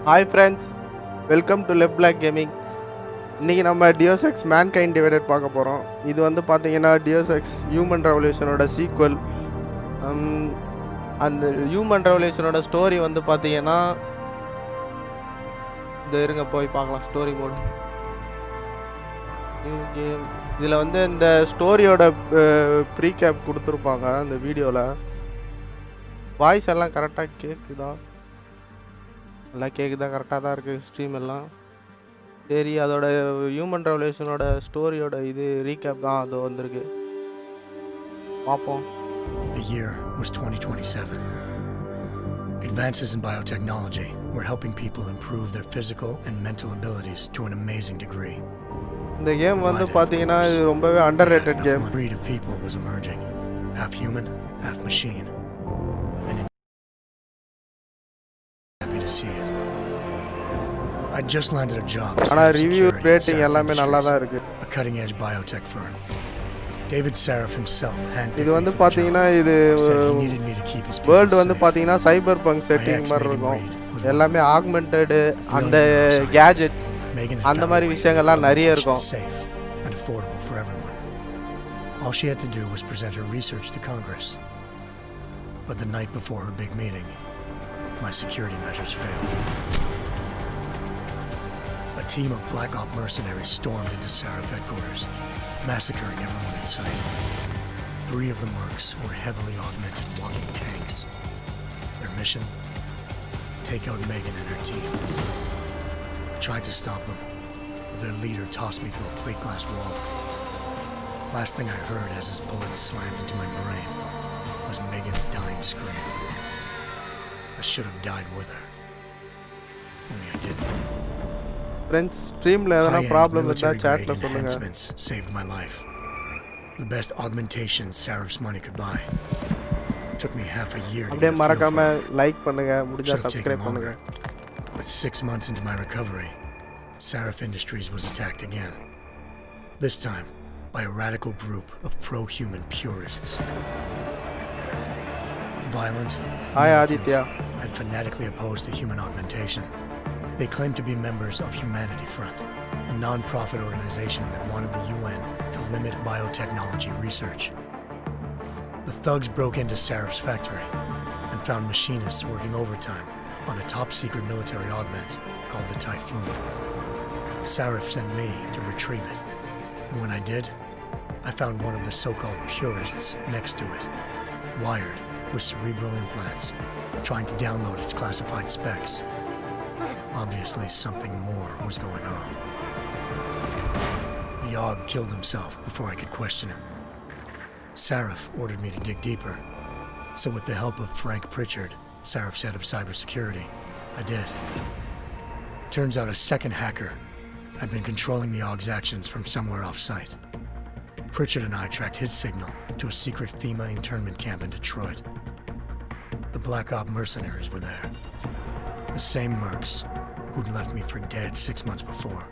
Hi friends, welcome to LEFTBLACK Gaming. இன்னைக்கு நம்ம Deus Ex Mankind Divided பார்க்க போகிறோம். இது வந்து பார்த்தீங்கன்னா Deus Ex Human Revolutionோட சீக்வல். அந்த Human Revolutionோட ஸ்டோரி வந்து பார்த்தீங்கன்னா இது இருங்க போய் பார்க்கலாம் ஸ்டோரி மோட். கேம் இதில் வந்து இந்த ஸ்டோரியோட ப்ரீகேப் கொடுத்துருப்பாங்க அந்த வீடியோவில். வாய்ஸ் எல்லாம் கரெக்டாக கேட்குதா? எல்லாம் கேட்குதா? கரெக்டாக தான் இருக்குது ஸ்ட்ரீம் எல்லாம். சரி, அதோட ஹியூமன் ரெவல்யூஷனோட ஸ்டோரியோட இது ரீகேப் தான் அது வந்திருக்கு, பார்ப்போம். The year was 2027. Advances in biotechnology were helping people improve their physical and mental abilities to an amazing degree. இந்த கேம் வந்து பார்த்தீங்கன்னா இது ரொம்பவே underrated game. A breed of people was emerging, half human, half machine. And happy to see it. I just landed a job. ஆனா review rating எல்லாமே நல்லா தான் இருக்கு. A cutting edge biotech firm. David Saraf himself handpicked. இது வந்து பாத்தீங்கன்னா இது world வந்து பாத்தீங்கன்னா சைபர் பங்க் செட்டிங் மாதிரி இருக்கும். எல்லாமே augmented அந்த கேஜெட்ஸ் அந்த மாதிரி விஷயங்கள்லாம் நிறைய இருக்கும். Safe and affordable for everyone. All she had to do was present her research to Congress. But the night before her big meeting, my security measures failed. A team of Black Op mercenaries stormed into Saraf headquarters, massacring everyone in sight. 3 of the mercs were heavily augmented walking tanks. Their mission? Take out Megan and her team. I tried to stop them, but their leader tossed me through a plate glass wall. Last thing I heard as his bullets slammed into my brain was Megan's dying scream. I should have died with her. Only I didn't. Friends, streamல எதனா problem இருந்தா chatல சொல்லுங்க. Saved my life. The best augmentations Saraf's money could buy. Took me half a year. அப்படியே மறக்காம like பண்ணுங்க, முடிஞ்சா subscribe பண்ணுங்க. But 6 months into my recovery, Saraf Industries was attacked again. This time by a radical group of pro-human purists. Violent, Hi Aditya. and fanatically opposed to human augmentation. They claimed to be members of Humanity Front, a non-profit organization that wanted the UN to limit biotechnology research. The thugs broke into Saraf's factory and found machinists working overtime on a top-secret military augment called the Typhoon. Saraf sent me to retrieve it, and when I did, I found one of the so-called purists next to it, wired with cerebral implants, trying to download its classified specs. Obviously, something more was going on. The Aug killed himself before I could question him. Saraf ordered me to dig deeper, so with the help of Frank Pritchard, Saraf's head of cybersecurity, I did. Turns out a second hacker had been controlling the Aug's actions from somewhere off-site. Pritchard and I tracked his signal to a secret FEMA internment camp in Detroit. The Black Op mercenaries were there. The same mercs who'd left me for dead 6 months before.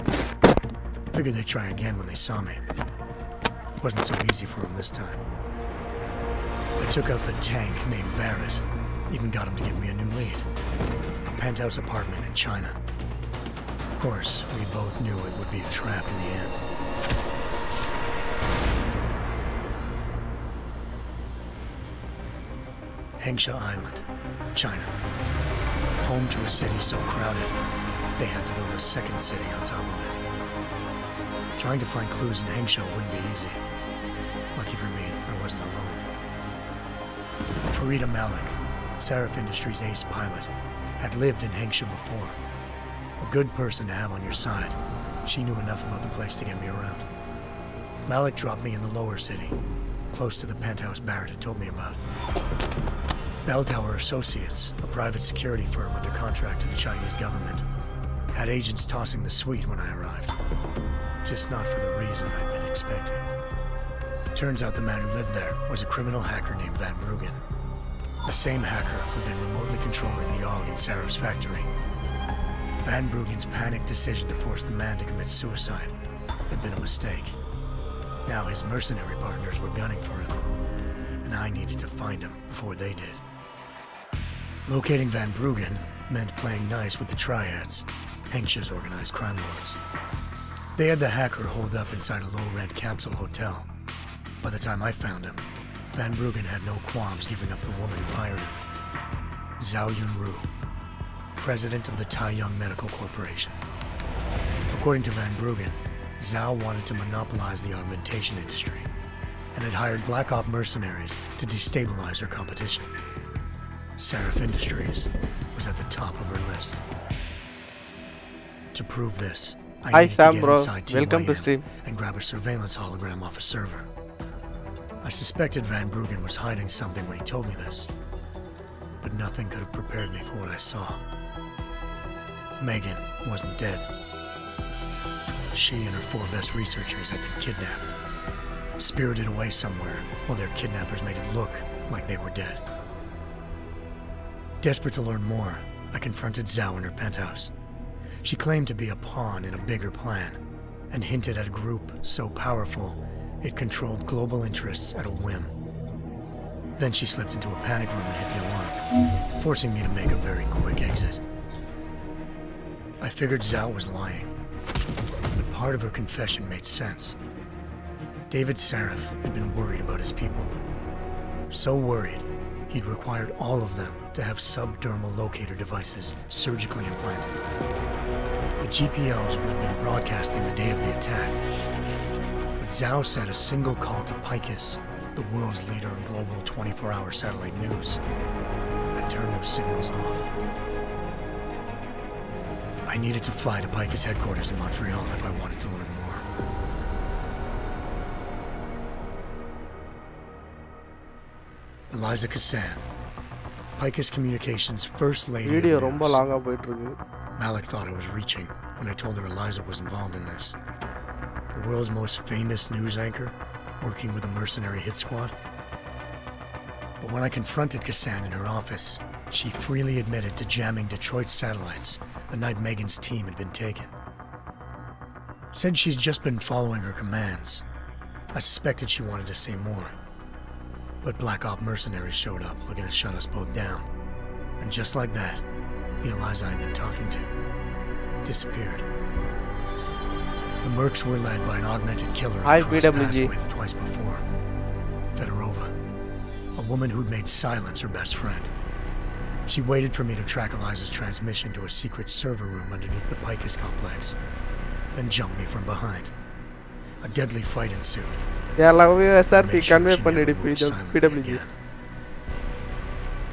Figured they'd try again when they saw me. Wasn't so easy for them this time. I took out the tank named Barrett, even got him to give me a new lead. A penthouse apartment in China. Of course, we both knew it would be a trap in the end. Hengsha Island, China. Home to a city so crowded, they had to build a second city on top of it. Trying to find clues in Hengsha wouldn't be easy. Lucky for me, I wasn't alone. Farida Malik, Saraf Industries' ace pilot, had lived in Hengsha before. A good person to have on your side. She knew enough about the place to get me around. Malik dropped me in the lower city, close to the penthouse Barrett had told me about. Bell Tower Associates, a private security firm under contract to the Chinese government, had agents tossing the suite when I arrived. Just not for the reason I'd been expecting. Turns out the man who lived there was a criminal hacker named Van Bruggen. The same hacker who'd been remotely controlling the Aug in Saraf's factory. Van Bruggen's panicked decision to force the man to commit suicide had been a mistake. Now his mercenary partners were gunning for him, and I needed to find him before they did. Locating Van Bruggen, meant playing nice with the triads, anxious organized crime lords. They had the hacker holed up inside a low-rent capsule hotel. By the time I found him, Van Bruggen had no qualms giving up the woman who hired him. Zhao Yunru, president of the Taiyang Medical Corporation. According to Van Bruggen, Zhao wanted to monopolize the augmentation industry and had hired Black Op mercenaries to destabilize her competition. Sarif Industries was at the top of her list. To prove this, I Hi needed Sam to get bro, inside welcome to TYM stream. and grab a surveillance hologram off a server. I suspected Van Bruggen was hiding something when he told me this, but nothing could have prepared me for what I saw. Megan wasn't dead. She and her 4 best researchers had been kidnapped, spirited away somewhere while their kidnappers made it look like they were dead. Desperate to learn more, I confronted Zhao in her penthouse. She claimed to be a pawn in a bigger plan, and hinted at a group so powerful it controlled global interests at a whim. Then she slipped into a panic room and hit the alarm, forcing me to make a very quick exit. I figured Zhao was lying, but part of her confession made sense. David Sarif had been worried about his people. So worried, he'd required all of them to have subdermal locator devices surgically implanted. The GPLs would have been broadcasting the day of the attack. But Zhao said a single call to Picus, the world's leader in global 24-hour satellite news, had turned those signals off. I needed to fly to Picus headquarters in Montreal if I wanted to learn more. Eliza Cassan, Picus Communications' first lady of video news. ரொம்ப லாங்கா போயிட்டு இருக்கு. Malik thought I was reaching when I told her Eliza was involved in this. The world's most famous news anchor, working with a mercenary hit squad. But when I confronted Cassan in her office, she freely admitted to jamming Detroit satellites the night Megan's team had been taken. Said she's just been following her commands. I suspected she wanted to say more. But Black Op mercenaries showed up looking to shut us both down. And just like that, the Eliza I'd been talking to disappeared. The mercs were led by an augmented killer Hi, I crossed paths BWG. with twice before, Fedorova, a woman who'd made silence her best friend. She waited for me to track Eliza's transmission to a secret server room underneath the Picus complex, then jumped me from behind. A deadly fight ensued. எல்லாமே I SRP made sure convey she பண்ணிடு never moved silently PWG. again.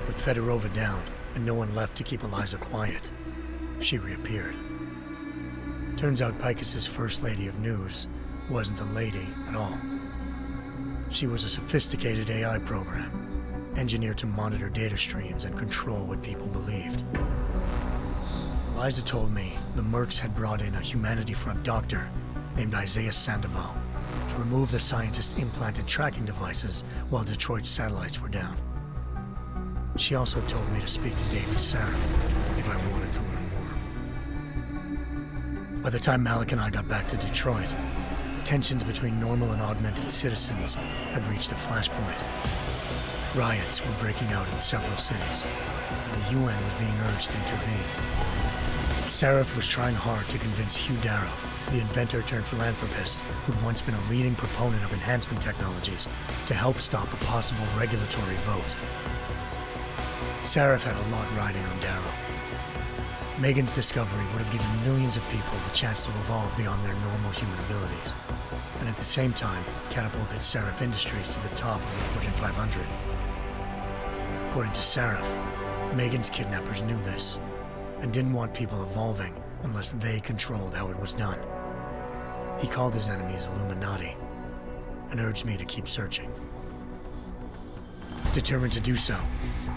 With Fedorova down and no one left to keep Eliza quiet, she reappeared. Turns out Picus's first lady of news wasn't a lady at all. She was a sophisticated AI program, engineered to monitor data streams and control what people believed. Eliza told me the mercs had brought in a Humanity Front doctor named Isaiah Sandoval to remove the scientist's implanted tracking devices while Detroit's satellites were down. She also told me to speak to David Sarif if I wanted to learn more. By the time Malik and I got back to Detroit, tensions between normal and augmented citizens had reached a flashpoint. Riots were breaking out in several cities, and the UN was being urged to intervene. Sarif was trying hard to convince Hugh Darrow, the inventor-turned-philanthropist who'd once been a leading proponent of enhancement technologies, to help stop a possible regulatory vote. Sarif had a lot riding on Darrow. Megan's discovery would have given millions of people the chance to evolve beyond their normal human abilities, and at the same time catapulted Sarif Industries to the top of the Fortune 500. According to Sarif, Megan's kidnappers knew this, and didn't want people evolving unless they controlled how it was done. He called his enemies Illuminati, and urged me to keep searching. Determined to do so,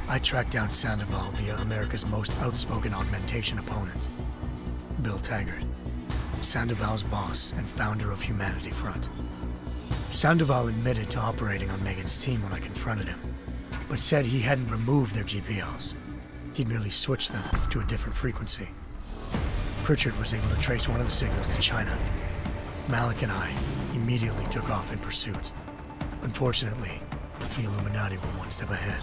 I tracked down Sandoval via America's most outspoken augmentation opponent, Bill Taggart, Sandoval's boss and founder of Humanity Front. Sandoval admitted to operating on Megan's team when I confronted him, but said he hadn't removed their GPLs. He'd merely switched them to a different frequency. Pritchard was able to trace one of the signals to China. Malik and I immediately took off in pursuit. Unfortunately, the Illuminati were one step ahead.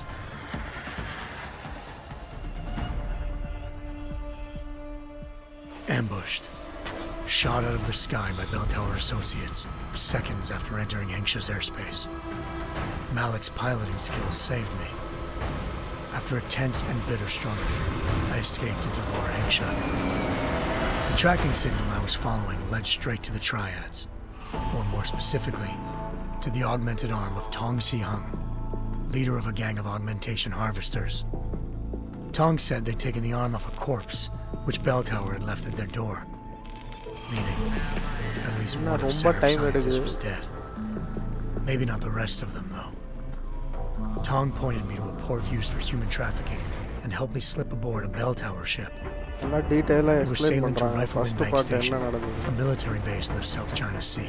Ambushed. Shot out of the sky by bell tower associates, seconds after entering Nixxes airspace. Malik's piloting skills saved me. After a tense and bitter struggle, I escaped into Lower Nixxes. The tracking signal I was following led straight to the Triads, or more specifically, to the augmented arm of Tong Si-hung, leader of a gang of augmentation harvesters. Tong said they'd taken the arm off a corpse, which Bell Tower had left at their door, meaning at least one of Sarah's scientists was dead. Maybe not the rest of them, though. Tong pointed me to a port used for human trafficking and helped me slip aboard a Bell Tower ship. We were sailing to Rifleman Bank Station, a military base in the South China Sea.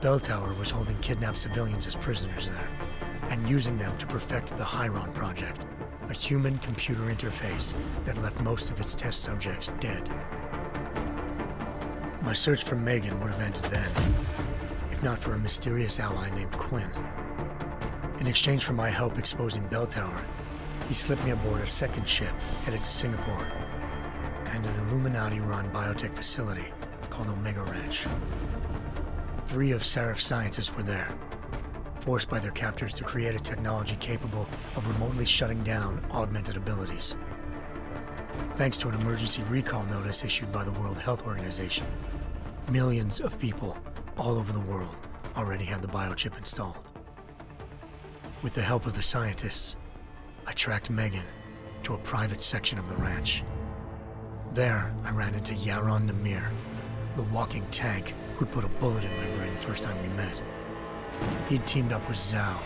Bell Tower was holding kidnapped civilians as prisoners there, and using them to perfect the Hyron Project, a human-computer interface that left most of its test subjects dead. My search for Megan would have ended then, if not for a mysterious ally named Quinn. In exchange for my help exposing Bell Tower, he slipped me aboard a second ship headed to Singapore, and an Illuminati-run biotech facility called Omega Ranch. 3 of Sarif's scientists were there, forced by their captors to create a technology capable of remotely shutting down augmented abilities. Thanks to an emergency recall notice issued by the World Health Organization, millions of people all over the world already had the biochip installed. With the help of the scientists, I tracked Megan to a private section of the ranch. There, I ran into Yaron Namir, the walking tank who'd put a bullet in my brain the first time we met. He'd teamed up with Zhao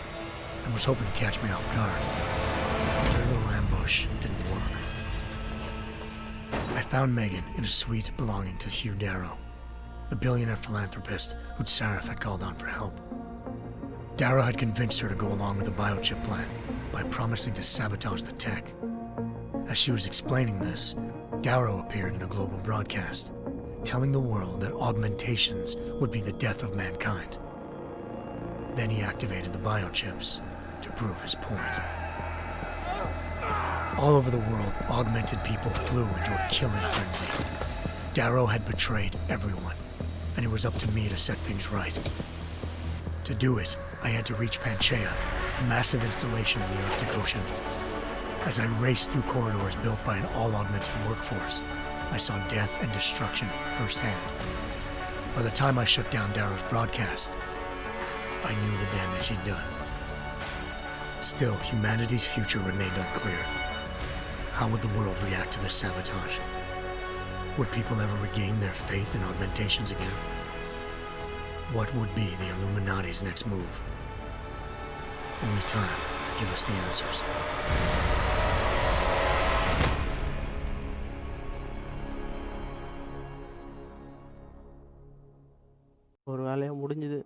and was hoping to catch me off guard. Their little ambush didn't work. I found Megan in a suite belonging to Hugh Darrow, the billionaire philanthropist who'd Sarif had called on for help. Darrow had convinced her to go along with the biochip plan by promising to sabotage the tech. As she was explaining this, Darrow appeared in a global broadcast, telling the world that augmentations would be the death of mankind. Then he activated the biochips to prove his point. All over the world, augmented people flew into a killing frenzy. Darrow had betrayed everyone, and it was up to me to set things right. To do it, I had to reach Panchaea, a massive installation in the Arctic Ocean. As I raced through corridors built by an all-augmented workforce, I saw death and destruction firsthand. By the time I shut down Darrow's broadcast, I knew the damage he'd done. Still, humanity's future remained unclear. How would the world react to this sabotage? Would people ever regain their faith in augmentations again? What would be the Illuminati's next move? Only time will give us the answers. ஒரு வேலையா முடிஞ்சது.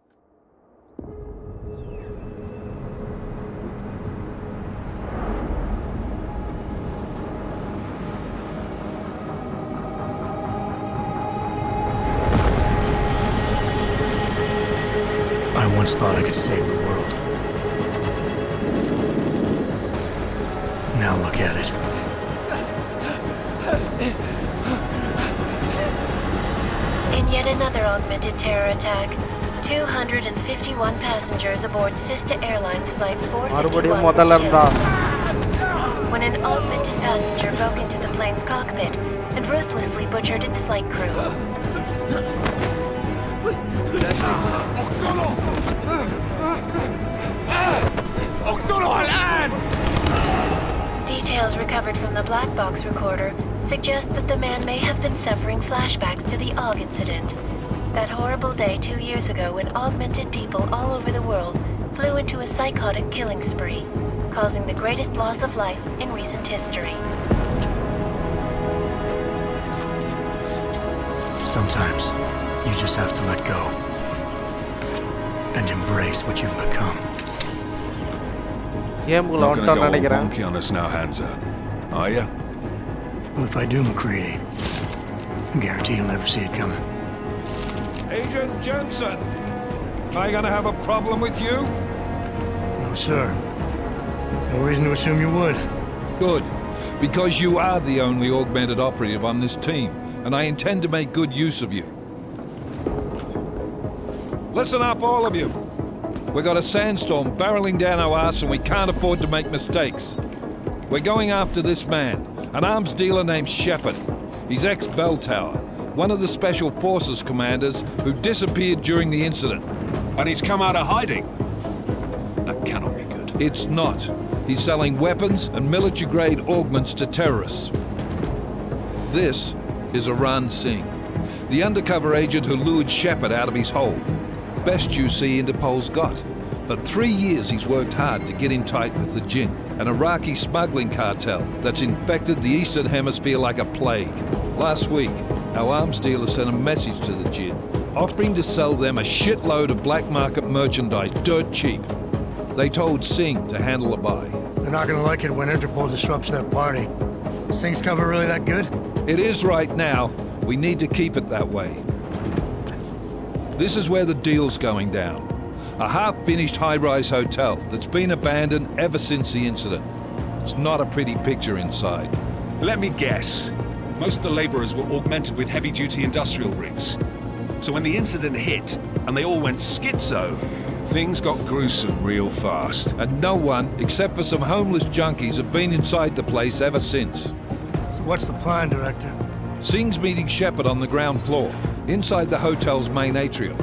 I once thought I could save the world. Now look at it. In yet another augmented terror attack, 251 passengers aboard Sister Airlines Flight 451 were killed when an augmented passenger broke into the plane's cockpit and ruthlessly butchered its flight crew. Details recovered from the black box recorder suggest that the man may have been suffering flashbacks to the AUG incident. That horrible day 2 years ago when augmented people all over the world flew into a psychotic killing spree, causing the greatest loss of life in recent history. Sometimes you just have to let go and embrace what you've become. கேமுக்குள்ள Not gonna வந்துட்டோம்னு go all நினைக்கிறேன். wonky on us now, Hansa. Are you? Well, if I do, McCready, I guarantee you'll never see it coming. Agent Jensen, am I gonna have a problem with you? No, sir. No reason to assume you would. Good, because you are the only augmented operative on this team. and I intend to make good use of you. Listen up, all of you. We got a sandstorm barreling down our arse and we can't afford to make mistakes. We're going after this man, an arms dealer named Shepard. He's ex-Bell Tower, one of the Special Forces commanders who disappeared during the incident. And he's come out of hiding. That cannot be good. It's not. He's selling weapons and military-grade augments to terrorists. This is Aran Singh, the undercover agent who lured Shepard out of his hole. Best you see Interpol's got. For 3 years he's worked hard to get in tight with the Jinn, an Iraqi smuggling cartel that's infected the Eastern Hemisphere like a plague. Last week, our arms dealer sent a message to the Jinn, offering to sell them a shitload of black market merchandise dirt cheap. They told Singh to handle the buy. They're not gonna like it when Interpol disrupts their party. Singh's cover really that good? It is right now. We need to keep it that way. This is where the deal's going down. A half-finished high-rise hotel that's been abandoned ever since the incident. It's not a pretty picture inside. Let me guess. Most of the laborers were augmented with heavy-duty industrial rigs. So when the incident hit, and they all went schizo, things got gruesome real fast. And no one, except for some homeless junkies, have been inside the place ever since. So what's the plan, Director? Singh's meeting Shepard on the ground floor, inside the hotel's main atrium.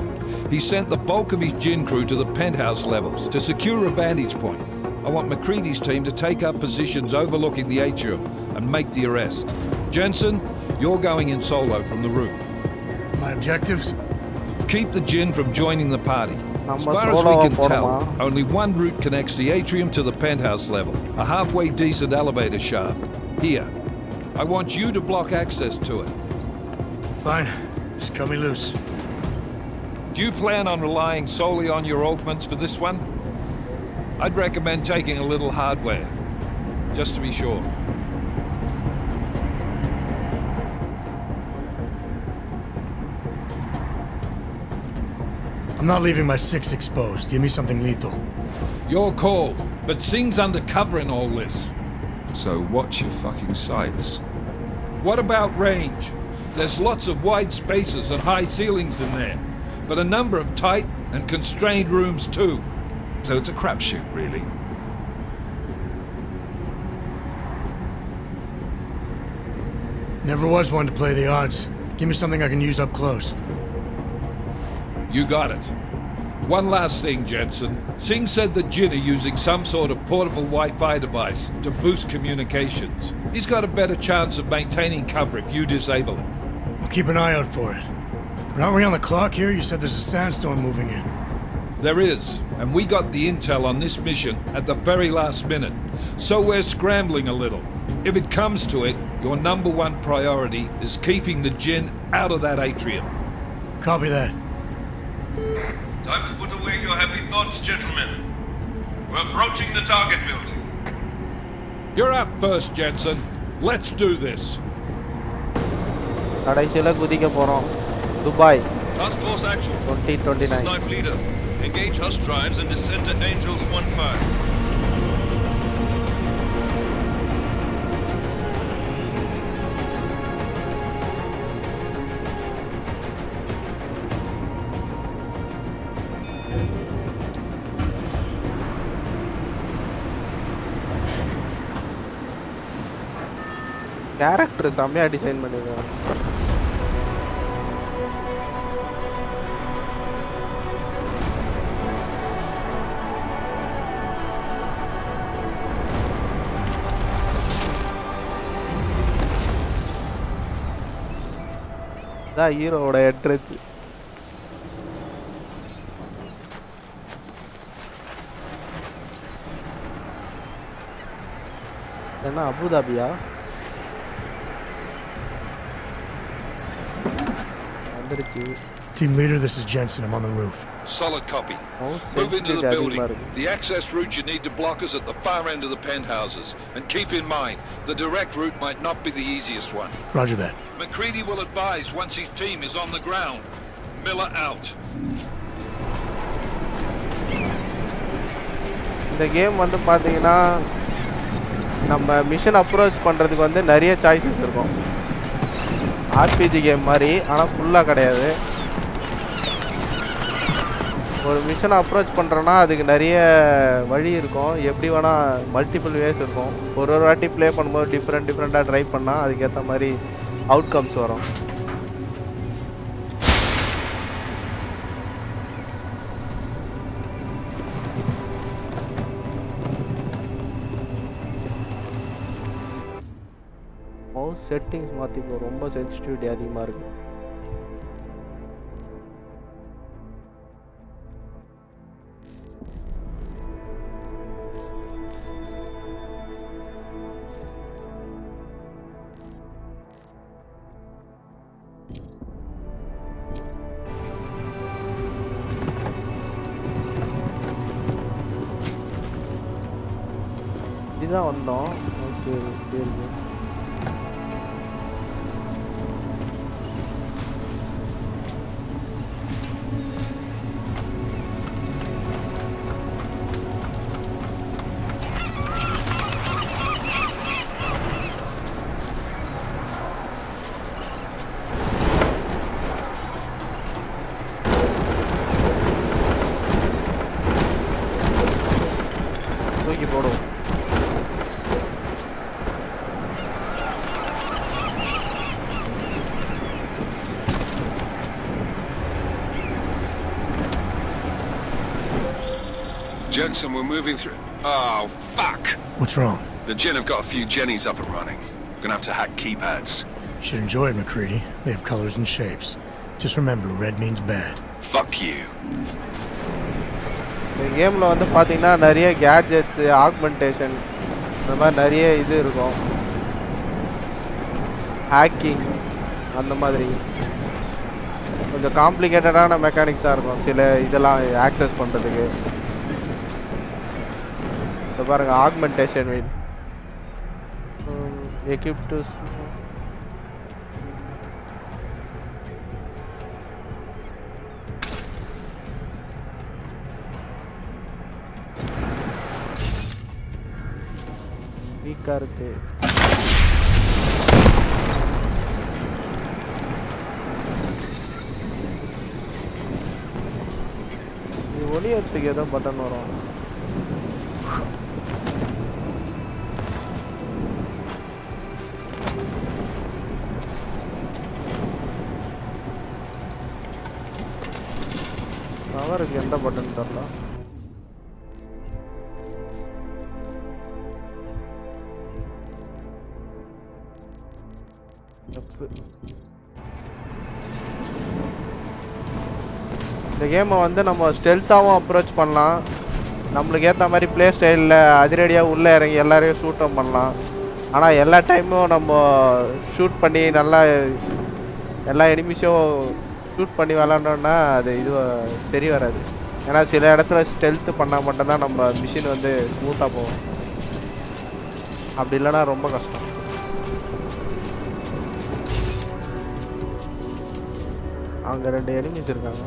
He sent the bulk of his Jinn crew to the penthouse levels to secure a vantage point. I want McCready's team to take up positions overlooking the atrium and make the arrest. Jensen, you're going in solo from the roof. My objectives? Keep the Jinn from joining the party. As Number far as solo we can or tell, Porma. only one route connects the atrium to the penthouse level, a halfway decent elevator shaft. Here. I want you to block access to it. Fine. Just cut me loose. Do you plan on relying solely on your augments for this one? I'd recommend taking a little hardware, just to be sure. I'm not leaving my 6 exposed. Give me something lethal. Your call, but Singh's undercover in all this. So watch your fucking sights. What about range? There's lots of wide spaces and high ceilings in there, but a number of tight and constrained rooms too. So it's a crapshoot, really. Never was one to play the odds. Give me something I can use up close. You got it. One last thing, Jensen. Singh said the Jinn are using some sort of portable Wi-Fi device to boost communications. He's got a better chance of maintaining cover if you disable it. I'll keep an eye out for it. But aren't we on the clock here? You said there's a sandstorm moving in. There is, and we got the intel on this mission at the very last minute. So we're scrambling a little. If it comes to it, your number one priority is keeping the Jinn out of that atrium. Copy that. Time to put away your happy thoughts, gentlemen. We're approaching the target building. You're up first, Jensen. Let's do this. கடைசியில குதிக்க போறோம். Dubai Task Force Actual. 2029. Knife Leader. Engage Hush drives and descend to Angels 1-5. Character செம்மையா design பண்ணிருக்காங்க. இதான் ஹீரோவோட entrance. என்ன அபுதாபியா? Team leader, this is Jensen. I'm on the roof. Solid copy. Oh, Move into the sensitive building. அதிகமா The access route you need to block is at the far end of the penthouses. And keep in mind, the direct route might not be the easiest one. Roger that. McCready will advise once his team is on the ground. Miller out. இந்த game வந்து பாத்தீங்கன்னா நம்ம mission approach பண்றதுக்கு வந்து நிறைய choices இருக்கும். RPG game மாதிரி, ஆனால் ஃபுல்லாக கிடையாது. ஒரு மிஷனை அப்ரோச் பண்ணுறோன்னா அதுக்கு நிறைய வழி இருக்கும். எப்படி வேணால் மல்டிபிள் வேஸ் இருக்கும். ஒரு வாட்டி ப்ளே பண்ணும்போது டிஃப்ரெண்ட்டாக ட்ரை பண்ணால் அதுக்கேற்ற மாதிரி அவுட்கம்ஸ் வரும். மவுஸ் செட்டிங்ஸ் மாற்றிப்போ, ரொம்ப சென்சிட்டிவிட்டி அதிகமாக இருக்குது. இதுதான் வந்தோம். ஓகே, இப்படி இருக்கு. தூக்கி போடுவோம். Jensen, we're moving through. Oh, fuck! What's wrong? The Jinn have got a few Jennies up and running. We're gonna have to hack keypads. You should enjoy it, McCready. They have colors and shapes. Just remember, red means bad. Fuck you. இந்த கேமில் வந்து பார்த்தீங்கன்னா நிறைய gadgets, augmentation, இந்த மாதிரி நிறைய இது இருக்கும். ஹேக்கிங் அந்த மாதிரி கொஞ்சம் காம்ப்ளிகேட்டடான மெக்கானிக்ஸாக இருக்கும் சில இதெல்லாம் ஆக்சஸ் பண்ணுறதுக்கு. இப்போ பாருங்கள், ஆக்மெண்டேஷன் வீல் எக்யூப் டு வீக்காக இருக்குது. இது ஒளியறதுக்கு ஏதோ பட்டன் வரும். அவருக்கு எந்த பட்டன் தரல. இந்த கேமை வந்து நம்ம ஸ்டெல்த்தாகவும் அப்ரோச் பண்ணலாம். நம்மளுக்கு ஏற்ற மாதிரி ப்ளே ஸ்டைலில் அதிரடியாக உள்ளே இறங்கி எல்லாரையும் ஷூட்டும் பண்ணலாம். ஆனால் எல்லா டைமும் நம்ம ஷூட் பண்ணி நல்லா எல்லா எனிமிஸும் ஷூட் பண்ணி விளாண்டோன்னா அது இது சரி வராது. ஏன்னா சில இடத்துல ஸ்டெல்த்து பண்ணால் மட்டும்தான் நம்ம மிஷின் வந்து ஸ்மூத்தாக போகும். அப்படி இல்லைன்னா ரொம்ப கஷ்டம். அங்கே 2 எனிமிஸ் இருக்காங்க.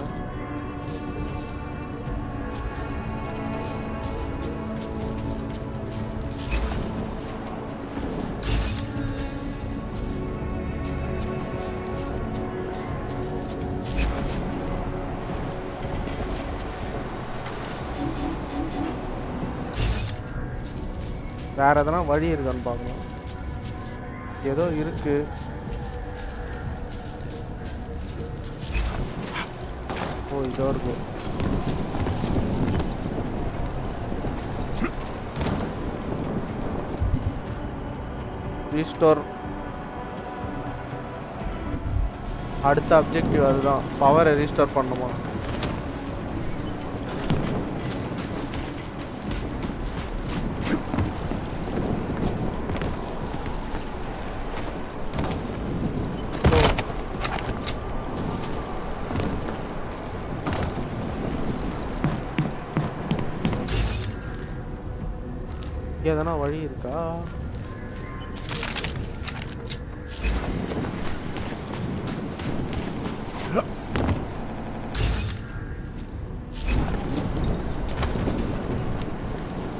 வேற எதனா வழி இருக்கான்னு பார்க்கணும். ஏதோ இருக்கு. ஓ, இதோ இருக்கு. ரீஸ்டோர். அடுத்த அப்ஜெக்டிவ் அதுதான், பவரை ரீஸ்டோர் பண்ணுமா. எதனா வழி இருக்கா?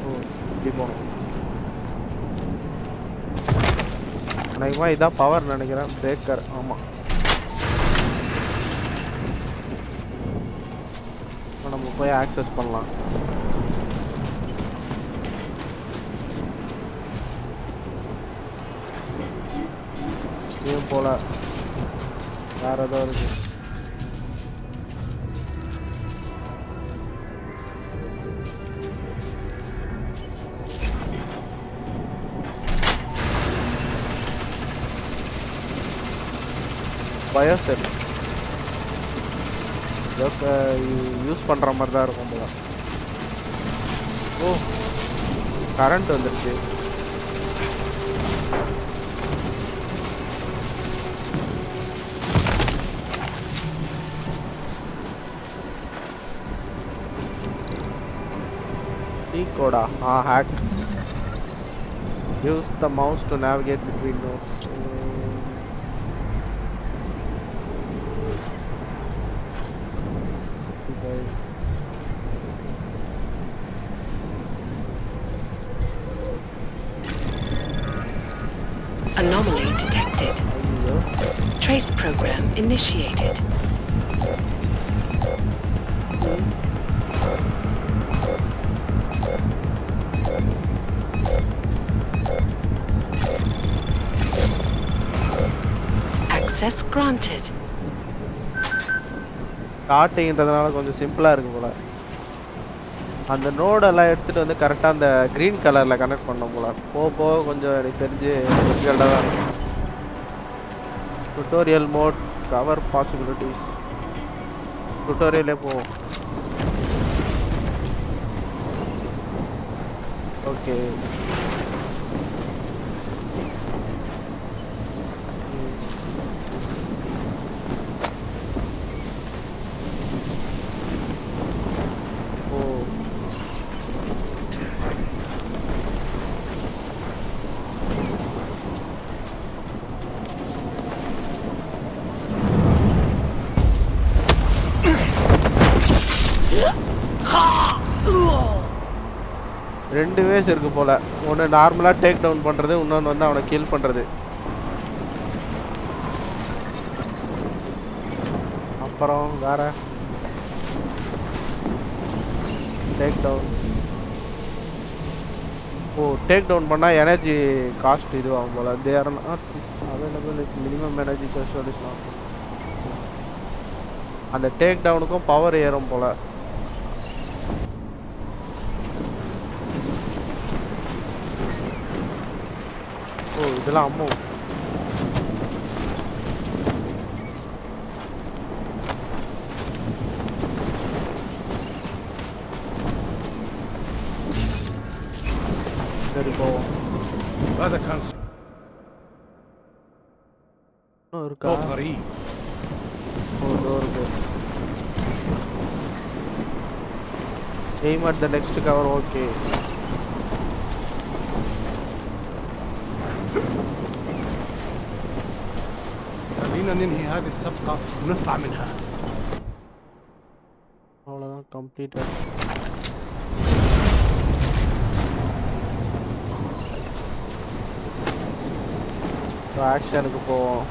ஓ, இப்படி போகணும். அநேகமா இதான் பவர் நினைக்கிறேன். பிரேக்கர். ஆமாம், நம்ம போய் ஆக்சஸ் பண்ணலாம். போல வேற ஏதோ இருக்கு. பயோசெல் யூஸ் பண்ற மாதிரி தான் இருக்கும் போல. ஓ, கரண்ட் வந்துருச்சு. Coda. Hack. Use the mouse to navigate between nodes. Anomaly detected. Trace program initiated. Access granted. ஸ்டார்டிங்ன்றதுனால கொஞ்சம் சிம்பிளாக இருக்கு போல. அந்த நோடெல்லாம் எடுத்துகிட்டு வந்து கரெக்டாக அந்த க்ரீன் கலரில் கனெக்ட் பண்ணோம் போல. போக கொஞ்சம் எனக்கு தெரிஞ்சு டிஃபிகல்ட்டாக தான் இருக்கும். Tutorial mode cover possibilities. டுட்டோரியலே போவோம். ஓகே, ரெண்டு வேஸ் இருக்கு போல. ஒன்று நார்மலாக டேக் டவுன் பண்ணுறது, இன்னொன்று வந்து அவனை கில் பண்ணுறது. அப்புறம் வேற டேக் டவுன். ஓ, டேக் டவுன் பண்ணால் எனர்ஜி காஸ்ட் இதுவாகும் போல. They are not available with minimum energy cost is not. அந்த டேக் டவுனுக்கும் பவர் ஏறும் போல. ஓ, இதெல்லாம் அம்மோ. சரி போவோம். இருக்கா? Aim at the next cover. Okay. خلينا ننهي هذه الصفقة ونطلع منها. அவ்வளோதான், கம்ப்ளீட். ஆக்ஷனுக்கு போவோம்.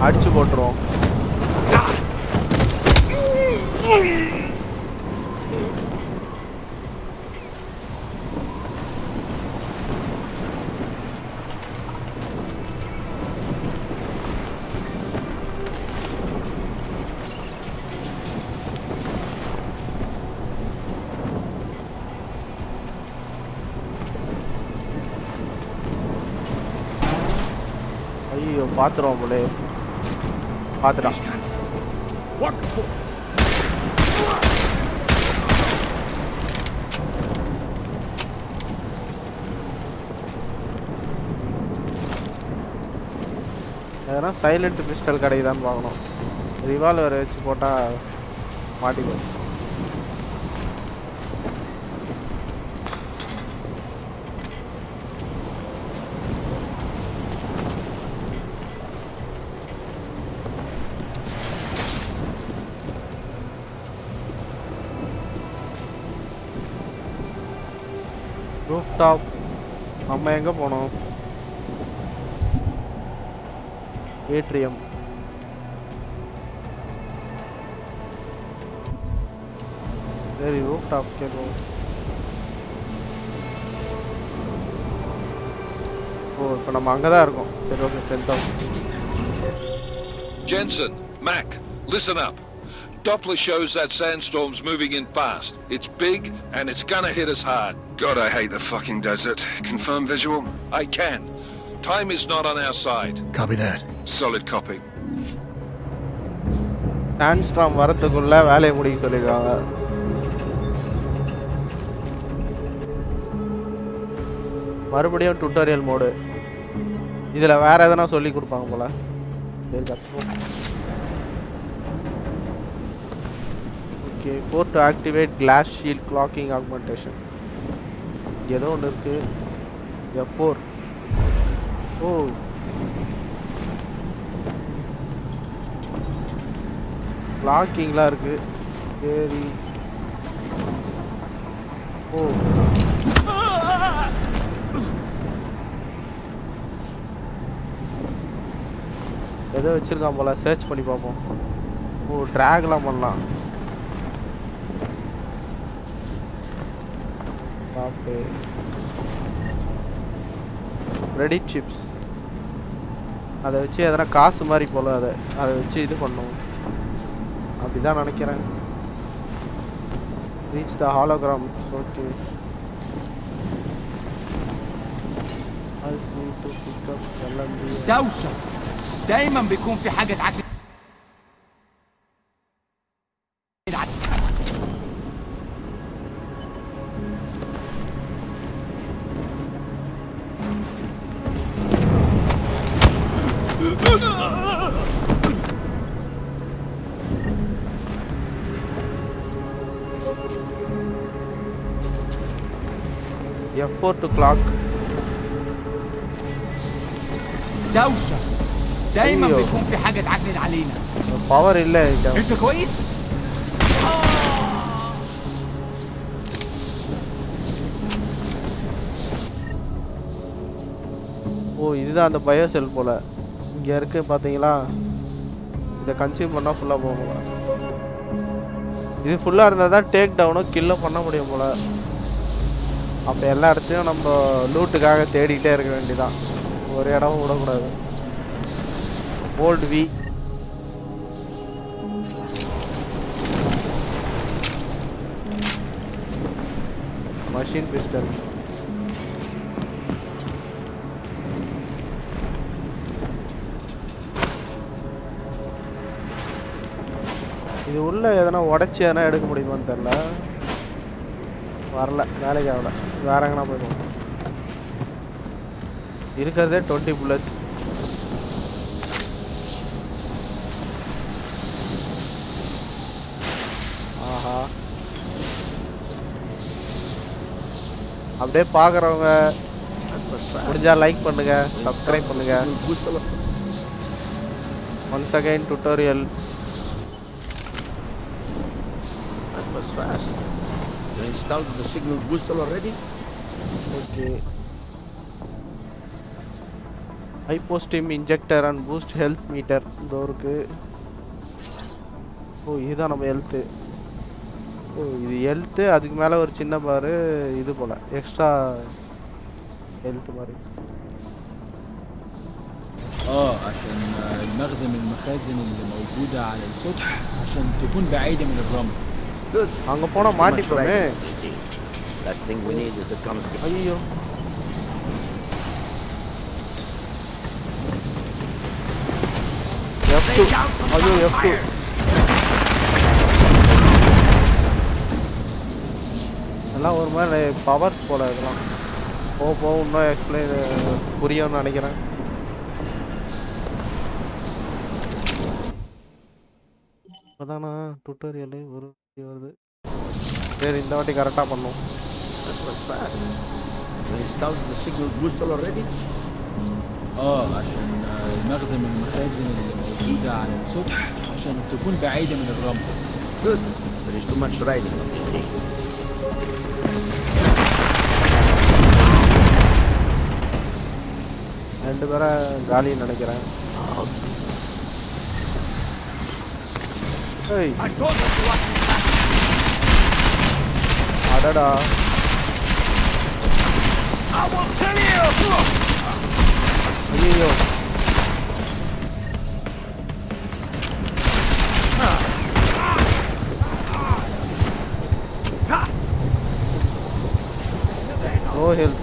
அடிச்சு போட்டுருவோம். ஐயோ, பாத்துருவோம் போலே. பாத்துட்டான். எதனா சைலண்ட் பிஸ்டல் கிடைக்குதான்னு பார்க்கணும். ரிவால்வர் வச்சு போட்டால் மாட்டிக்கும். Roof top. நம்ம எங்கே போனோம்? ஏட்ரியம். சரி ரூஃப் டாப் கேட்போம். ஓ இப்போ நம்ம அங்கே தான் இருக்கோம். சரி okay 10,000. Jensen, Mac, listen up. Doppler shows that sandstorm's moving in fast. It's big and it's gonna hit us hard. God, I hate the fucking desert. Confirm visual? I can. Time is not on our side. Copy that. Solid copy. சாண்ட்ஸ்டார்ம் வரத்துக்குள்ள வேலையை முடிக்க சொல்லியிருக்காங்க. மறுபடியும் tutorial mode. இதில் வேற எதனா சொல்லி கொடுப்பாங்க போல. Okay 4 to activate glass shield clocking augmentation. ஏதோ ஒன்று இருக்கு. F4. ஓ லாக்கிங்லாம் இருக்கு. சரி ஓ ஏதோ வச்சிருக்கான் போல. சர்ச் பண்ணி பார்ப்போம். ஓ ட்ராக்லாம் பண்ணலாம். பாப்பு ரெடிட் சிப்ஸ் அதை வச்சு எதனா காசு மாதிரி போல. அதை வச்சு இது பண்ணும் அப்படிதான் நினைக்கிறேன். Reach the hologram. Okay دوشة دايما بيكون في حاجة تعكس. F4 to clock. دوشة دايما بيكون في حاجة تعكنن علينا. باور إلا انت كويس؟ ஓ இதுதான் அந்த பயோ செல் போல. இங்கே இருக்கு பார்த்தீங்களா? இதை கன்சியூம் பண்ணால் ஃபுல்லாக போகும் போல. இது ஃபுல்லாக இருந்தால் தான் டேக் டவுனும் கில்லும் பண்ண முடியும் போல. அப்போ எல்லா இடத்தையும் நம்ம லூட்டுக்காக தேடிக்கிட்டே இருக்க வேண்டியதான். ஒரு இடமும் விடக்கூடாது. Old V machine pistol. இது உள்ள எதனா உடச்சி எதனா எடுக்க முடியுமான்னு தெரில. வரல வேலைக்கு ஆகல. வேற எங்கன்னா போயிடுவோம். இருக்கிறதே 20 புல்லட்ஸ். ஆஹா அப்படியே பார்க்குறவங்க முடிஞ்சா லைக் பண்ணுங்க, சப்ஸ்கிரைப் பண்ணுங்க. Once again tutorial. You installed the signal booster already? Okay. Hypostim injector and boost health meter. இதோ இருக்கு. ஓ இதுதான் நம்ம ஹெல்த்து. ஓ இது ஹெல்த்து. அதுக்கு மேலே ஒரு சின்ன பாரு இது போல் எக்ஸ்ட்ரா ஹெல்த் மாதிரி. عشان المخزن من المخازن اللي موجودة على السطح عشان تكون بعيدة من الرمل. Good. அங்கே போனால் மாட்டிப்போமே. Last thing we need is the conscript. ஐயோ F2. ஐயோ F2. எல்லாம் ஒரு மாதிரி பவர்ஸ் போல இருக்கலாம். போக இன்னும் எக்ஸ்பிளைன் புரியும்னு நினைக்கிறேன். இப்போதானா டுட்டோரியல் ஒரு வருது. சரி இந்த வாட்டி கரெக்டாக பண்ணும். That was fast. You installed the signal booster already? عشان المخزن من المخازن اللي موجودة على السطح عشان تكون بعيدة من الرمل. Good. There is too much riding on this thing. ரெண்டு பேரை காலின்னு நினைக்கிறேன். அடடா ஐயோ low health.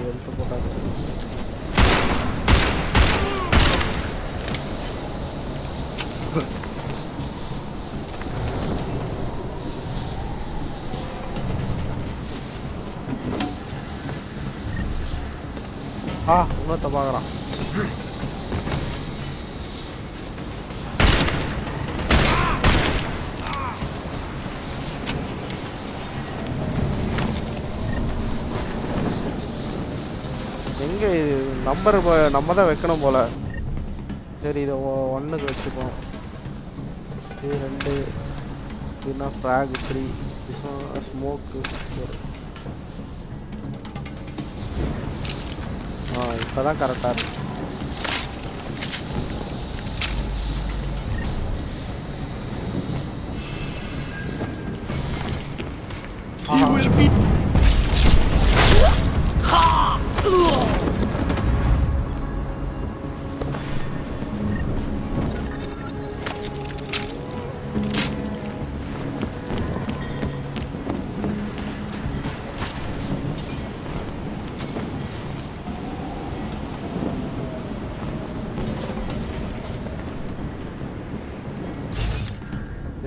Health போட்டாச்சு. இன்னொருத்த பார்க்குறான். எங்கே நம்பர் நம்ம தான் வைக்கணும் போல. சரி இதை 1க்கு வச்சுப்போம். இது 2 இதுனா ஃப்ராக் 3 ஸ்மோக்கு. இப்போ தான் கரெக்டாக இருக்கு.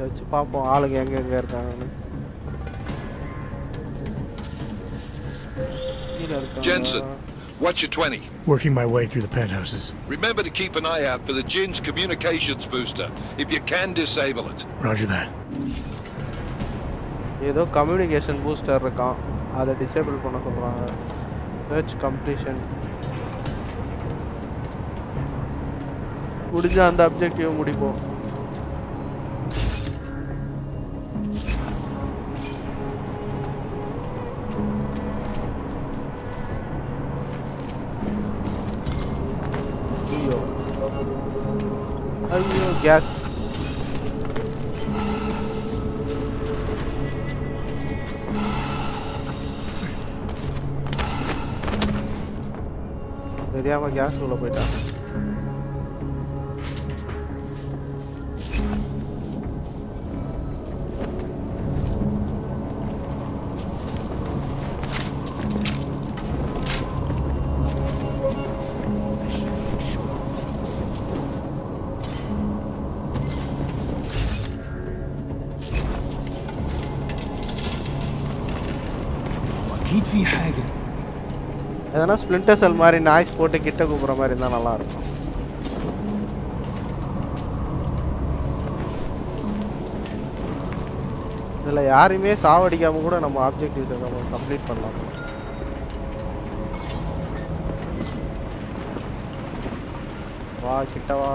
வச்சு பார்ப்போம் ஆளுங்க எங்க இருக்காங்கன்னு. Jensen, what's your 20? Working my way through the penthouses. Remember to keep an eye out for the Jin's communications booster. If you can, disable it. Roger that. ஏதோ கம்யூனிகேஷன் பூஸ்டர் இருக்கான், அதை டிசேபிள் பண்ண சொல்றாங்க. சர்ச் கம்ப்ளீஷன் முடிஞ்ச அந்த objective முடிப்போம். ஐயோ case. தெரியாம கேஸ் உள்ள போயிட்டான். اكيد في حاجه. எதனா ஸ்பிளிண்டர் செல் மாதிரி நாய்ஸ் போட்டு கிட்ட கூப்பிட்ற மாதிரி இருந்தால் நல்லா இருக்கும். இதில் யாரையுமே சாவடிக்காம கூட நம்ம ஆப்ஜெக்டிவ்ஸை நம்ம கம்ப்ளீட் பண்ணலாம். வா கிட்ட வா.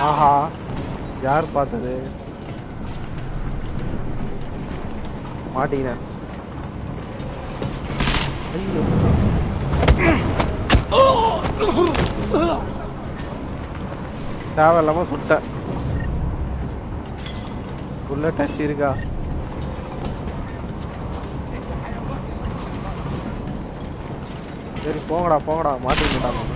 ஆஹா யார் பார்த்தது? மாட்டீங்க. தேவையில்லாம சுட்ட உள்ள டச் இருக்கா? சரி போங்கடா போங்கடா, மாட்டிக்கிட்டாங்க.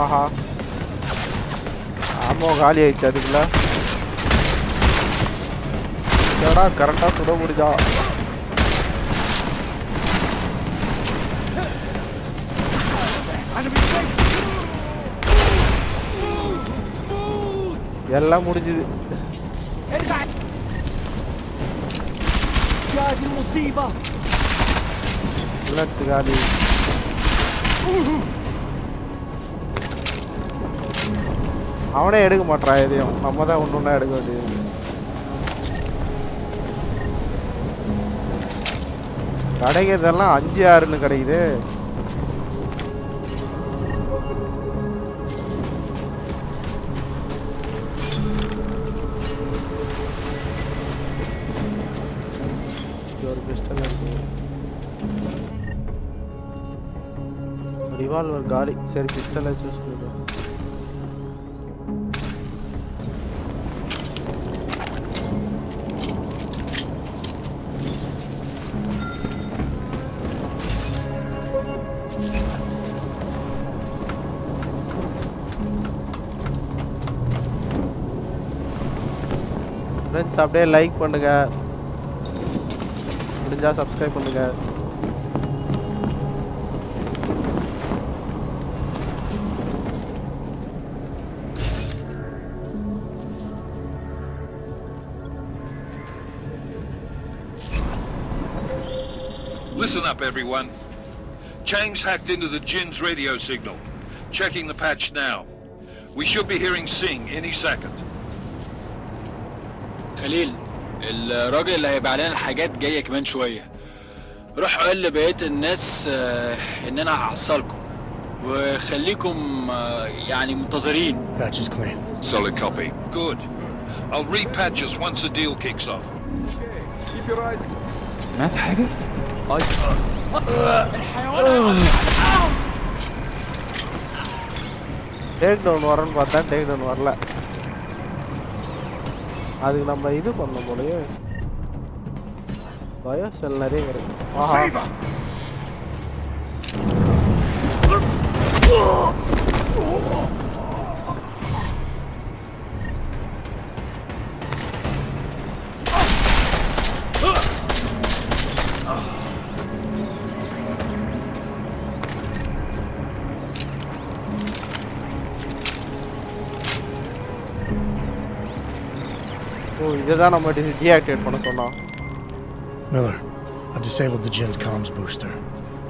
ஆஹா ஆமா காலி ஆயிடுச்சு. அதுக்குள்ள ஏடா கரெக்டாக சுட முடிஞ்சா. எல்லாம் முடிஞ்சுது. புல்லட்ஸ் காலி. அவனே எடுக்க மாட்டான் எதையும், நம்ம தான் ஒன்று எடுக்க வேண்டியது. கிடைக்கிறதெல்லாம் 5-6ன்னு கிடைக்குது. ஒரு பிஸ்டல் இருக்கு, ரிவால்வர் காலி. சரி பிஸ்டலை சூஸ் பண்ணுறோம். ஃப்ரெண்ட்ஸ் அப்படியே லைக் பண்ணுங்க, முடிஞ்சா சப்ஸ்கிரைப் பண்ணுங்க. Listen up, everyone. Chang's hacked into the Jin's radio signal. Checking the patch now. We should be hearing Sing any second. خليل، الراجل اللي هيبقى علينا الحاجات جايه كمان شويه. روح قول لبقيه الناس ان انا هحصلكم وخليكم يعني منتظرين. Patch is clean. Solid copy. Good. I'll repatch us once the deal kicks off. Keep your eyes. سمعت حاجه؟ Take down வரன்னு பார்த்தா take down வரல. அதுக்கு நம்ம இது பண்ண போலயே, biocell நிறைய இருக்கு. ஆஹா இதுதான் நம்ம டீஆக்டிவேட் பண்ண சொன்னோம். Miller, I've disabled the Jin's comms booster.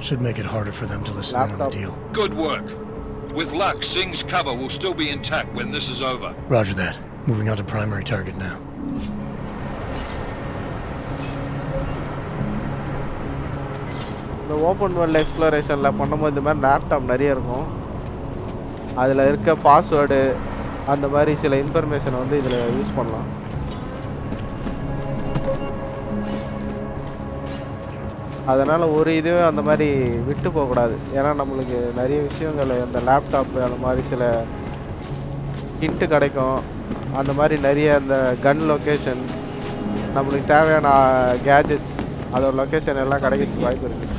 Should make it harder for them to listen in on the deal. Good work. With luck, Sing's cover will still be intact when this is over. Roger that. Moving on to primary target now. இந்த open world எக்ஸ்ப்ளோரேஷனில் பண்ணும்போது இந்த மாதிரி laptop நிறைய இருக்கும். அதில் இருக்க password அந்த மாதிரி சில இன்ஃபர்மேஷனை வந்து இதில் யூஸ் பண்ணலாம். அதனால் ஒரு இதுவே அந்த மாதிரி விட்டு போகக்கூடாது. ஏன்னா நம்மளுக்கு நிறைய விஷயங்கள் அந்த லேப்டாப்பு அந்த மாதிரி சில ஹிண்ட்டு கிடைக்கும். அந்த மாதிரி நிறைய அந்த கன் லொக்கேஷன், நம்மளுக்கு தேவையான கேஜெட்ஸ், அதோட லொக்கேஷன் எல்லாம் கிடைக்கிறதுக்கு வாய்ப்பு இருக்குது.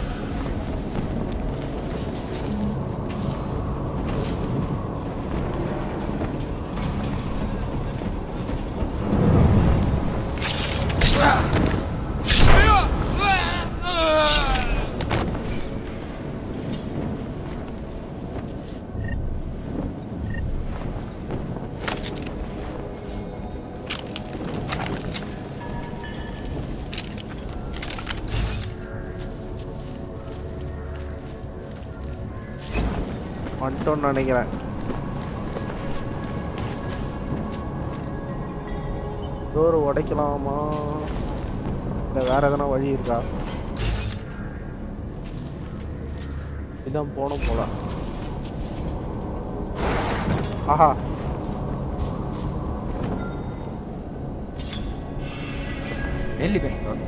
வந்துட்டோன்னு நினைக்கிறேன். டோர் உடைக்கலாமா இல்லை வேற எதனா வழி இருக்கா? இதான் போனோம் போல. ஆஹா ايه اللي بيحصل؟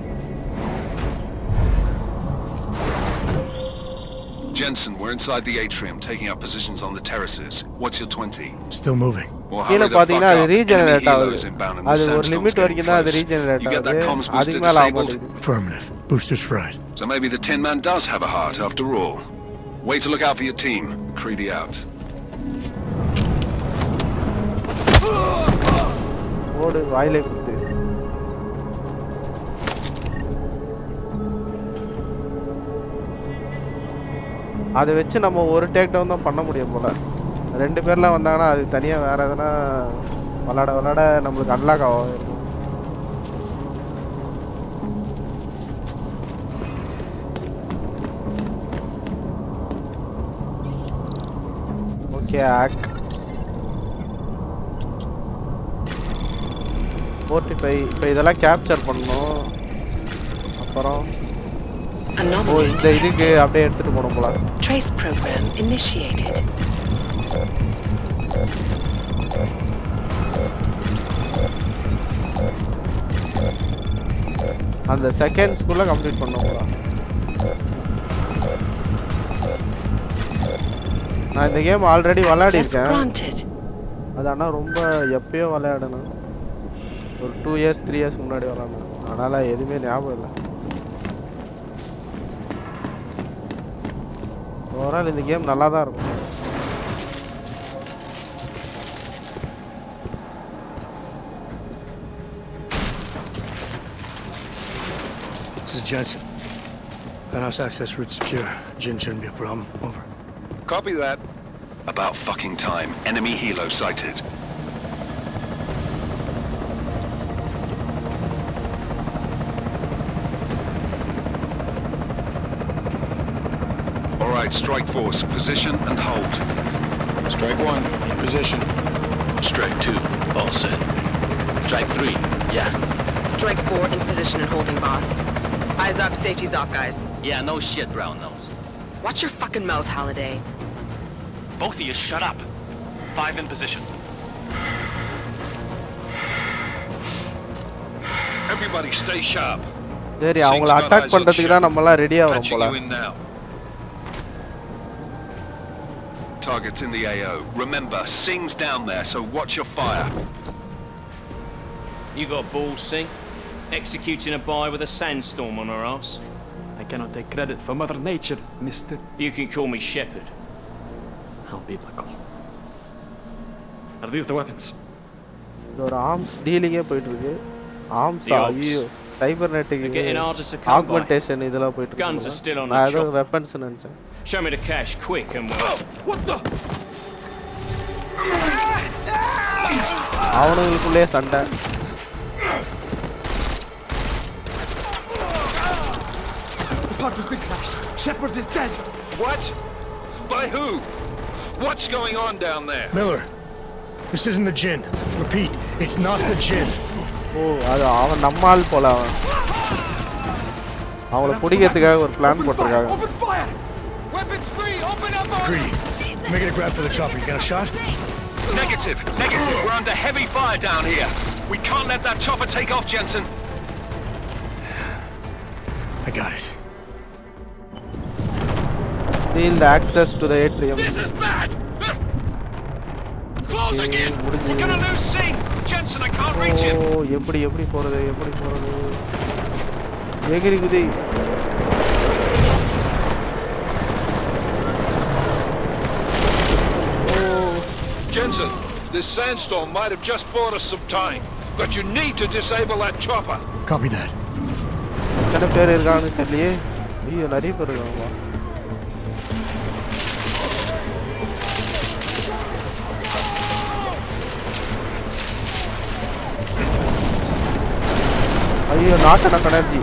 Jensen, we're inside the atrium, taking up positions on the terraces. What's your 20? Still moving. Well, கீழ hurry the fuck பாத்தீங்கன்னா அது up. ரீஜெனரேட் Enemy ஆகுது. helos inbound and the அது ஒரு sandstorm's லிமிட் getting வரைக்கும் தான் அது close. Regenerate You get that ஆகுது. comms booster அதுக்கு மேல ஆக disabled? மாட்டேங்குது. Affirmative. Booster's fried. So maybe the Tin Man does have a heart after all. Way to look out for your team. Creedy out. ஓடு வாயிலே குத்து. அதை வச்சு நம்ம ஒரு டேக் டவுன் தான் பண்ண முடியும் போல. 2 பேர்லாம் வந்தாங்கன்னா அது தனியாக வேற எதனா விளாட நம்மளுக்கு அன்லாக் ஆகும். ஓகே ஹேக் 45 இப்போ இதெல்லாம் கேப்சர் பண்ணனும் அப்புறம் இந்த இதுக்கு அப்படியே எடுத்துட்டு போணும் போல Trace program initiated. அந்த செகண்ட்ஸ்க்குள்ள கம்ப்ளீட் பண்ணனும் போல நான் இந்த கேம் ஆல்ரெடி விளையாடி இருக்கேன் அது ஆனா ரொம்ப எப்பயோ விளையாடணும் ஒரு 2 years 3 years முன்னாடி விளையாடணும் அதனால எதுமே ஞாபகம் இல்ல ஓவரால் இந்த கேம் நல்லா தான் இருக்கும் This is Jensen. Penthouse access route secure. Jin shouldn't be a problem. Over. Copy that. About fucking time. Enemy helo sighted. All right, strike force. Position and hold. Strike 1, in position. Strike 2, all set. Strike 3, yeah. Strike 4, in position and holding, boss. Eyes up, safety's off, guys. Yeah, no shit, brown nose. Watch your fucking mouth, Halliday. Both of you, shut up. 5 in position. Everybody stay sharp. சரி அவங்கள attack பண்றதுக்கு தான் நம்ம எல்லாம் ரெடியா வரோம் போல Targets in the AO. Remember, Sing's down there, so watch your fire. You got balls, Sing? Executing a buy with a sandstorm on her ass? I cannot take credit for Mother Nature, mister. You can call me Shepherd. How biblical. Are these the weapons? ஒரு arms டீலிங்கே போயிட்டு இருக்கு arms ஐயோ சைபர்நெட்டிக் augmentation இதெல்லாம் போயிட்டு இருக்கு Guns are still on the chopper. weapons நினைச்சேன் Show me the cash quick and we'll... What the? அவனுங்களுக்குள்ளே சண்டை The part has been crashed. Shepherd is dead. What? By who? What's going on down there? Miller, this isn't the Jinn. Repeat, it's not the Jinn. ஓ அது அவன் நம்மால் போல அவங்கள பிடிக்கிறதுக்காக ஒரு plan போட்டிருக்காங்க Open fire! Weapons free! Open up! Agreed. Make it a grab for the chopper. You got a shot? Negative. We're under heavy fire down here. We can't let that chopper take off, Jensen. I got it. Steal the access to the atrium. This is bad! Closing in! We're gonna lose Sing! Jensen, I can't reach him! Oh, எப்படி போறது எகிரி குதி Jensen, this sandstorm might have just bought us some time, but you need to disable that chopper. Copy that. எத்தனை பேர் இருக்காங்கன்னு தெரியலையே ஐயோ நிறைய பேர் இருக்காங்க ஐயோ நாட்டன கனர்ஜி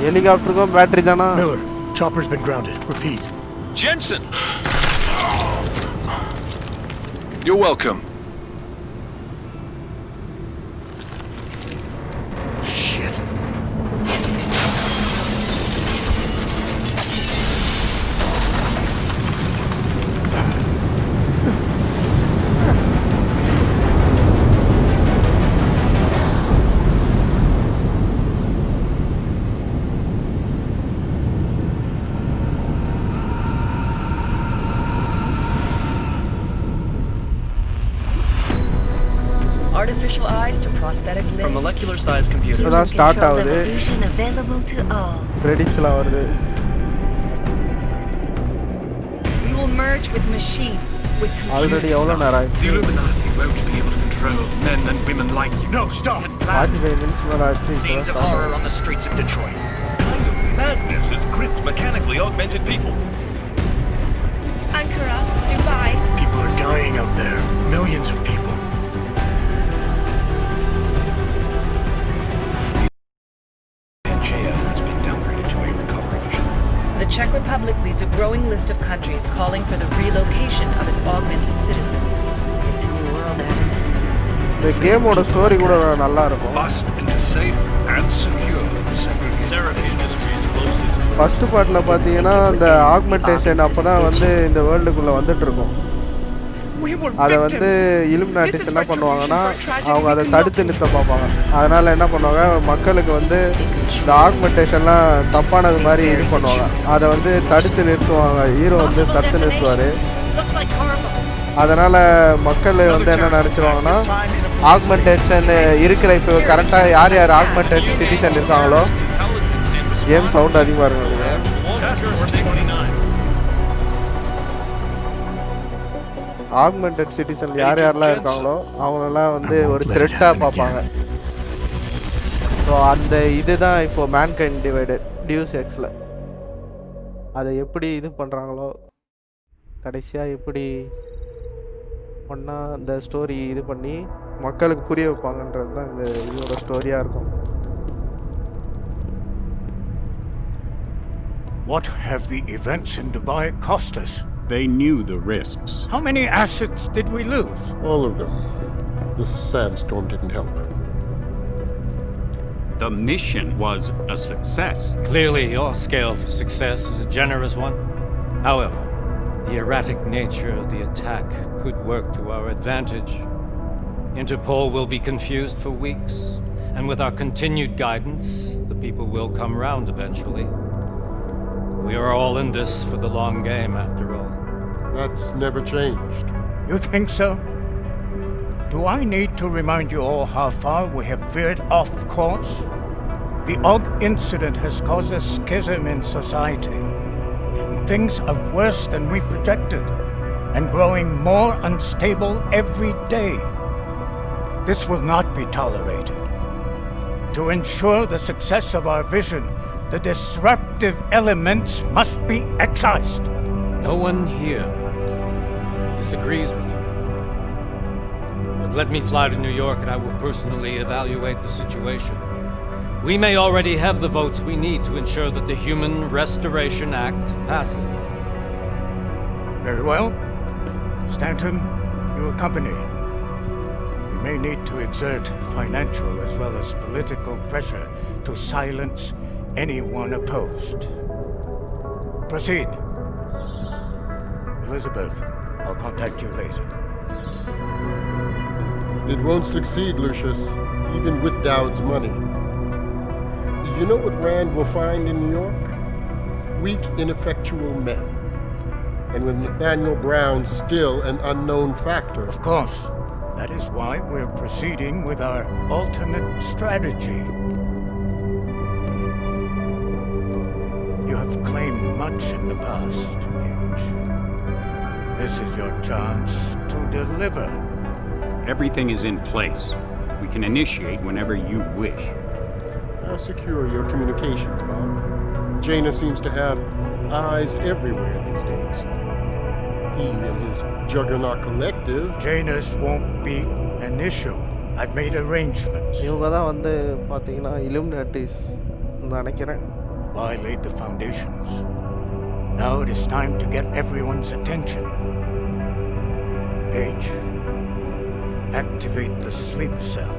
Helicopter battery dana. Miller, chopper's been grounded. Repeat. Jensen! You're welcome. Shit. Artificial eyes to prosthetic limbs. From molecular-sized computers. இப்பதான் ஸ்டார்ட் ஆகுது. Evolution available to all. Creditsலாம் வருது. We will merge with machines, already எவ்வளோ நேரம் ஆயிடுச்சு? The Illuminati won't be able to control men and women like you. No, stop. 45 minutes மேலே ஆச்சு. Scenes of horror on the streets of Detroit. What kind of madness has gripped mechanically augmented people? Ankara, Dubai. People are dying out there. Millions of people. The Czech Republic leads a growing list of countries calling for the relocation of its augmented citizens. It's a new world, Adam. இந்த கேமோட story கூட நல்லா இருக்கும். First பார்ட்டில் பார்த்தீங்கன்னா இந்த augmentation அப்போ தான் வந்து இந்த வேர்ல்டுக்குள்ளே வந்துட்டு இருக்கும். அதை வந்து இலுமினாட்டிஸ் என்ன பண்ணுவாங்கன்னா அவங்க அதை தடுத்து நிறுத்த பார்ப்பாங்க. அதனால் என்ன பண்ணுவாங்க, மக்களுக்கு வந்து இந்த ஆக்மெண்டேஷன்லாம் தப்பானது மாதிரி இது பண்ணுவாங்க. அதை வந்து தடுத்து நிறுத்துவாங்க. ஹீரோ வந்து தடுத்து நிறுத்துவார். அதனால் மக்கள் வந்து என்ன நினச்சிருவாங்கன்னா, ஆக்மெண்டேஷன் இருக்கிற இப்போ கரெக்டாக யார் யார் ஆக்மெண்டட் சிட்டிசன் இருக்காங்களோ, கேம் சவுண்ட் அதிகமாக இருக்கும். ஆக்மெண்டட் சிட்டிசன் யார் யாரெல்லாம் இருக்காங்களோ அவங்களெல்லாம் வந்து ஒரு த்ரெட்டாக பார்ப்பாங்க. ஸோ அந்த இதுதான் இப்போது மேன்கைண்ட் டிவைடட் டியூஸ் எக்ஸில் அதை எப்படி இது பண்ணுறாங்களோ, கடைசியாக எப்படி ஒன்றா இந்த ஸ்டோரி இது பண்ணி மக்களுக்கு புரிய வைப்பாங்கன்றது தான் இந்த இதோட ஸ்டோரியாக இருக்கும். What have the events in Dubai cost us? They knew the risks. How many assets did we lose? All of them. The sandstorm didn't help. The mission was a success. Clearly, your scale for success is a generous one. However, the erratic nature of the attack could work to our advantage. Interpol will be confused for weeks, and with our continued guidance, the people will come round eventually. We are all in this for the long game, after all. That's never changed. You think so? Do I need to remind you all how far we have veered off course? The Og incident has caused a schism in society. Things are worse than we projected, and growing more unstable every day. This will not be tolerated. To ensure the success of our vision, the disruptive elements must be excised. No one here disagrees with you. But let me fly to New York and I will personally evaluate the situation. We may already have the votes we need to ensure that the Human Restoration Act passes. Very well. Stanton, you accompany. We may need to exert financial as well as political pressure to silence anyone opposed. Proceed. Elizabeth, I'll contact you later. It won't succeed, Lucius, even with Dowd's money. You know what Rand will find in New York? Weak, ineffectual men. And with Nathaniel Brown still an unknown factor. Of course. That is why we're proceeding with our alternate strategy. You have claimed much in the past, Huge. This is your chance to deliver. Everything is in place. We can initiate whenever you wish. How secure your communications, Bob? Jaina seems to have eyes everywhere these days. He and his Juggernaut collective. Janus won't be an issue. I've made arrangements. இவங்க தான் வந்து பார்த்தீங்கன்னா Illuminatis நினைக்கிறேன். Violate the foundations. Now it is time to get everyone's attention. Page, activate the sleep cell.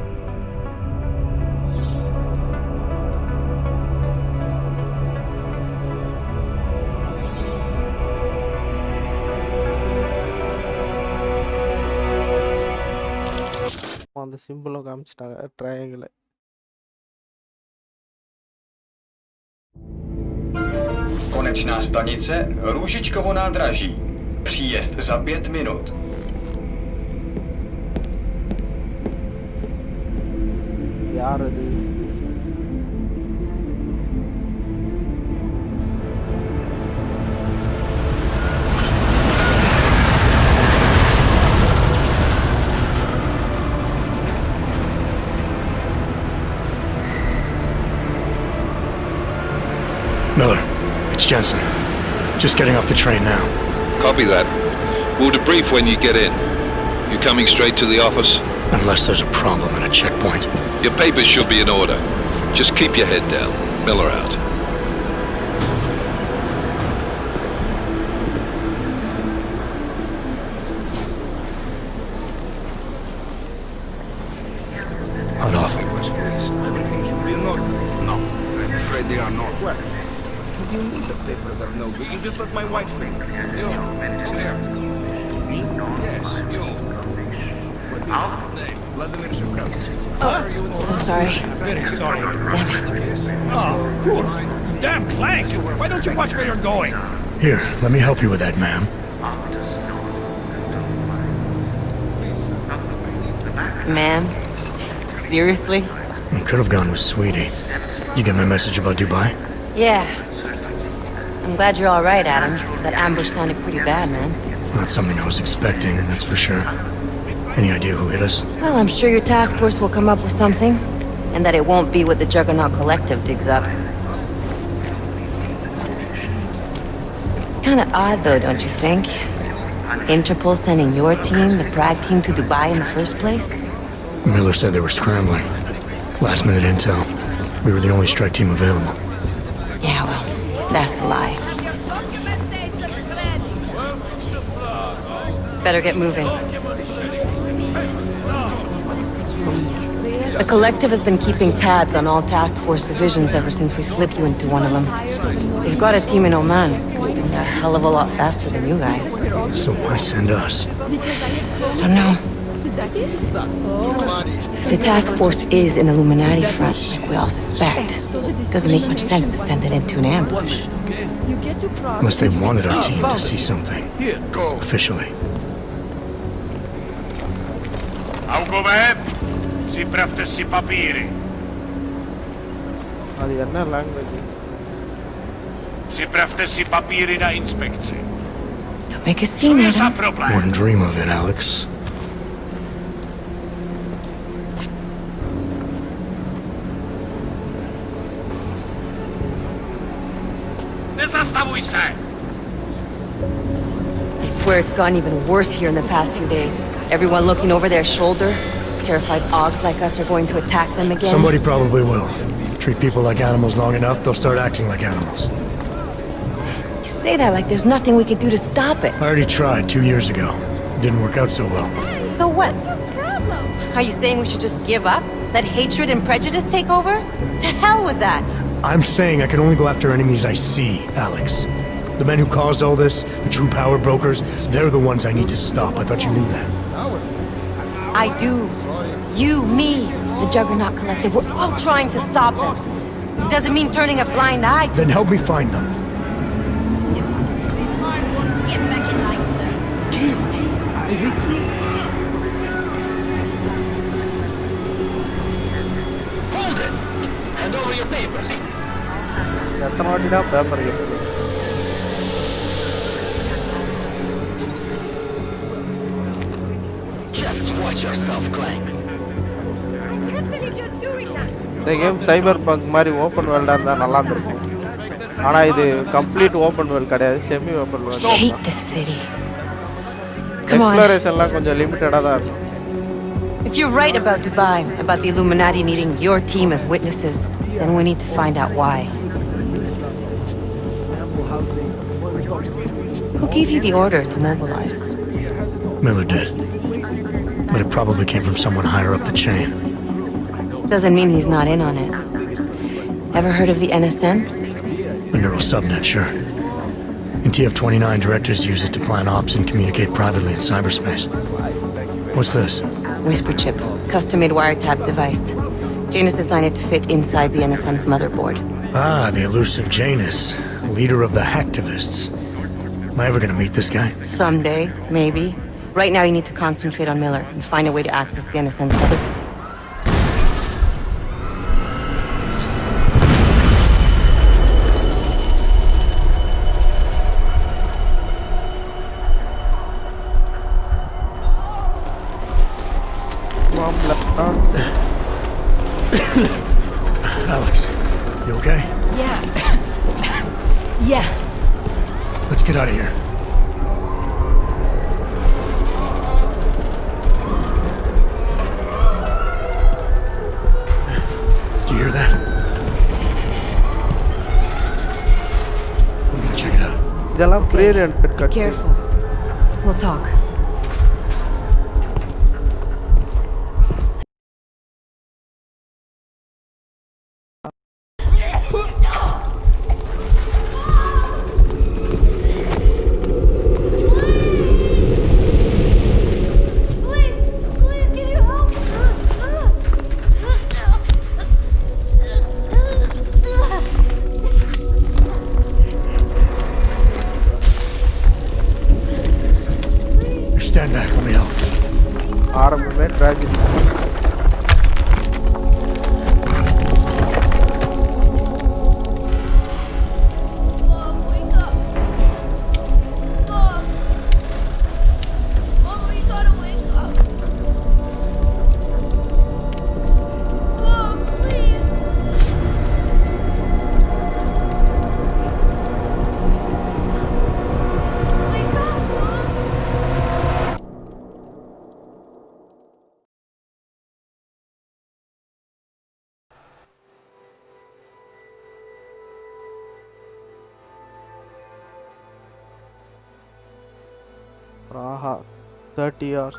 அந்த சிம்பிளும் காமிச்சிட்டாங்க triangle. Konečná stanice Růžičkovo nádraží. Příjezd za 5 minut. யார் அது? Miller, it's Jensen. Just getting off the train now. Copy that. We'll debrief when you get in. You coming straight to the office? Unless there's a problem at a checkpoint. Your papers should be in order. Just keep your head down. Miller out. Hot off. No, I'm afraid they are not. What? What do you mean the papers are no good? You just let my wife think. You, over here. Me? Yes, you. What is your name? Vladimir Shukowski. Oh, so sorry. Very sorry. Damn it. Oh, cool. Damn Clank! Why don't you watch where you're going? Here, let me help you with that, ma'am. Man? Seriously? You could have gone with Sweetie. You get my message about Dubai? Yeah. I'm glad you're all right, Adam. That ambush sounded pretty bad, man. Not something I was expecting, that's for sure. Any idea who hit us? Well, I'm sure your task force will come up with something. And that it won't be what the Juggernaut Collective digs up. Kinda odd, though, don't you think? Interpol sending your team, the Prague team, to Dubai in the first place? Miller said they were scrambling. Last minute intel. We were the only strike team available. Yeah, well, that's a lie. Better get moving. The Collective has been keeping tabs on all task force divisions ever since we slipped you into one of them. They've got a team in Oman. Could have been a hell of a lot faster than you guys. So why send us? I don't know. If the task force is an Illuminati front, like we all suspect, it doesn't make much sense to send it into an ambush. Unless they wanted our team to see something. Officially. Covert, připravte si papíry. அது என்ன language? Připravte si papíry na inspekci. Don't make a scene, Adam. Wouldn't dream of it, Alex. Nezastavuj se! I swear it's gotten even worse here in the past few days. Everyone looking over their shoulder. Terrified Augs like us are going to attack them again. Somebody probably will. Treat people like animals long enough, they'll start acting like animals. You say that like there's nothing we could do to stop it. I already tried 2 years ago. It didn't work out so well. So what? Are you saying we should just give up? Let hatred and prejudice take over? To hell with that! I'm saying I can only go after enemies I see, Alex. The men who caused all this, the true power brokers, they're the ones I need to stop. I thought you knew that. I do. You, me, the Juggernaut Collective, we're all trying to stop them. It doesn't mean turning a blind eye to... Then help me find them. Get back in line, sir. Hold it! Hand over your papers. எத்தனை வாட்டிடா paper கேட்குது? Just watch yourself, Clank. இந்த game சைபர் bunk மாதிரி open வேர்ல்டாக இருந்தால் நல்லா இருந்திருக்கும். ஆனால் இது complete open world கிடையாது, semi open world. hate this city. Come on. எக்ஸ்ப்ளோரேஷன்லாம் கொஞ்சம் லிமிட்டடாக தான் இருக்கும். If you're right about Dubai, about the Illuminati needing your team as witnesses, then we need to find out why. Who gave you the order to mobilize? Miller did. But it probably came from someone higher up the chain. Doesn't mean he's not in on it. Ever heard of the NSN? The neural subnet, sure. In TF-29, directors use it to plan ops and communicate privately in cyberspace. What's this? Whisper chip. Custom-made wiretap device. Janus designed it to fit inside the NSN's motherboard. Ah, the elusive Janus, leader of the hacktivists. Am I ever gonna meet this guy? Someday, maybe. Right now you need to concentrate on Miller and find a way to access the NSN's motherboard. Alex, you okay? Yeah. Yeah. Let's get out of here. Do you hear that? I'm gonna check it out. இதெல்லாம் pre-rendered cutscene. Careful. We'll talk. Stand back, let me help. ஆரம்பமே tragedy. Raha, 30 years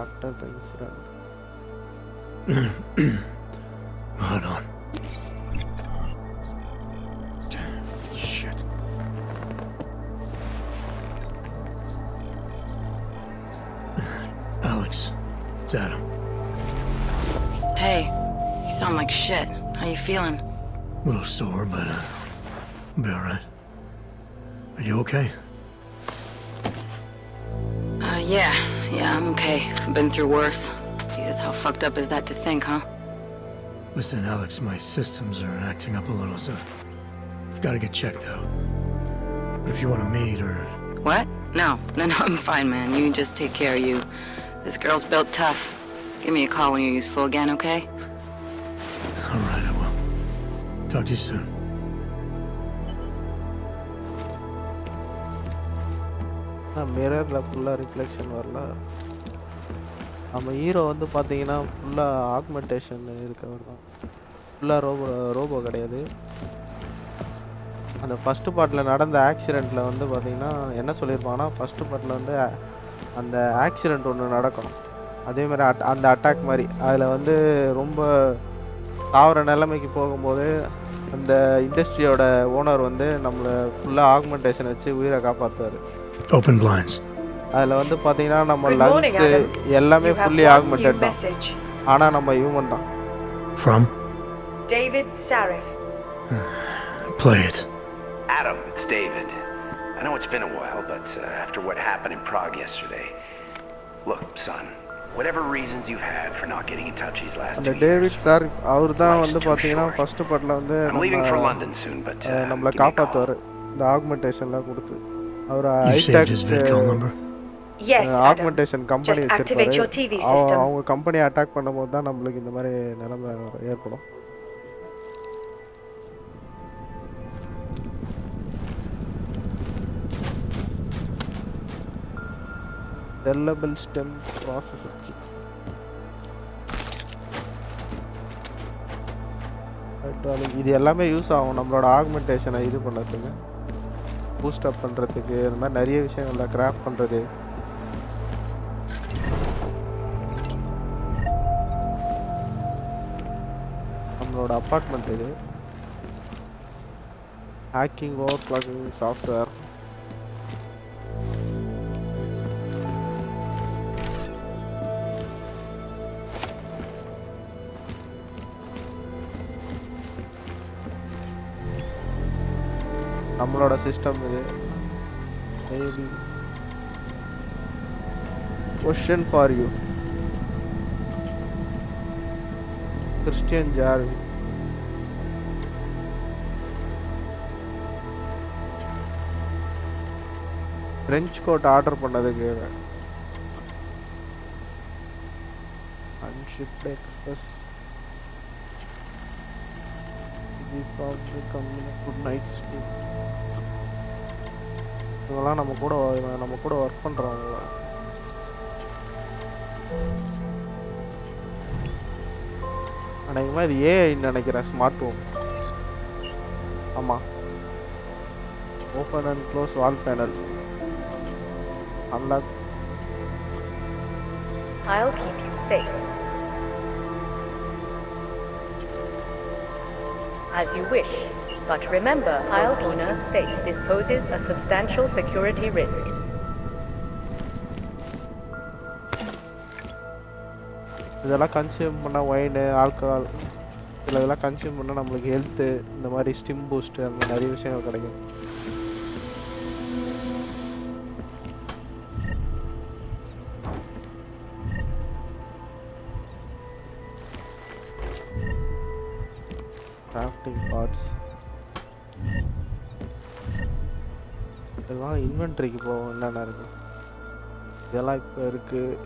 after the incident. Hold on. Shit. Alex, it's Adam. Hey, you sound like shit. How you feeling? A little sore, but I'll be alright. Are you okay? Yeah, I'm okay. I've been through worse. Jesus, how fucked up is that to think, huh? Listen, Alex, my systems are acting up a little, so I've got to get checked out. But if you want to meet or... What? No, I'm fine, man. You just take care of you. This girl's built tough. Give me a call when you're useful again, okay? Alright, I will. Talk to you soon. மிரர்ல ஃபுல்லா reflection வரல. நம்ம hero வந்து பாத்தீங்கன்னா ஃபுல்லா augmentation இருக்கவர் தான். ஃபுல்லா robot கிடையாது. அந்த ஃபர்ஸ்ட் பார்ட்ல நடந்த ஆக்சிடென்ட்ல வந்து பாத்தீங்கன்னா என்ன சொல்லியிருப்பாங்கன்னா ஃபர்ஸ்ட் பார்ட்ல வந்து அந்த ஆக்சிடென்ட் ஒன்று நடக்கும். அதே மாதிரி அந்த அட்டாக் மாதிரி அதில் வந்து ரொம்ப தாவர நிலைமைக்கு போகும்போது அந்த இண்டஸ்ட்ரியோட ஓனர் வந்து நம்மளை ஃபுல்லாக ஆக்மெண்டேஷன் வச்சு உயிரை காப்பாற்றுவார். Open blinds. அதில் வந்து பார்த்தீங்கன்னா நம்ம லங்ஸ் எல்லாமே ஃபுல்லி ஆக்மெண்டட் தான். ஆனால் நம்ம ஹியூமன் தான். From? David Sarif. Play it. Adam, it's David. I know it's been a while, but after what happened in Prague yesterday, look, son, whatever reasons you've had for not getting in touch these last 2 years. David sir அவர் தான் வந்து பார்த்தீங்கன்னா first பார்ட்ல வந்து I'm leaving for London soon, but நம்மளை காப்பாற்றுவார் இந்த ஆக்மெண்டேஷன்லாம் கொடுத்து. அவர் ஆக்மெண்டேஷன் கம்பெனி வச்சிருப்பாரு. அவங்க கம்பெனியை அட்டாக் பண்ணும்போது தான் நம்மளுக்கு இந்த மாதிரி நிலைமை ஏற்படும். Sellable stem processor chip. இது எல்லாமே யூஸ் ஆகும் நம்மளோட ஆக்மெண்டேஷனை இது பண்ணுறதுக்கு, பூஸ்ட் அப் பண்ணுறதுக்கு, இந்த மாதிரி நிறைய விஷயங்கள்ல கிராஃப்ட் பண்ணுறது. நம்மளோட அப்பார்ட்மெண்ட் இது. Hacking over clocking software. நம்மளோட சிஸ்டம் இது. Maybe question for you Christian Jarvie. French code order பண்ணதுக்கு unshipped express we probably come in a good night sleep. இவங்கெல்லாம் நம்ம கூட ஒர்க் பண்ணுறவங்க. அநேகமாக இது ஏஐன்னு நினைக்கிறேன். Smart home. ஆமாம். Open and close wall panel. Unlock. I'll keep you safe. As you wish. But remember, I'll keep you safe. This poses a substantial security risk. இதெல்லாம் கன்சியூம் பண்ண ஒயின், ஆல்கஹால் இதெல்லாம் consume பண்ணால் நம்மளுக்கு health இந்த மாதிரி ஸ்டிம் boost அந்த நிறைய விஷயங்கள் கிடைக்கும். கிராஃப்டிங் பார்ட்ஸ் இதெல்லாம் இன்வென்ட்ரிக்கு போவோம். என்னென்ன இருக்குது இதெல்லாம் இப்போ இருக்குது.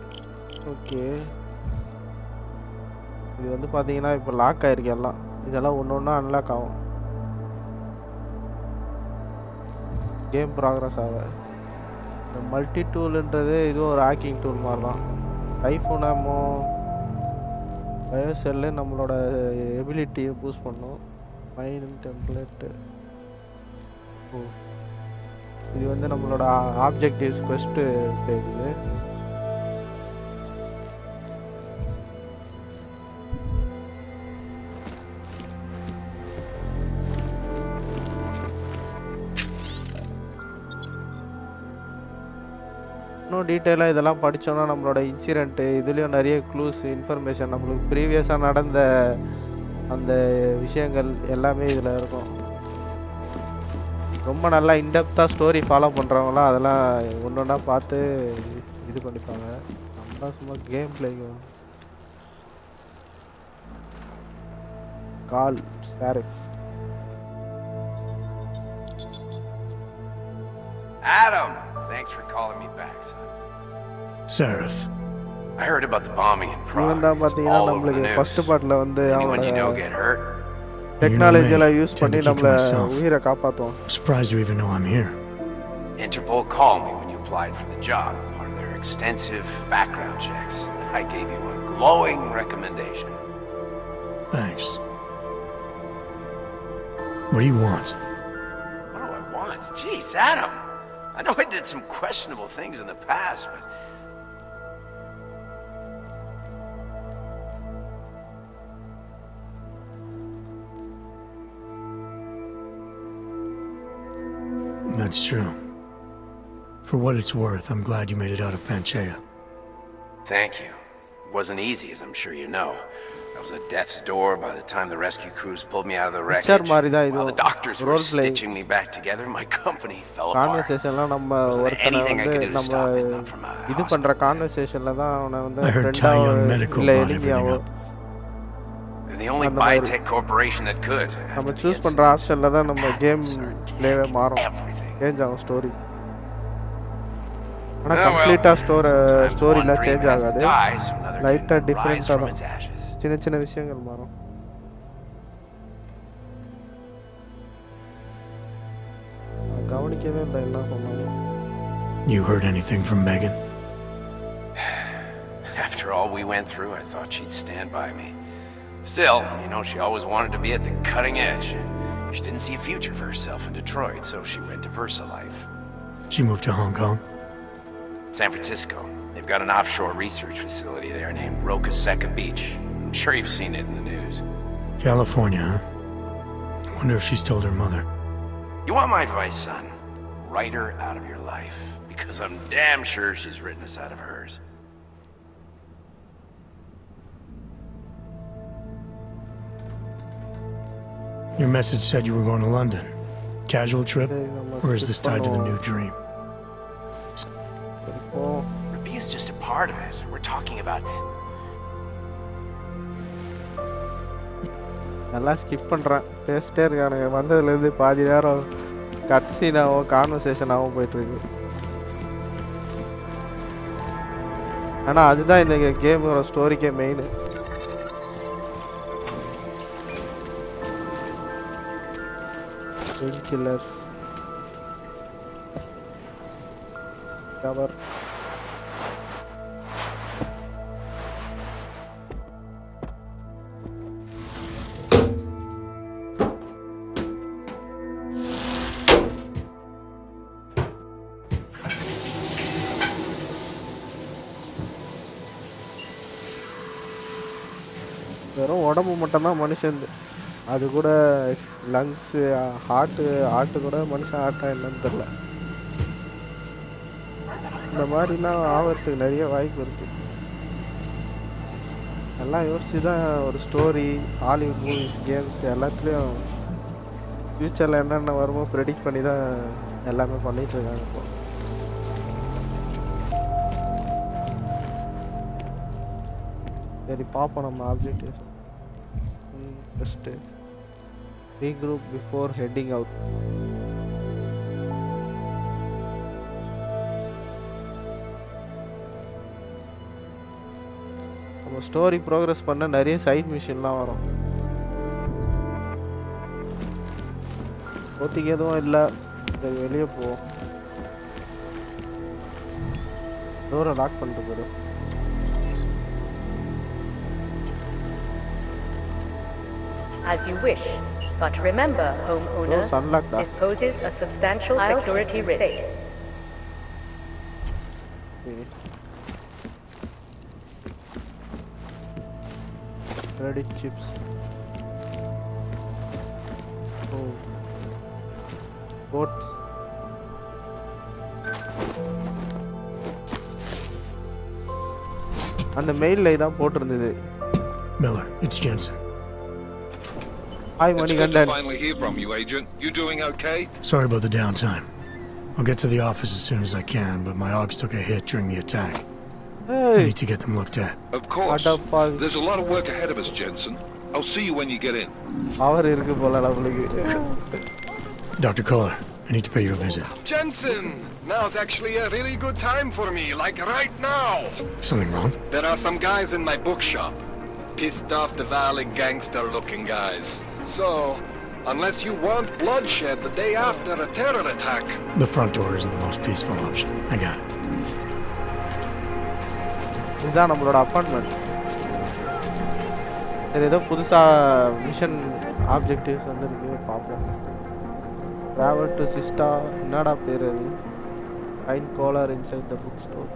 ஓகே, இது வந்து பார்த்தீங்கன்னா இப்போ லாக் ஆகிருக்கு எல்லாம். இதெல்லாம் ஒன்று ஒன்றா அன்லாக் ஆகும் கேம் ப்ராக்ரஸ் ஆக. இந்த மல்டி டூலுன்றது இதுவும் ஒரு ஹேக்கிங் டூல் மாதிரி தான். ஐஃபோன் ஆமோ பயோசெல்லு நம்மளோட எபிலிட்டியை பூஸ்ட் பண்ணும். மைன் டெம்ப்ளேட்டு. ஓ, இது வந்து நம்மளோட ஆப்ஜெக்டிவ்ஸ் குவெஸ்ட்டு இருக்குது. இன்னும் டீட்டெயிலாக இதெல்லாம் படித்தோன்னா நம்மளோட இன்சிடெண்ட்டு இதுலேயும் நிறைய க்ளூஸ் இன்ஃபர்மேஷன் நம்மளுக்கு ப்ரீவியஸாக நடந்த அந்த விஷயங்கள் எல்லாமே இதில் இருக்கும். ரொம்ப நல்லா இன்டெப்த்தாக ஸ்டோரி ஃபாலோ பண்ணுறவங்களாம் அதெல்லாம் ஒன்று ஒன்றா பார்த்து இது பண்ணிப்பாங்க. நம்ம சும்மா கேம் பிளேக்கு கால் Sharif. Adam! Thanks for calling me back, son. Sarif. I heard about the bombing in Prague. இவன் தான் பார்த்தீங்கன்னா நம்மளுக்கு ஃபர்ஸ்ட் பார்ட்டில் வந்து Anyone you know get hurt? டெக்னாலஜியெல்லாம் யூஸ் பண்ணி நம்மளை உயிரை காப்பாற்றுவோம். Surprised you even know I'm here. Interpol called me when you applied for the job, part of their extensive background checks. I gave you a glowing recommendation. Thanks. What do you want? What do I want? Jeez, Adam. I know I did some questionable things in the past, but... That's true. For what it's worth, I'm glad you made it out of Panchaea. Thank you. It wasn't easy, as I'm sure you know. I was at death's door by the time the rescue crews pulled me out of the wreckage. While the doctors were stitching me back together, my company fell apart. கான்வர்சேஷன்லாம் நம்ம ஒருத்தனை வந்து நம்ம இது பண்ணுற கான்வர்சேஷனில் தான் அவனை வந்து ஃப்ரெண்டாவோ இல்லை எனிமியாவோ the only biotech corporation that could. நம்ம சூஸ் பண்ணுற ஆப்ஷனில் தான் நம்ம கேம் பிளேவே மாறும். சேஞ்ச் ஆகும் ஸ்டோரி. ஆனால் கம்ப்ளீட்டாக ஸ்டோரிலாம் சேஞ்ச் ஆகாது. லைட்டாக டிஃப்ரெண்ட்டாக தான் சின்ன சின்ன விஷயங்கள் மாறும். கவனிக்கவே இல்லை என்ன சொன்னாங்க. You heard anything from Megan? After all we went through, I thought she'd stand by me. Still, you know, she always wanted to be at the cutting edge. She didn't see a future for herself in Detroit, so she went to VersaLife. She moved to Hong Kong? San Francisco. They've got an offshore research facility there named Roca Seca Beach. I'm sure you've seen it in the news. California, huh? I wonder if she's told her mother. You want my advice, son? Write her out of your life, because I'm damn sure she's written us out of hers. Your message said you were going to London. Casual trip? Or is this tied to the new dream? Rabi is just a part of it. We're talking about... நல்லா skip பண்ணுறேன். பேசிட்டே இருக்கானுங்க. வந்ததுலேருந்து பாதி நேரம் cut சீனாகவும் கான்வர்சேஷனாகவும் போயிட்டுருக்கு. ஆனால் அதுதான் இந்த கேமோட ஸ்டோரிக்கே மெயின். killers. Cover. வெறும் உடம்பு மட்டும்தான் மனுஷன், அது கூட லங்ஸு ஹார்ட்டு கூட மனுஷன் ஹார்ட்டா என்னன்னு தெரியல. இந்த மாதிரிலாம் ஆகிறதுக்கு நிறைய வாய்ப்பு இருக்கு. எல்லாம் யோசிச்சு தான் ஒரு ஸ்டோரி, ஹாலிவுட் மூவிஸ், கேம்ஸ் எல்லாத்துலேயும் ஃப்யூச்சரில் என்னென்ன வருமோ ப்ரெடிக்ட் பண்ணி தான் எல்லாமே பண்ணிகிட்டு இருக்காங்க இப்போ. சரி பார்ப்போம் நம்ம objective. First regroup before heading out. நம்ம ஸ்டோரி ப்ரோக்ரஸ் பண்ண நிறைய சைட் மிஷின்லாம் வரும். ஒத்திக்கு எதுவும் இல்லை, சரி வெளியே போவோம். டோரை லாக் பண்ணிட்டு போயிடும். As you wish, but remember, homeowner, this poses a substantial security risk. Credit chips. Oh. Boats. அந்த மெயில்ல இதான் போட்டிருந்தது. Miller, it's Jensen. Hi, It's good to finally hear from you, Agent. You doing okay? Sorry about the downtime. I'll get to the office as soon as I can, but my Augs took a hit during the attack. Hey. I need to get them looked at. Of course. There's a lot of work ahead of us, Jensen. I'll see you when you get in. Dr. Kohler, I need to pay you a visit. Jensen! Now's actually a really good time for me, like right now. Something wrong? There are some guys in my bookshop. Pissed off the Valley gangster-looking guys. So, unless you want bloodshed the day after a terror attack... The front door isn't the most peaceful option. I got it. இதுதான் நம்மளோட apartment. சரி, ஏதோ புதுசாக mission objectives வந்துருக்கு, பார்ப்போம். Travel to Sista, என்னடா பேர் அது? Fine collar inside the book store.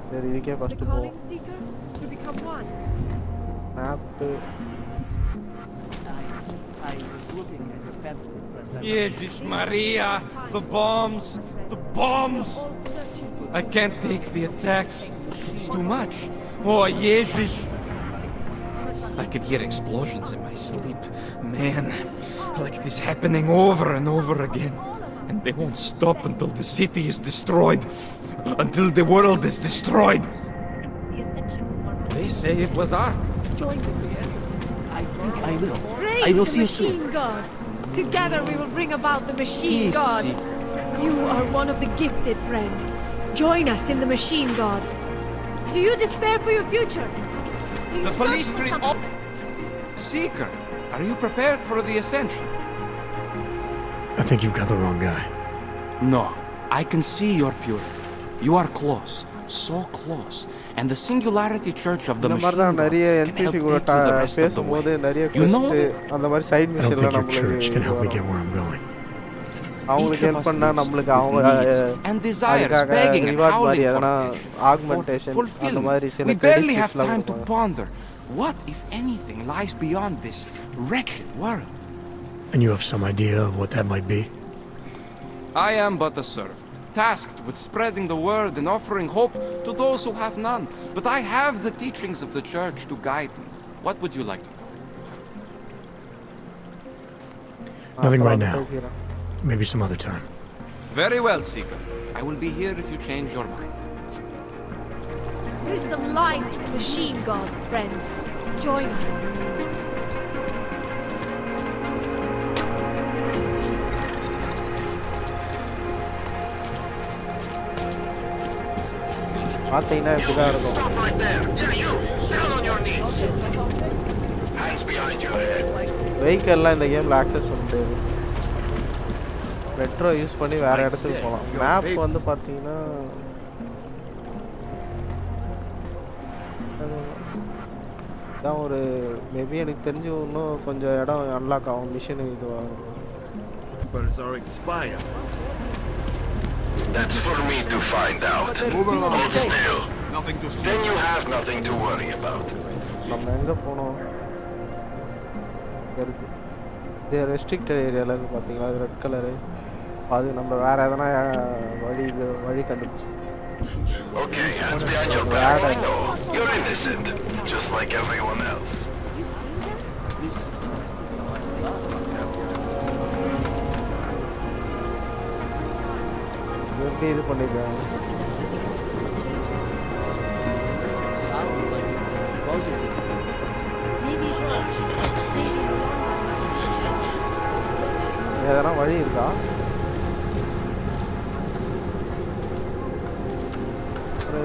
சரி, இதுக்கே ஃபஸ்ட்டு போவோம். Map. Jesus Maria, the bombs! The bombs! I can't take the attacks. It's too much. Oh, Jesus! I can hear explosions in my sleep. Man, like this happening over and over again. And they won't stop until the city is destroyed. Until the world is destroyed. They say it was Ark. Join me. I think I will. Praise I will see you the soon. machine god. Together we will bring about the machine god. You are one of the gifted, friend. Join us in the machine god. Do you despair for your future? The police treat all... Seeker, are you prepared for the ascension? I think you've got the wrong guy. No, I can see your purity. You are close, so close. And the Singularity Church of the Machine God நிறைய can NPC help கூட take you the rest of the way. பேசும்போது நிறைய You know quest அந்த மாதிரி side I don't மிஷன்லாம் think your church can help me get நம்மளுக்கு where I'm going. அவங்களுக்கு help பண்ணா நம்மளுக்கு அவங்க அதுக்காக ரிவார்ட் மாதிரி எதனா ஆக்மெண்டேஷன் அந்த மாதிரி சில We barely have time to ponder. What, if anything, lies beyond this wretched world? And you have some idea of what that might be? I am but a servant, tasked with spreading the word and offering hope to those who have none. But I have the teachings of the church to guide me. What would you like to know? Nothing right now. Maybe some other time. Very well, Seeker. I will be here if you change your mind. Wisdom lies in the machine god, friends. Join us. பார்த்தீங்கன்னா இப்படிதான் இருக்கும். Stop right there. Yeah, you. Down on your knees. Hands behind your head. வெஹிக்கிள்லாம் இந்த கேமில் access பண்ண முடியாது. Metro use பண்ணி வேறு இடத்துக்கு போகலாம். மேப் வந்து பார்த்தீங்கன்னா தான் ஒரு மேபி எனக்கு தெரிஞ்சு இன்னும் கொஞ்சம் இடம் அன்லாக் ஆகும். மிஷின் இதுவாகும். That's for me to find out. Hold still. Nothing to see. Then you have nothing to worry about. நம்ம எங்கே போனோம்? இருக்கு இது ரெஸ்ட்ரிக்டட் ஏரியாவில் இருக்குது பார்த்தீங்களா? அது ரெட் கலரு. அது நம்ம வேறு எதனா வழி கண்டுபிடிச்சு. Okay, hands behind your back. I know. You're innocent, just like everyone else. எப்படி இது பண்ணிருக்காங்க? எதனா வழி இருக்கா?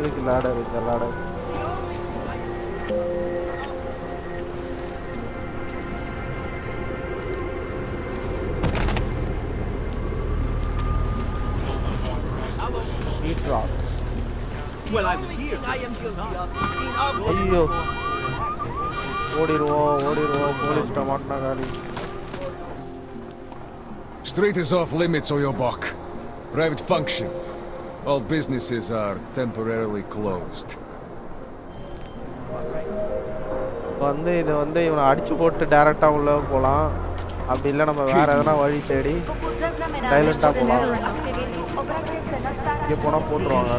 இதுக்கு லாடர் இருக்கு. Ladder Well, I was here. I am guilty of being augmented. ஐயோ ஓடிடுவோம் போலீஸ்ட்ட மாட்டினா காலி. Street is off limits, Oyobok. Private function. All businesses are temporarily closed. இது இவனை அடிச்சு போட்டு டைரக்டா உள்ள போலாம். அப்படி இல்லை நம்ம வேற எதனா வழி தேடி சைலண்டா போலாம். இங்கே போனால் போட்டுருவாங்க.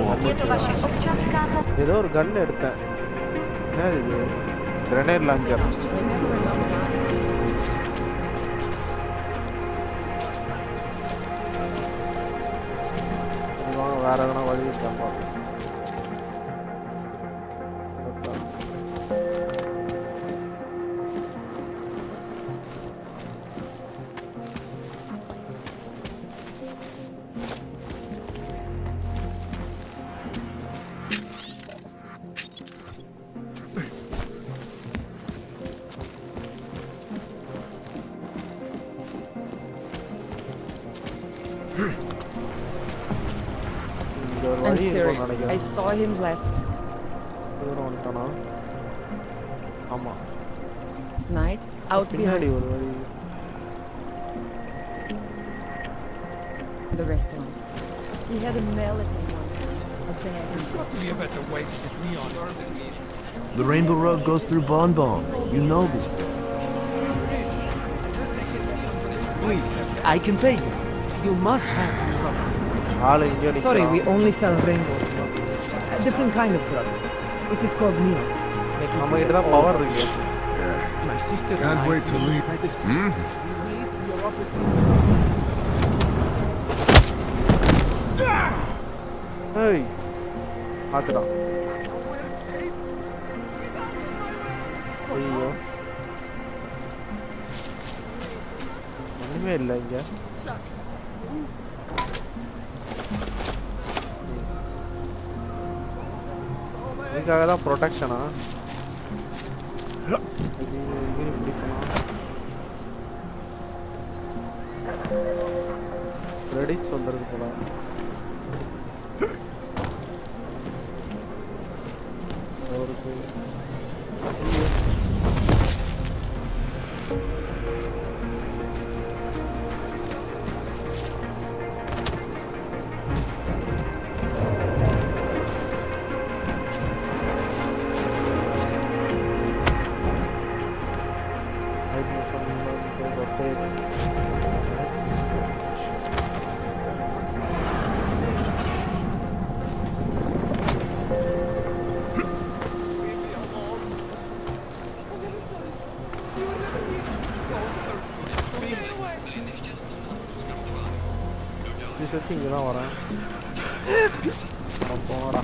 ஏதோ ஒரு கன் எடுத்தேன். என்ன இது? Grenade launcher. வேற எதனா வழி இருக்காங்க. I'm serious. I saw him last night out behind the restaurant. He had a melody one. There's got to be a better way to get me on it. The Rainbow Road goes through Bon Bon. You know this place. Please, I can pay you. You must have your rubber. Sorry, we only sell rainbows. A different kind of drug. It is called neon. My sister can't wait to leave. Hey, Adra. ஐயோ ஒண்ணுமே இல்லை இங்க. இதுக்காக தான் ப்ரொடெக்ஷனா? Credits வந்துருக்கு போல. இங்கே தான் வரேன். போடா.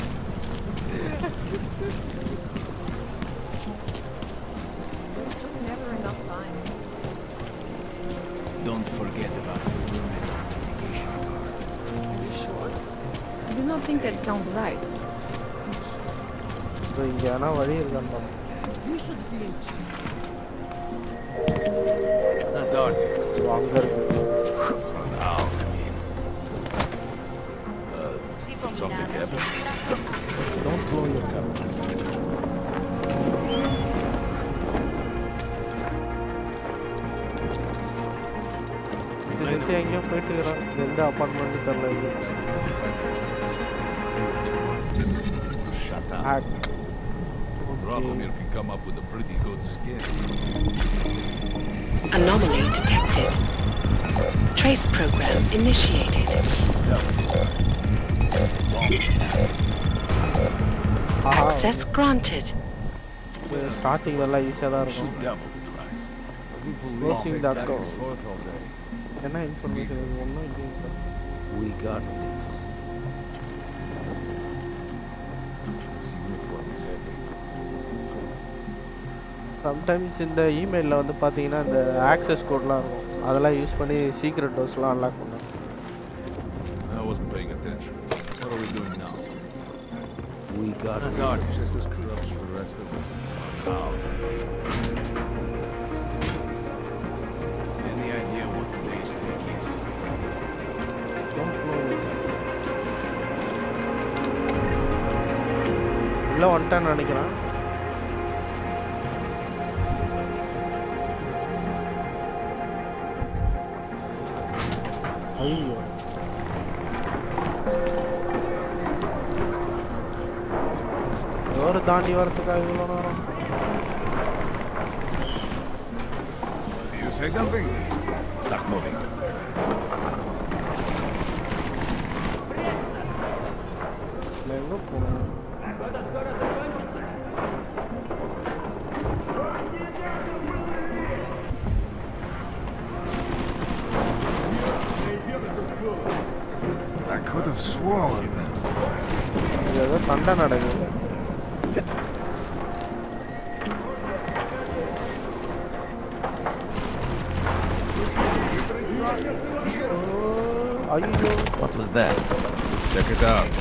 Don't forget about the identification card. Are you sure? I do not think that sounds right. இங்கே ஆனால் வழி இருக்கான்னு. particles. Longer. Now, I mean. Something happened? Don't blow your cover. எங்கேயோ போயிட்டு இருக்கிறான் எந்த அப்பார்ட்மெண்ட்டு தெரியல Dragomir can come up with a pretty good skin. Anomaly detected. Trace program initiated. Access granted. Starting எல்லாம் ஈஸியாக தான் இருக்கும் க்ளோசிங் த அக்கௌண்ட் என்ன இன்ஃபர்மேஷன் இது ஒன்றும் இல்லை We got this. சம்டைம்ஸ் இந்த இமெயிலில் வந்து பார்த்தீங்கன்னா இந்த ஆக்சஸ் கோட்லாம் இருக்கும் அதெல்லாம் யூஸ் பண்ணி சீக்ரெட் டோர்ஸ்லாம் அன்லாக் பண்ணேன் I wasn't paying attention. What are we doing now? We got the guard is just as corrupt as the rest of us. Any idea what today's take is? Don't know. இல்லை வந்துட்டான்னு நினைக்கிறேன் ஐயோ ஒரு தாண்டி வரதுக்காக இவ்வளோ நேரம் You say something? Start moving. எங்கே போகணும் I could have sworn. ஏதோ சண்டை நடக்குது ஐயோ What was that? Check it out.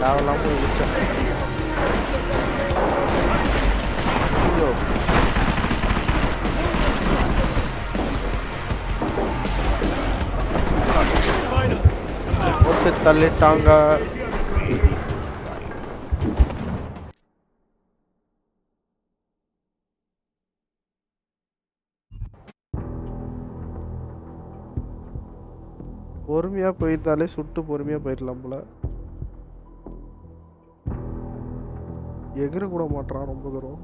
தேவையில்லாம போயிடுச்சேன் ஐயோ போட்டு தள்ளிட்டாங்க பொறுமையா போயிருந்தாலே சுட்டு பொறுமையா போயிடலாம் போல எகிர கூட மாட்டான் ரொம்ப தூரம்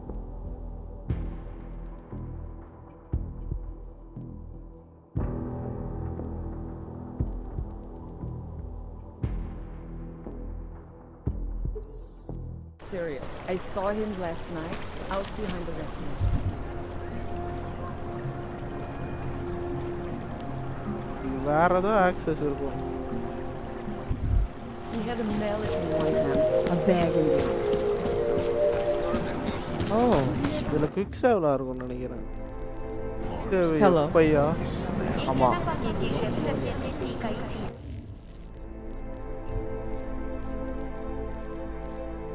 Serious. I saw him last night out behind the restaurant. வேற ஏதோ ஆக்சஸ் இருக்கும் He had a mallet in one hand, a bag in the other. ஓ இதுல குவிக் சேவ்ல இருக்கும்னு நினைக்கிறேன் Hello. பையா ஆமா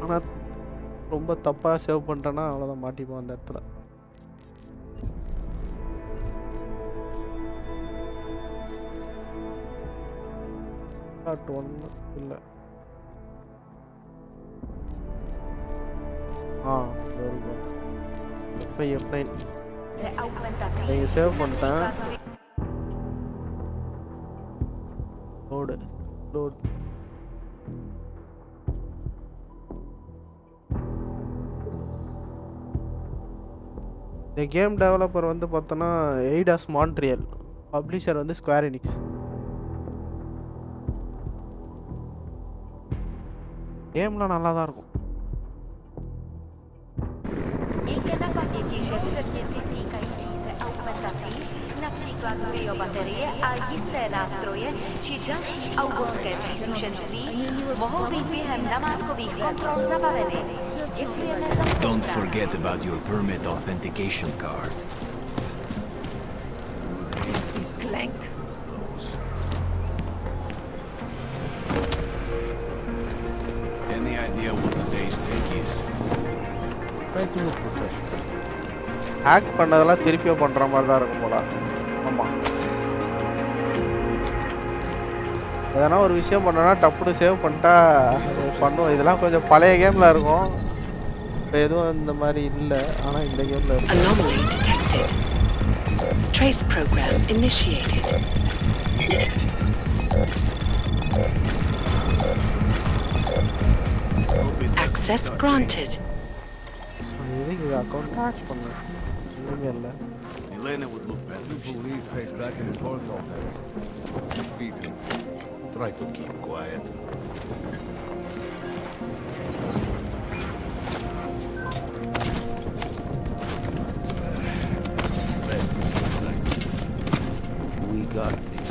ஆனா ரொம்ப தப்பா சேவ் பண்ணிட்டேன்னா அவ்வளோதான் மாட்டிப்போம் அந்த இடத்துல ஒன்று இல்லை F9 நீங்க சேவ் பண்ணிட்டேன் லோடு இந்த கேம் டெவலப்பர் வந்து பார்த்தோன்னா Eidos-Montréal பப்ளிஷர் வந்து ஸ்கொயர் எனிக்ஸ் கேம்லாம் நல்லா தான் இருக்கும் například biobaterie a jisté nástroje či další autorské příslušenství mohou být během namátkových kontrol zabaveny. Děkujeme za spolupráci. Don't forget about your permit authentication card. Clank. Any idea what today's take is? Try to look professional. Hack பண்ணதெல்லாம் திருப்பியும் பண்ற மாதிரி தான் இருக்கும் போல. ஆமா. எதனா ஒரு விஷயம் பண்ணனா டப்புனு சேவ் பண்ணிட்டா பண்ணுவோம். இதெல்லாம் கொஞ்சம் பழைய கேம்ல இருக்கும். இப்போ எதுவும் இந்த மாதிரி இல்ல. ஆனா இந்த கேம்ல இருக்கு. Anomaly detected. Trace program initiated. Access granted. Elena would look better if she leaves face back in the portal. Try to keep quiet. We got this.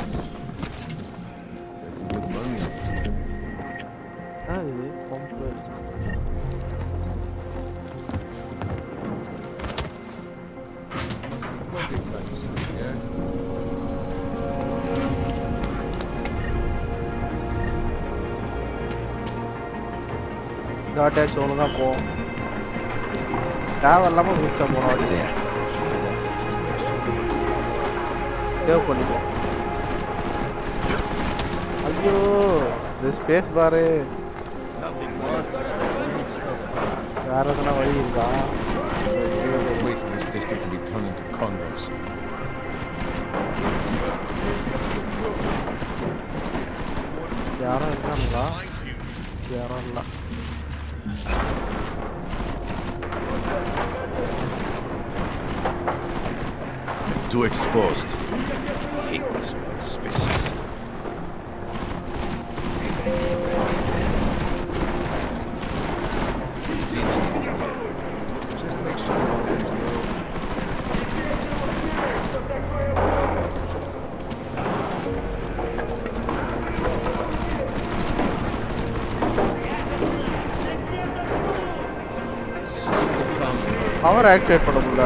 Good money. இது பம்பு. காட்டாச்சு ஒழுங்கா போ. தேவையில்லாம குதிச்சா போனோம். சேவ் பண்ணிப்போம். ஐயோ இந்த ஸ்பேஸ் பாரு. வேற எதனா வழி இருக்கா? Wait for this district to be turned into condos. யாரும் இருக்காங்களா? யாரும் இல்ல. Too exposed. Hate these open spaces. Just make sure everything's there. Power activate பண்ண முடியல.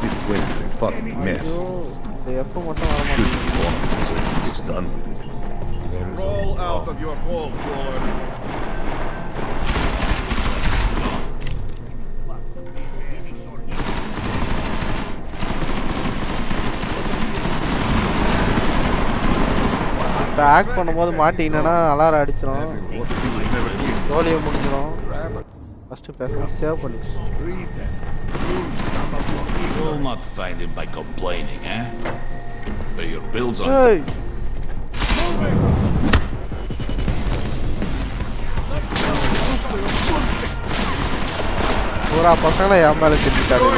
This place is a fucking mess. It's done. Roll out of your hole, Lord. Pack பண்ணும்போது மாட்டினா alarm அடிச்சிரும். ஜோலியை முடிஞ்சிரும். First பேச சேவ் பண்ணி. You'll not find him by complaining, eh? Pay your bills on. Hey. பூரா பசங்களை என் மேல திட்டாரு.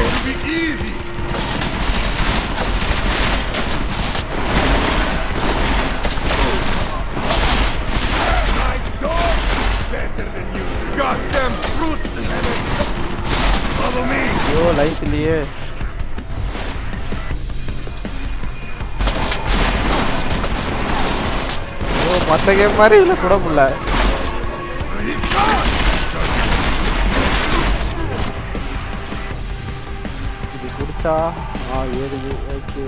Goddamn fruit! Follow me! Yo, life liye. Yo, மத்த game மாதிரி இதுல சுட முடியல. இது குடிச்சா ஏறுது. ஓகே.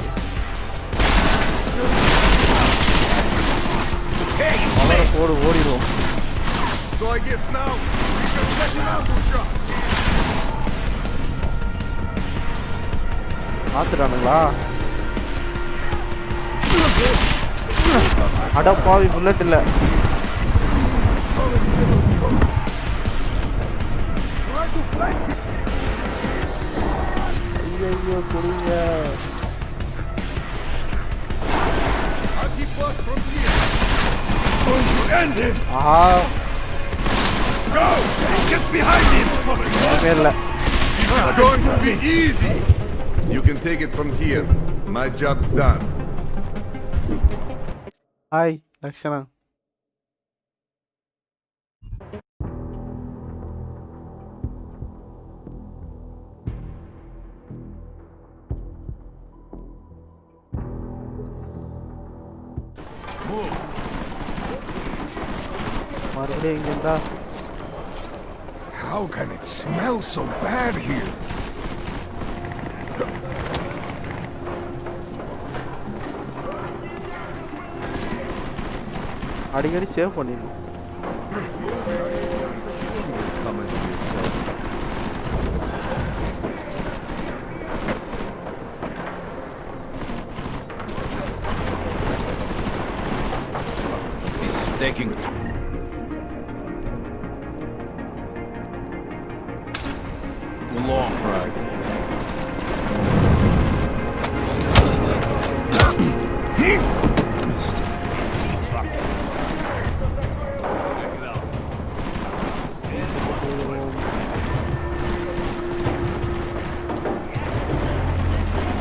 அவரை போடு ஓடிடுவோம். So I guess now we can set him out to shot. மாத்துறானுங்களா? அட பாவி புல்லட் இல்ல. ஐயோ குடிங்க. I'll keep us from here. Going to end it. ஆஹா. Go! Get behind him! It's going to be easy! You can take it from here. My job's done. Hi, Lakshana. How can it smell so bad here? அடிக்கடி save பண்ணிடு. This is taking too long, right?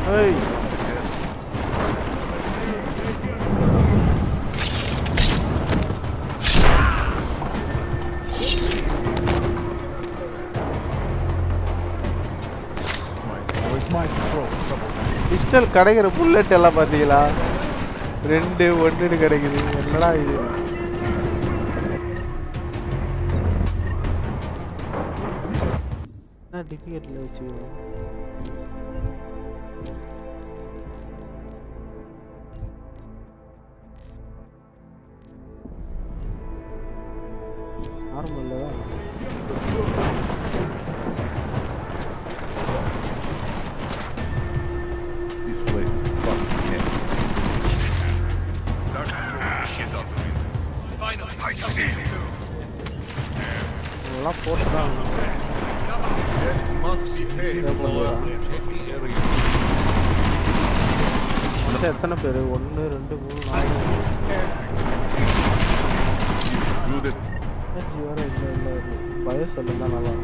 Hey. Pistol கிடைக்கிற bullet எல்லாம் பார்த்தீங்களா? 2 1 கிடைக்குது. என்னடா இது? நான் டிஃபிகல்ட்ல வச்சுக்கிறேன். நார்மல்ல தான். எல்லாம் போட்டுதான் எத்தனை பேர்? 1 2 3 4 வர இல்லை பய சொல்லுதான் நல்லா.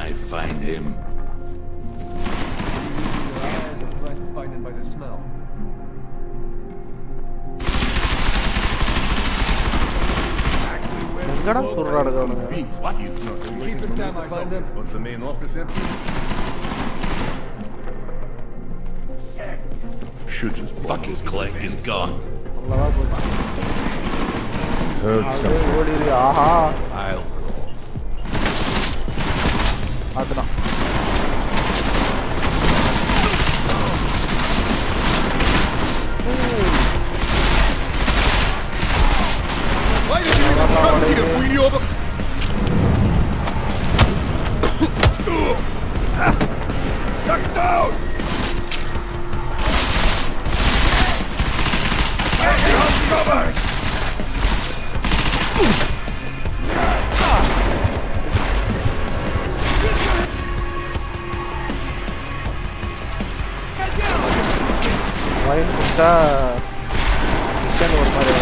I find him. Find him by the smell. எங்கடா சொல்றாடுங்க அவனுங்க? Keep it down, I find him. Was the main office empty? Shouldn't fucking click is gone. Heard something. Aha I'll அதுதான். Why did you even try to get a wheelie over? Knock it down! Cover! வாயின் குட்டா mission ஒரு மாதிரி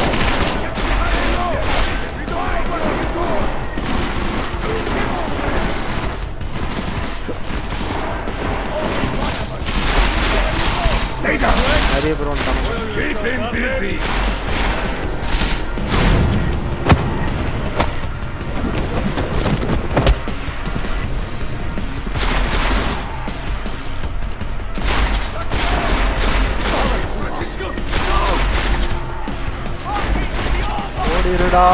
நிறைய பேர் வந்துட்டாங்க. Keep him busy! ஓடிருடா.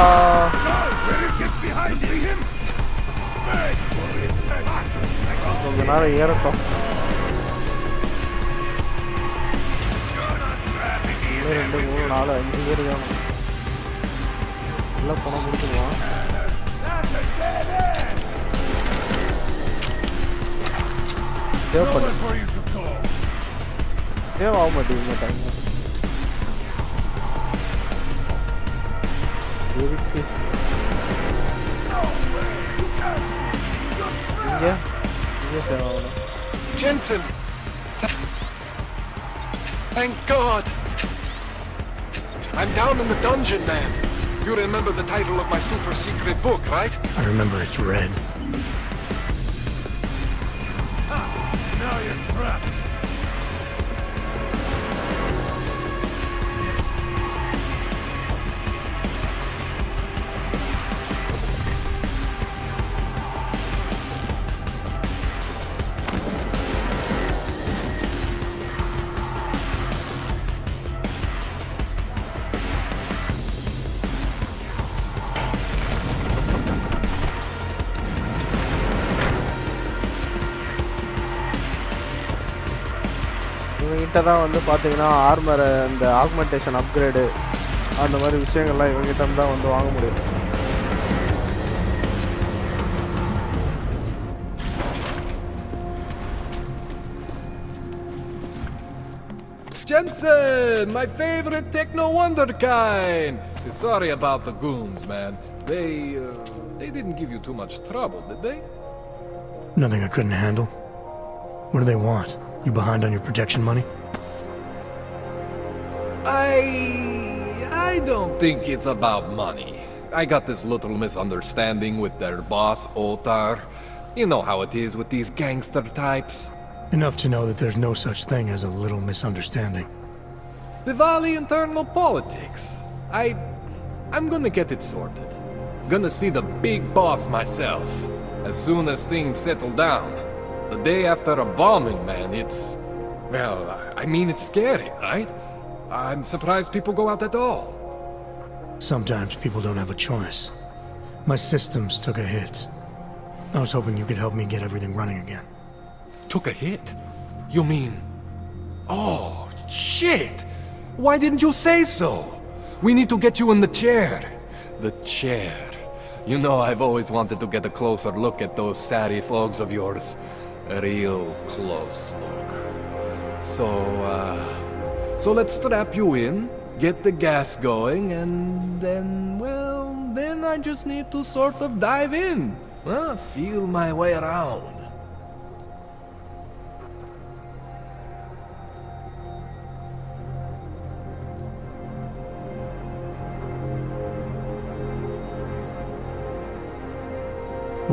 கொஞ்ச நேரம் ஏறட்டும். 1 2 3 4 5 பேர் வேணும். எல்லாம் பணம் கொடுத்துருவான். சேவ் பண்ணு. சேவ் ஆக மாட்டேங்குது டைம். எதுக்கு இங்கே சேவ் ஆகணும். Jensen! Thank God! I'm down in the dungeon, man. You remember the title of my super secret book, right? I remember it's red. Now you're trapped. இவங்ககிட்ட தான் வந்து பார்த்தீங்கன்னா ஆர்மர் இந்த ஆக்மெண்டேஷன் அப்கிரேடு அந்த மாதிரி விஷயங்கள்லாம் இவங்ககிட்ட தான் வந்து வாங்க முடியும். Jensen, my favorite techno wonderkind. Sorry about the goons, man. They didn't give you too much trouble, did they? Nothing I couldn't handle. What do they want? You behind on your protection money? I don't think it's about money. I got this little misunderstanding with their boss, Otar. You know how it is with these gangster types. Enough to know that there's no such thing as a little misunderstanding. Diwali internal politics. I'm gonna get it sorted. Gonna see the big boss myself. As soon as things settle down. The day after a bombing, man, it's... Well, I mean, it's scary, right? I'm surprised people go out at all. Sometimes people don't have a choice. My systems took a hit. I was hoping you could help me get everything running again. Took a hit? You mean... Oh, shit! Why didn't you say so? We need to get you in the chair. The chair. You know, I've always wanted to get a closer look at those satty fogs of yours. A real close look. So let's strap you in, get the gas going, and then, well, then I just need to sort of dive in. Feel my way around.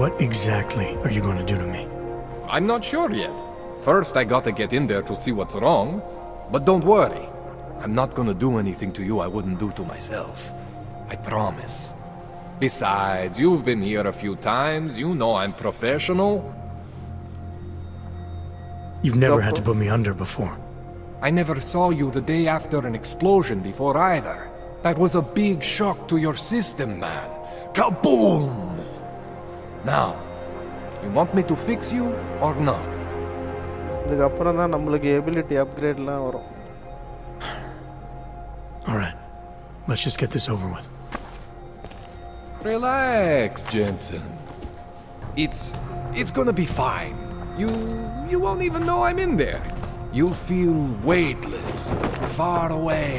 What exactly are you going to do to me? I'm not sure yet. First, I gotta get in there to see what's wrong. But don't worry. I'm not gonna do anything to you I wouldn't do to myself. I promise. Besides, you've been here a few times. You know I'm professional. You've never had to put me under before. I never saw you the day after an explosion before either. That was a big shock to your system, man. Kaboom! Now, you want me to fix you or not? இதுக்கப்புறம் தான் நம்மளுக்கு ability அப்கிரேட்லாம் வரும். All right. Let's just get this over with. Relax, Jensen. It's gonna be fine. You won't even know I'm in there. You'll feel weightless, far away,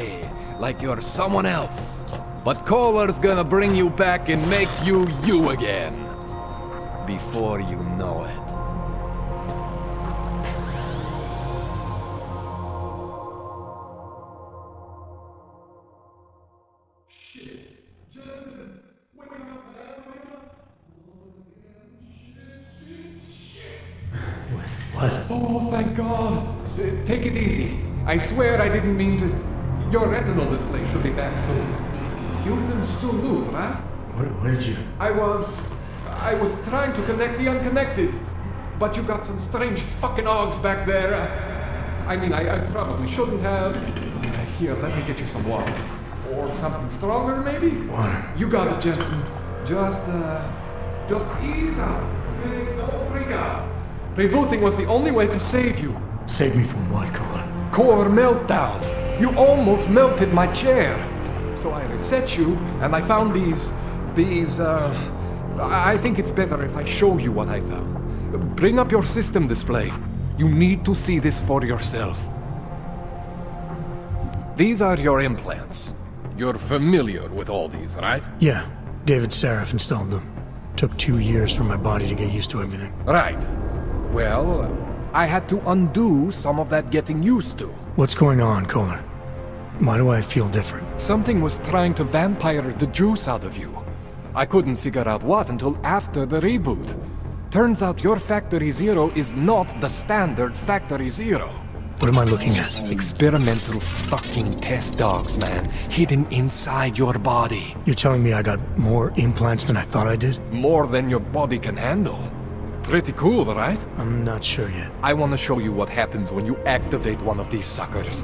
like you're someone else. But Kohler's gonna bring you back and make you you again. Before you know it. What? Oh, thank God. Take it easy. I swear I didn't mean to... Your retinal display should be back soon. You can still move, right? Where did you... I was trying to connect the unconnected. But you got some strange fucking augs back there. I mean, I probably shouldn't have... Here, let me get you some water. Or something stronger, maybe? Water. You got it, Jensen. Just ease out. Okay? Don't freak out. Rebooting was the only way to save you. Save me from what, Kohler? Core meltdown. You almost melted my chair. So I reset you, and I found these... I think it's better if I show you what I found. Bring up your system display. You need to see this for yourself. These are your implants. You're familiar with all these, right? Yeah. David Sarif installed them. Took 2 years for my body to get used to everything. Right. Well, I had to undo some of that getting used to. What's going on, Kohler? Why do I feel different? Something was trying to vampire the juice out of you. I couldn't figure out what until after the reboot. Turns out your Factory Zero is not the standard Factory Zero. What am I looking at? Experimental fucking test dogs, man. Hidden inside your body. You're telling me I got more implants than I thought I did? More than your body can handle. Pretty cool, right? I'm not sure yet. I want to show you what happens when you activate one of these suckers.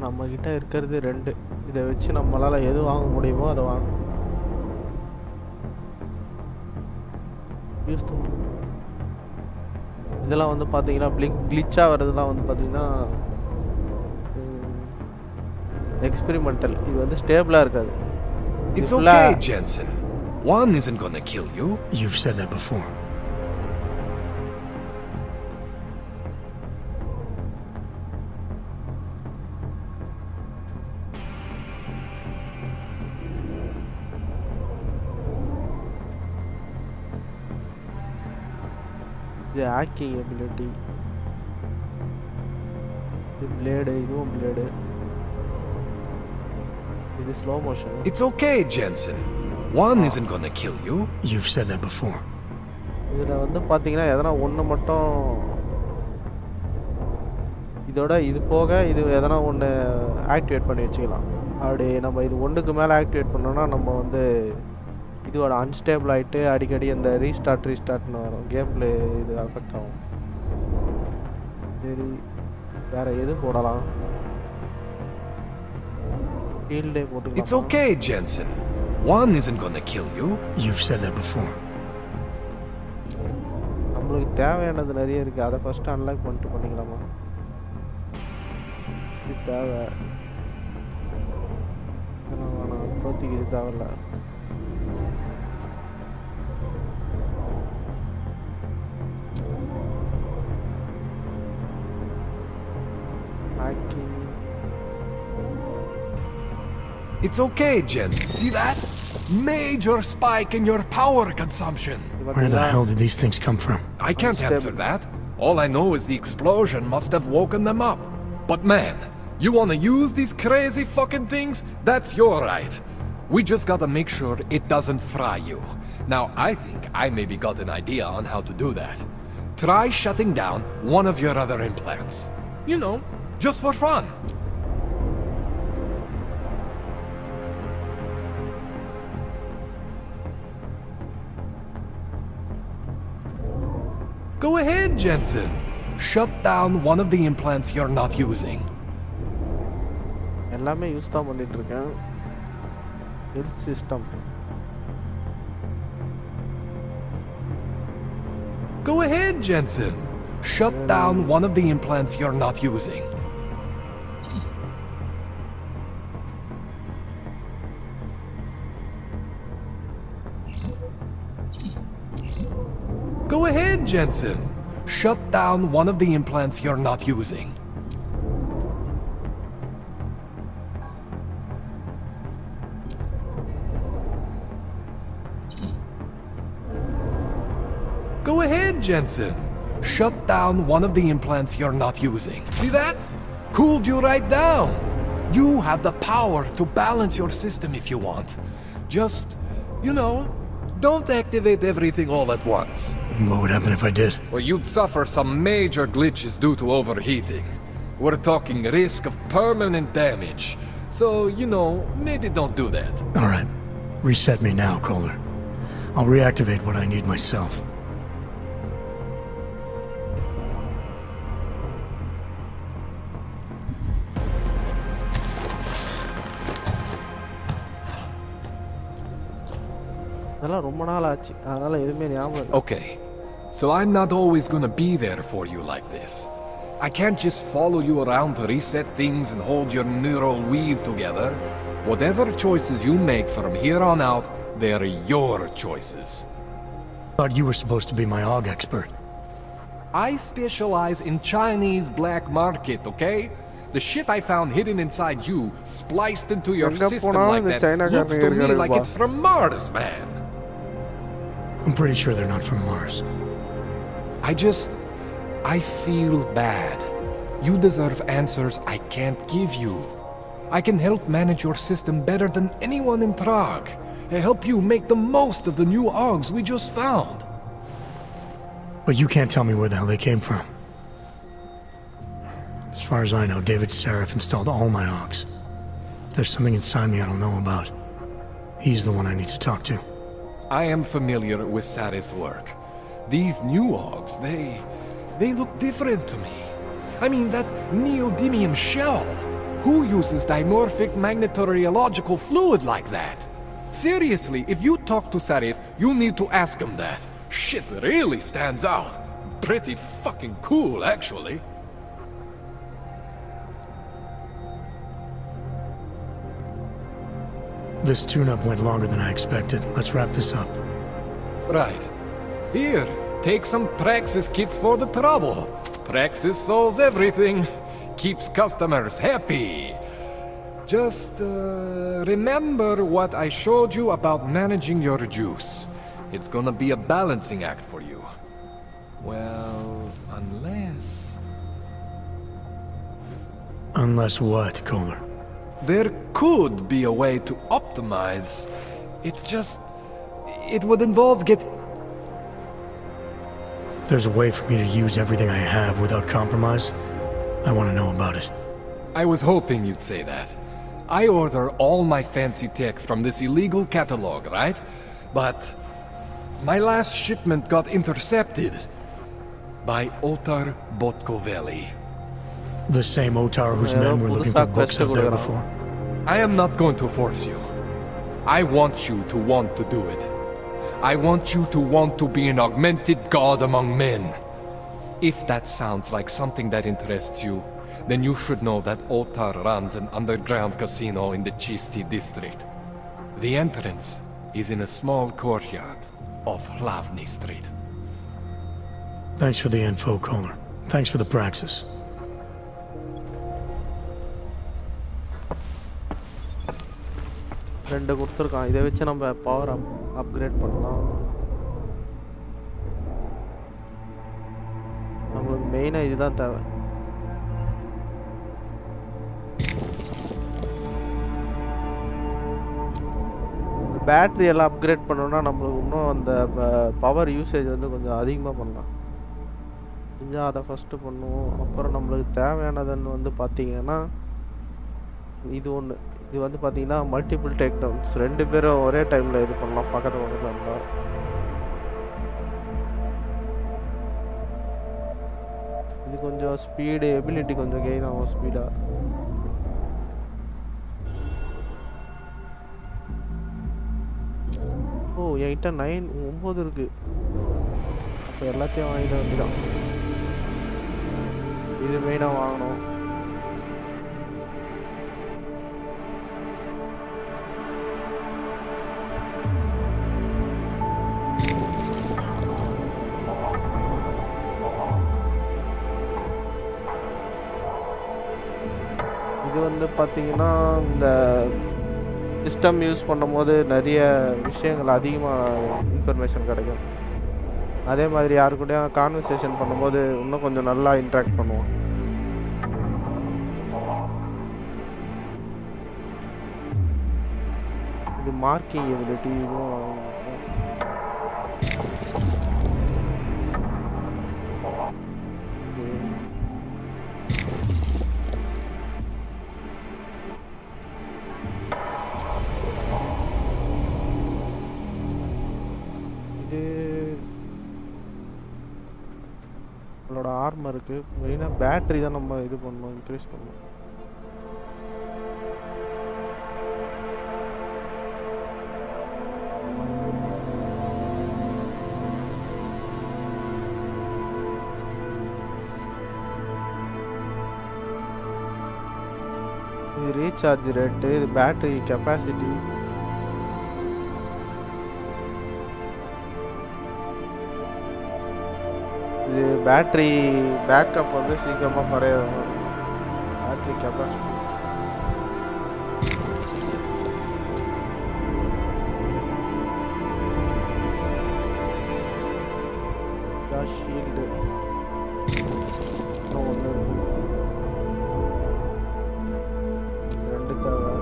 நம்ம கிட்ட இருக்கிறது 2. இதை வச்சு நம்மளால எது வாங்க முடியுமோ அதை வாங்க. யூஸ் இதெல்லாம் வந்து பார்த்தீங்கன்னா கிளிச்சாக வர்றதுலாம் வந்து பார்த்தீங்கன்னா எக்ஸ்பெரிமெண்டல். இது வந்து ஸ்டேபிளாக இருக்காது. It's okay, Jensen. One isn't gonna kill you. You've said that before. The hacking ability. The blade, இதுவும் blade. இது slow motion. It's okay, Jensen. One isn't gonna kill you. You've said that before. இதுல வந்து பாத்தீங்கன்னா எதனா ஒண்ணு மட்டும் இதோட இது போக இது எதனா ஒண்ணு ஆக்டிவேட் பண்ணி வச்சுக்கலாம். அப்படி நம்ம இது ஒண்ணுக்கு மேல ஆக்டிவேட் பண்ணோம்னா நம்ம வந்து இதோட அன்ஸ்டேபிள் ஆயிட்டு அடிக்கடி இந்த ரீஸ்டார்ட்னு வரும். கேம் பிளே இது அஃபெக்ட் ஆகும். சரி வேற எது போடலாம்? ஃபீல்டே போட்டுக்கலாம். It's okay, Jensen. One isn't gonna kill you. You've said that before. நம்மளுக்கு தேவையானது நிறைய இருக்கு. அதை ஃபர்ஸ்ட் அன்லாக் பண்ணிட்டு பண்ணிக்கலாமா? இது தேவை. வேணாம் இப்போதைக்கு இது தேவையில்ல. It's okay, Jen. See that? Major spike in your power consumption. Where the hell did these things come from? I can't answer that. All I know is the explosion must have woken them up. But man, you wanna use these crazy fucking things? That's your right. We just gotta make sure it doesn't fry you. Now, I think I maybe got an idea on how to do that. Try shutting down one of your other implants. You know, just for fun. Go ahead, Jensen. Shut down one of the implants you're not using. எல்லாமே use தான் பண்ணிட்டு இருக்கேன். Health system. Go ahead, Jensen. Shut down one of the implants you're not using. Go ahead, Jensen. Shut down one of the implants you're not using. Go ahead, Jensen. Shut down one of the implants you're not using. See that? Cooled you right down. You have the power to balance your system if you want. Just, you know, don't activate everything all at once. What would happen if I did? Well, you'd suffer some major glitches due to overheating. We're talking risk of permanent damage. So, you know, maybe don't do that. Alright. Reset me now, Kohler. I'll reactivate what I need myself. அதெல்லாம் ரொம்ப நாள் ஆச்சு. அதனால எதுமே ஞாபகம் இல்ல. Okay. So I'm not always gonna be there for you like this. I can't just follow you around to reset things and hold your neural weave together. Whatever choices you make from here on out, they're your choices. Thought you were supposed to be my aug expert. I specialize in Chinese black market, okay? The shit I found hidden inside you, spliced into your system like that, looks to me like it's from Mars, man. I'm pretty sure they're not from Mars. I feel bad. You deserve answers I can't give you. I can help manage your system better than anyone in Prague. I help you make the most of the new augs we just found. But you can't tell me where the hell they came from. As far as I know, David Sarif installed all my augs. There's something inside me I don't know about. He's the one I need to talk to. I am familiar with Sarif's work. These new augs, they look different to me. I mean, that neodymium shell. Who uses dimorphic magnetorheological fluid like that? Seriously, if you talk to Sarif, you need to ask him that. shit really stands out. Pretty fucking cool, actually. This tune-up went longer than I expected. Let's wrap this up. Right. Here, take some Praxis kits for the trouble. Praxis solves everything. Keeps customers happy. Just, remember what I showed you about managing your juice. It's gonna be a balancing act for you. Well, unless... Unless what, Kohler? There could be a way to optimize. It's just... It would involve There's a way for me to use everything I have without compromise? I want to know about it. I was hoping you'd say that. I order all my fancy tech from this illegal catalog, right? But my last shipment got intercepted by Otar Botkoveli. The same Otar whose men were looking for books out there before? I am not going to force you. I want you to want to do it. I want you to want to be an augmented god among men. If that sounds like something that interests you, then you should know that Otar runs an underground casino in the Chisti district. The entrance is in a small courtyard off Hlavny Street. Thanks for the info, Kohler. Thanks for the praxis. ரெண்டு கொடுத்துருக்கான். இதை வச்சு நம்ம power upgrade பண்ணலாம். நம்மளுக்கு மெயினாக இதுதான் தேவை. பேட்டரி எல்லாம் அப்கிரேட் பண்ணோம்னா நம்மளுக்கு இன்னும் அந்த பவர் யூசேஜ் வந்து கொஞ்சம் அதிகமாக பண்ணலாம். கொஞ்சம் அதை ஃபஸ்ட்டு பண்ணுவோம். அப்புறம் நம்மளுக்கு தேவையானதுன்னு வந்து பார்த்தீங்கன்னா இது ஒன்று. இது வந்து பார்த்தீங்கன்னா மல்டிபிள் டேக் டவுன்ஸ். ரெண்டு பேரும் ஒரே டைமில் இது பண்ணலாம். பக்கத்தில் இருந்தால் இது கொஞ்சம் ஸ்பீடு எபிலிட்டி கொஞ்சம் கெயின் ஆகும் ஸ்பீடாக. ஓ என்கிட்ட 9 இருக்குது. அப்போ எல்லாத்தையும் வாங்கிட வேண்டியதான். இது மெயினாக வாங்கணும். இது வந்து பார்த்தீங்கன்னா இந்த சிஸ்டம் யூஸ் பண்ணும்போது நிறைய விஷயங்கள் அதிகமாக இன்ஃபர்மேஷன் கிடைக்கும். அதே மாதிரி யாரு கூடயும் கான்வர்சேஷன் பண்ணும்போது இன்னும் கொஞ்சம் நல்லா இன்ட்ராக்ட் பண்ணுவோம். இது மார்க்கிங் எபிலிட்டி இதுவும் நம்மளோட ஆர்மருக்கு மெயினாக பேட்டரி தான் நம்ம இது பண்ணணும், இன்க்ரீஸ் பண்ணணும். இது ரீசார்ஜ் ரேட்டு, இது பேட்டரி கெப்பாசிட்டி, இது பேட்டரி பேக்கப் வந்து சீக்கிரமாக குறையாது. பேட்டரி கெப்பாசிட்டி, ஷீல்டு ஒன்று ரெண்டு தேவை.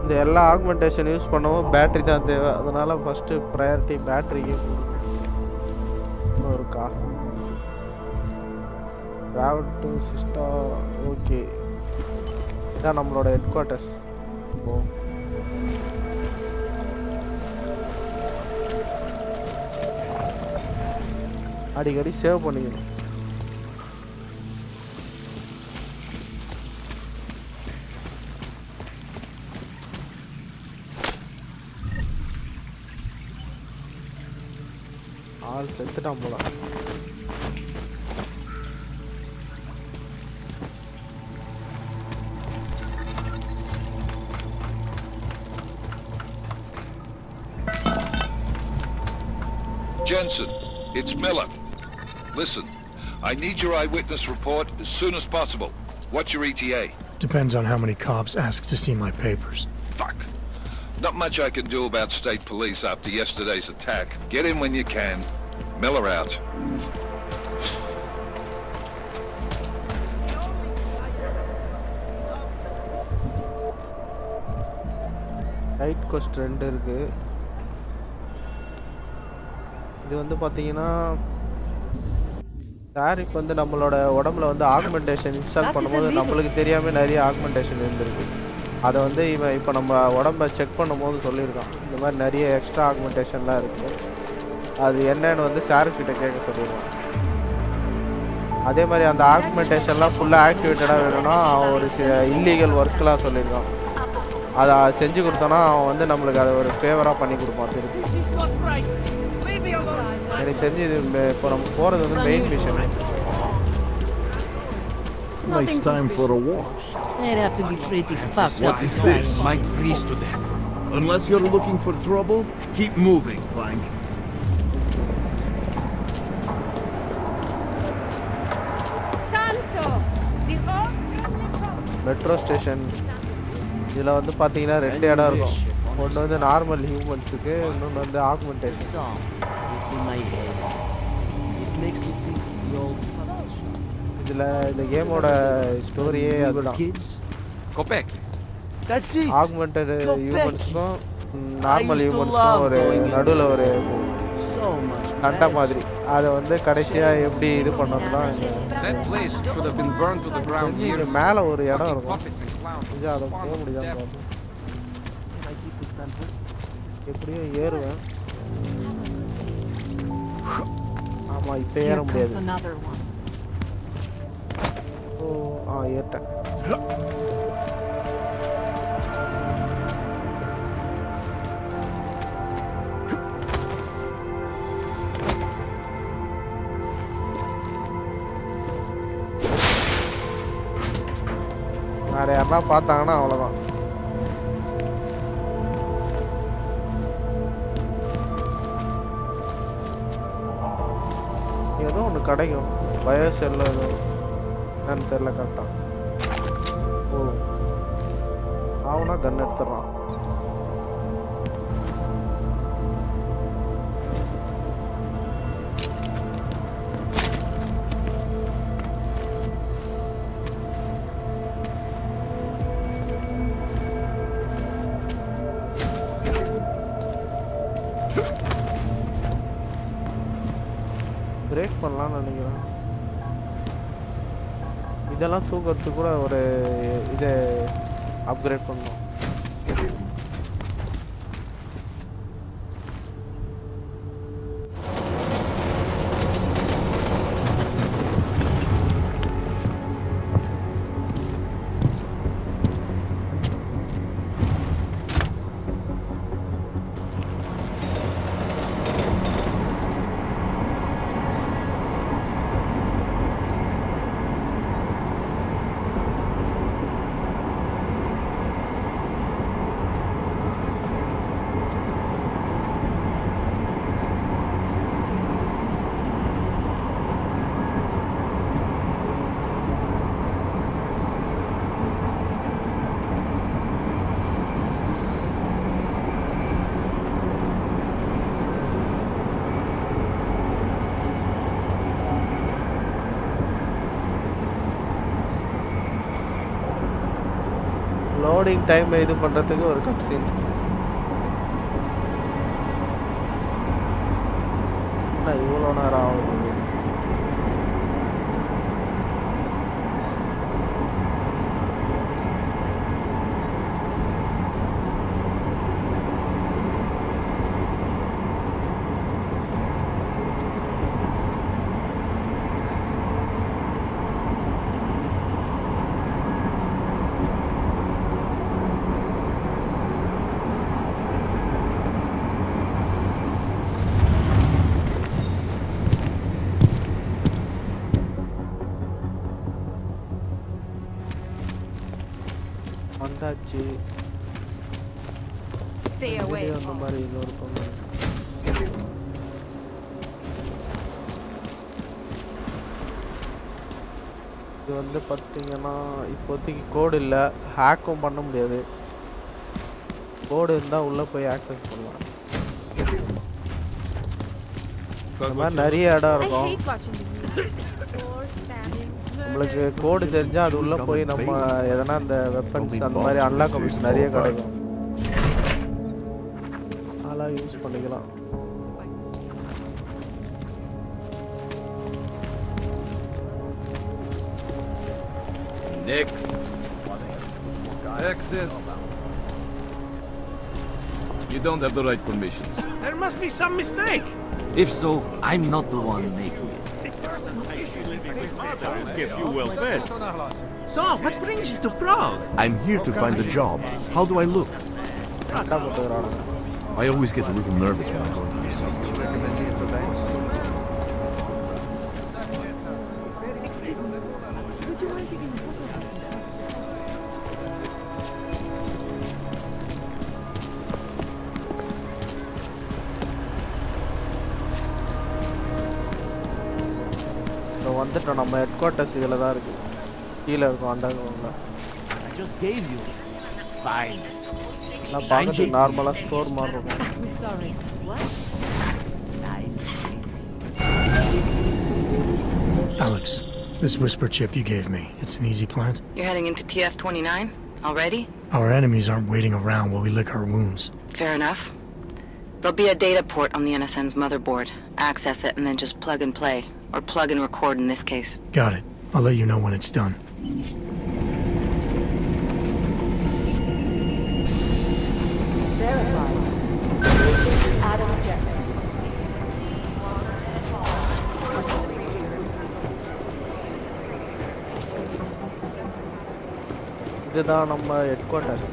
இந்த எல்லா ஆக்மெண்டேஷன் யூஸ் பண்ணவும் பேட்டரி தான் தேவை. அதனால ஃபஸ்ட்டு ப்ரையாரிட்டி பேட்டரிக்கு இருக்கா. Travel to Sista. ஓகே, இதான் நம்மளோட ஹெட் குவார்ட்டர்ஸ். அடிக்கடி சேவ் பண்ணிக்கணும். ஆள் செத்துட்டான் போல. Jensen, it's Miller. Listen, I need your eyewitness report as soon as possible. What's your ETA? Depends on how many cops ask to see my papers. Fuck. Not much I can do about state police after yesterday's attack. Get in when you can. Miller out. Right ghost 2 இருக்கு. இது வந்து பாத்தீங்கன்னா இப்போ வந்து நம்மளோட உடம்புல வந்து augmentation install பண்ணும்போது நம்மளுக்கு தெரியாமல் நிறைய ஆக்மெண்டேஷன் இருந்திருக்கு. அதை வந்து இவன் இப்போ நம்ம உடம்பை செக் பண்ணும்போது சொல்லியிருக்கான், இந்த மாதிரி நிறைய எக்ஸ்ட்ரா ஆக்மெண்டேஷன்லாம் இருக்குது, அது என்னன்னு வந்து சார்கிட்ட கேட்க சொல்லியிருக்கான். அதே மாதிரி அந்த ஆக்மெண்டேஷன்லாம் ஃபுல்லாக ஆக்டிவேட்டடாக வேணும்னா அவன் ஒரு சில இல்லீகல் ஒர்க்லாம் சொல்லியிருக்கான். அதை செஞ்சு கொடுத்தோன்னா அவன் வந்து நம்மளுக்கு அதை ஒரு ஃபேவராக பண்ணி கொடுப்பான் திருப்பி. எனக்கு தெரிஞ்சு இது இப்போ நம்ம போகிறது வந்து main mission. Nice time for a walk. I'd have to be pretty fucked up. What is this? Might freeze to death. Unless you're looking for trouble, keep moving, Plank. Santo! Metro station இதில் வந்து பார்த்தீங்கன்னா 2 இடம் இருக்கும். ஒன்று வந்து normal ஹியூமன்ஸுக்கு, இன்னொன்று வந்து augmentation. இதில் இந்த கேமோட ஸ்டோரியே அதுதான். ஆக்மெண்டட் ஹியூமன்ஸுக்கும் நார்மல் ஹியூமன்ஸுக்கும் ஒரு நடுவில் ஒரு சண்டை மாதிரி. அதை வந்து கடைசியாக எப்படி இது பண்ணணும்னா இங்கே மேலே ஒரு இடம் இருக்கும், கொஞ்சம் அதை போக முடியாது. எப்படியும் ஏறுவேன். ஆமாம், இப்போ ஏற முடியாது. ஓ ஏறிட்டேன். வேற யாருன்னா பார்த்தாங்கன்னா அவ்வளோதான். ஏதோ ஒன்று கிடைக்கும், பயோசெல்ல ஏதோ என்னன்னு தெரில கரெக்டாக. ஓ ஆகுனா கன் எடுத்துடுறான். பிரேக் பண்ணலாம்னு நினைக்கிறேன். இதெல்லாம் தூக்கிறதுக்கு கூட ஒரு இதை அப்கிரேட் பண்ணணும். லோடிங் டைம் இது பண்ணுறதுக்கு ஒரு கட் சீன். இவ்வளோ நேரம் ஆகுது. வந்தாச்சு. Stay away. அந்த மாதிரி இன்னொரு பொண்ணு. இது வந்து பார்த்தீங்கன்னா இப்போதைக்கு கோடு இல்லை, ஹேக்கும் பண்ண முடியாது. கோடு இருந்தால் உள்ளே போய் ஆக்சஸ் பண்ணலாம். இந்த மாதிரி நிறைய இடம் இருக்கும். நம்மளுக்கு கோடு தெரிஞ்சால் அது உள்ளே போய் நம்ம எதனா அந்த வெப்பன்ஸ் அந்த மாதிரி அன்லாக் ஆப்ஷன் நிறைய கிடைக்கும், அதெல்லாம் யூஸ் பண்ணிக்கலாம். Nixxes. You don't have the right permissions. There must be some mistake. If so, I'm not the one making it. Get you well fed. So, what brings you to Prague? I'm here to find a job. How do I look? I always get a little nervous when I go into these cities. வந்துட்டோம், நம்ம head quarters இதில் தான் இருக்குது, கீழே இருக்கும் அண்டர்கிரவுண்டில். நான் பார்க்கறதுக்கு நார்மலாக ஸ்டோர் மாதிரி இருக்கும். Alex, this whisper chip you gave me, it's an easy plant? You're heading into TF-29 already? Our enemies aren't waiting around while we lick our wounds. Fair enough. There'll be a data port on the NSN's motherboard. Access it and then just plug and play. Or plug and record in this case. Got it. I'll let you know when it's done. Verified. Adam Jensen. இதுதான் நம்ம head quarters.